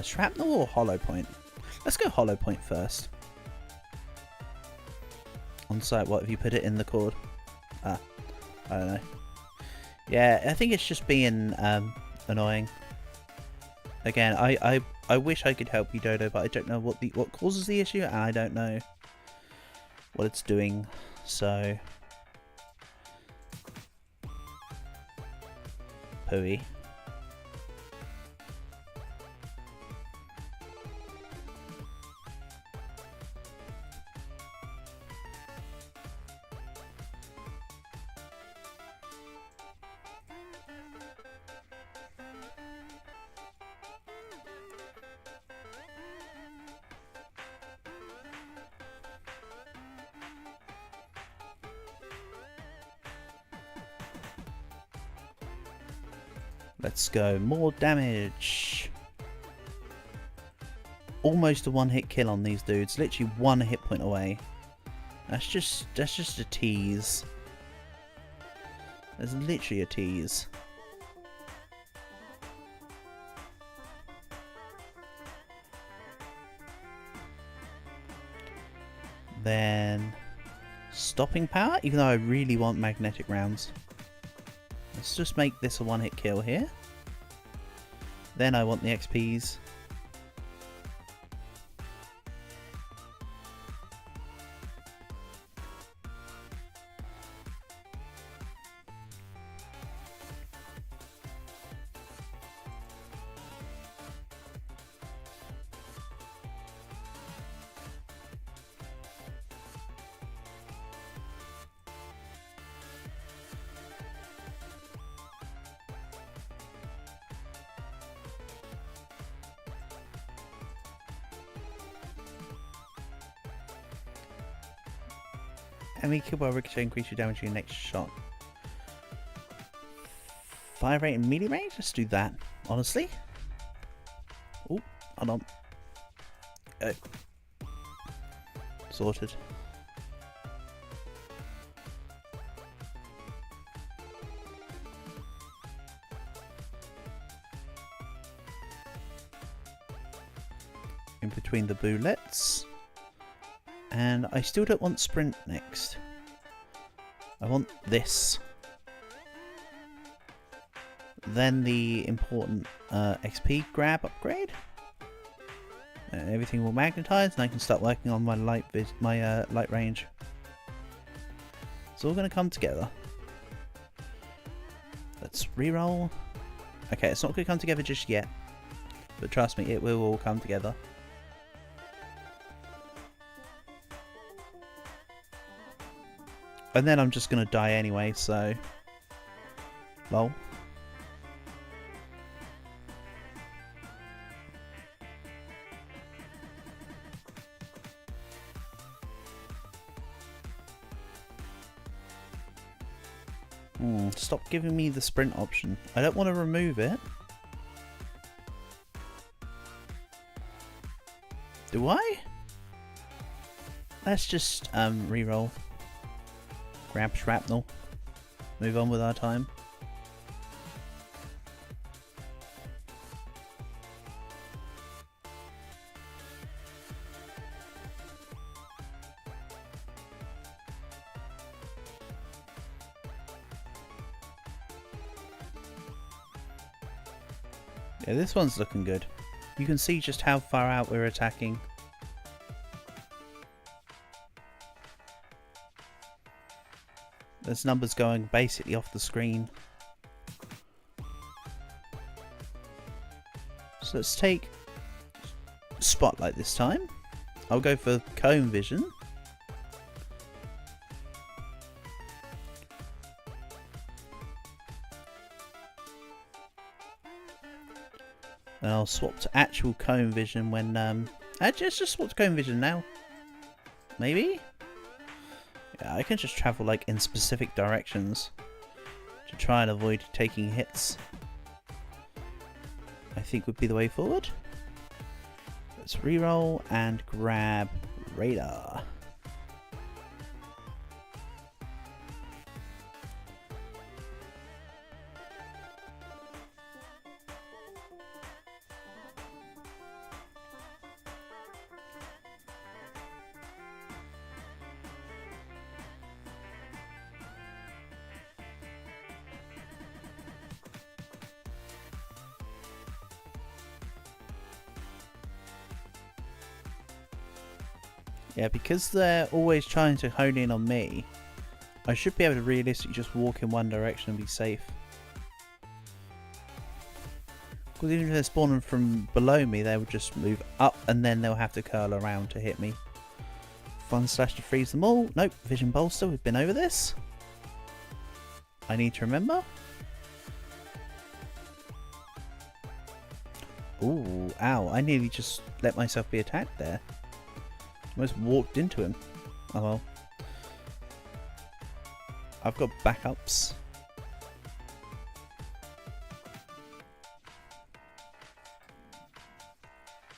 Shrapnel or hollow point? Let's go hollow point first. On site, what if you put it in the cord? I don't know. Yeah, I think it's just being annoying. Again, I wish I could help you, Dodo, but I don't know what causes the issue, and I don't know what it's doing. So, pooey. Let's go. More damage. Almost a one-hit kill on these dudes. Literally one hit point away. That's just a tease. That's literally a tease. Then stopping power, even though I really want magnetic rounds. Let's just make this a one-hit kill here. Then I want the XPs. Enemy kill by ricochet, increase your damage in your next shot. Fire rate and melee range? Let's do that, honestly. Oh, hold on. Sorted. In between the bullets. And I still don't want sprint next. I want this. Then the important XP grab upgrade. And everything will magnetize, and I can start working on my light range. It's all going to come together. Let's reroll. Okay, it's not going to come together just yet, but trust me, it will all come together. And then I'm just going to die anyway, so... lol. Stop giving me the sprint option. I don't want to remove it. Do I? Let's just reroll. Grab shrapnel. Move on with our time. Yeah, this one's looking good. You can see just how far out we're attacking. There's numbers going basically off the screen. So let's take Spotlight this time. I'll go for Cone Vision. And I'll swap to actual Cone Vision when actually let's just swap to Cone Vision now. Maybe? Yeah, I can just travel like in specific directions to try and avoid taking hits. I think would be the way forward. Let's reroll and grab Radar. Yeah, because they're always trying to hone in on me, I should be able to realistically just walk in one direction and be safe. Because even if they're spawning from below me, they will just move up and then they'll have to curl around to hit me. Fun slash to freeze them all. Nope, Vision Bolster, we've been over this. I need to remember. Ooh, ow, I nearly just let myself be attacked there. Almost walked into him. Oh well. I've got backups.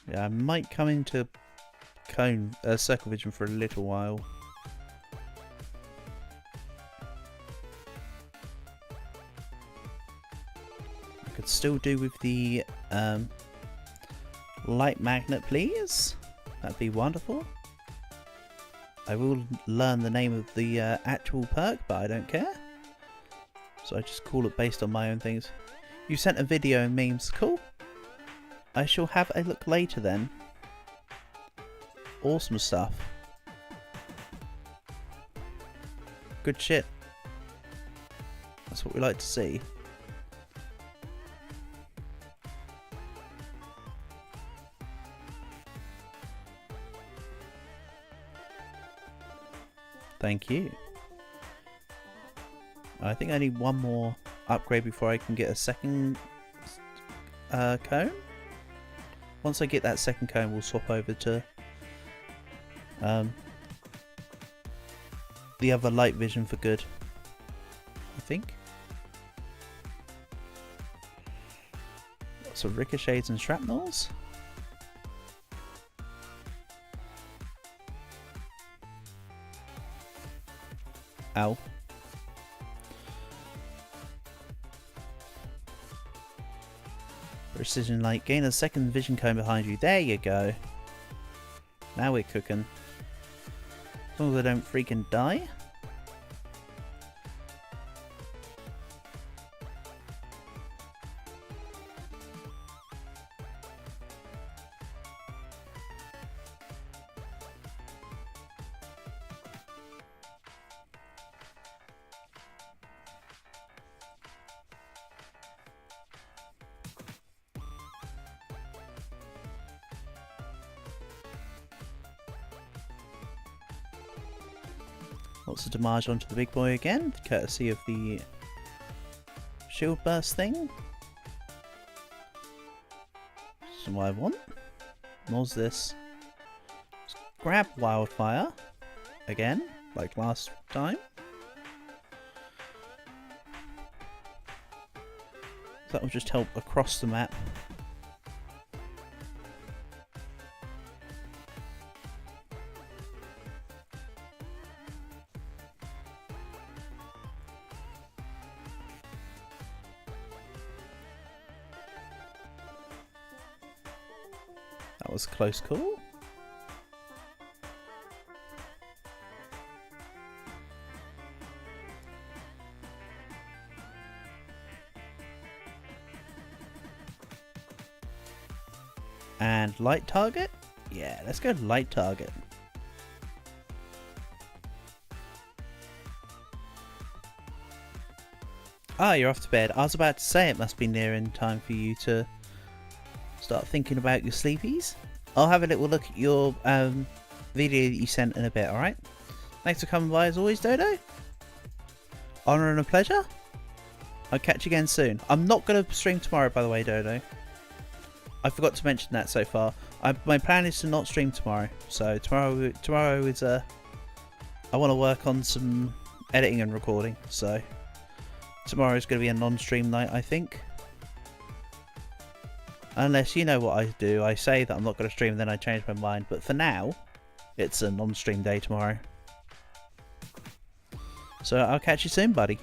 Yeah, I might come into Circle Vision for a little while. I could still do with the Light Magnet, please. That'd be wonderful. I will learn the name of the actual perk, but I don't care. So I just call it based on my own things. You sent a video and memes. Cool. I shall have a look later then. Awesome stuff. Good shit. That's what we like to see. Thank you. I think I need one more upgrade before I can get a second cone. Once I get that second cone, we'll swap over to the other light vision for good, I think. Lots of ricochets and shrapnels. Ow. Precision light. Gain a second vision cone behind you. There you go. Now we're cooking. As long as I don't freaking die. Lots of damage onto the big boy again, courtesy of the shield burst thing. That's what I want. What's this? Let's grab wildfire again, like last time. That will just help across the map. That was a close call. And light target? Yeah, let's go light target. Ah, you're off to bed. I was about to say it must be nearing time for you to start thinking about your sleepies. I'll have a little look at your video that you sent in a bit, alright? Thanks for coming by as always, Dodo. Honour and a pleasure. I'll catch you again soon. I'm not going to stream tomorrow, by the way, Dodo. I forgot to mention that so far. My plan is to not stream tomorrow. So tomorrow is I want to work on some editing and recording. So tomorrow is going to be a non-stream night, I think. Unless, you know what I do, I say that I'm not going to stream, then I change my mind. But for now, it's a non-stream day tomorrow. So I'll catch you soon, buddy.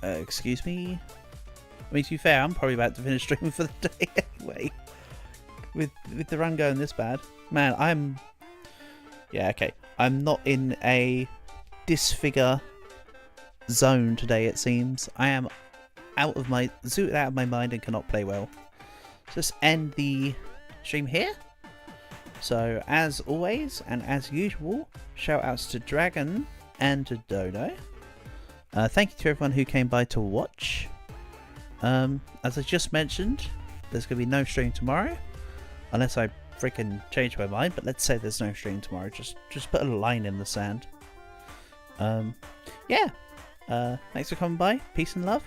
Excuse me? I mean, to be fair, I'm probably about to finish streaming for the day anyway. With the run going this bad. Man, yeah, okay. I'm not in a disfigure zone today, it seems. I am zooted out of my mind and cannot play well. So let's end the stream here. So as always and as usual, shout outs to Dragon and to Dodo. Thank you to everyone who came by to watch. As I just mentioned, there's going to be no stream tomorrow unless I freaking change my mind, but let's say there's no stream tomorrow. Just put a line in the sand. Yeah. Thanks for coming by. Peace and love.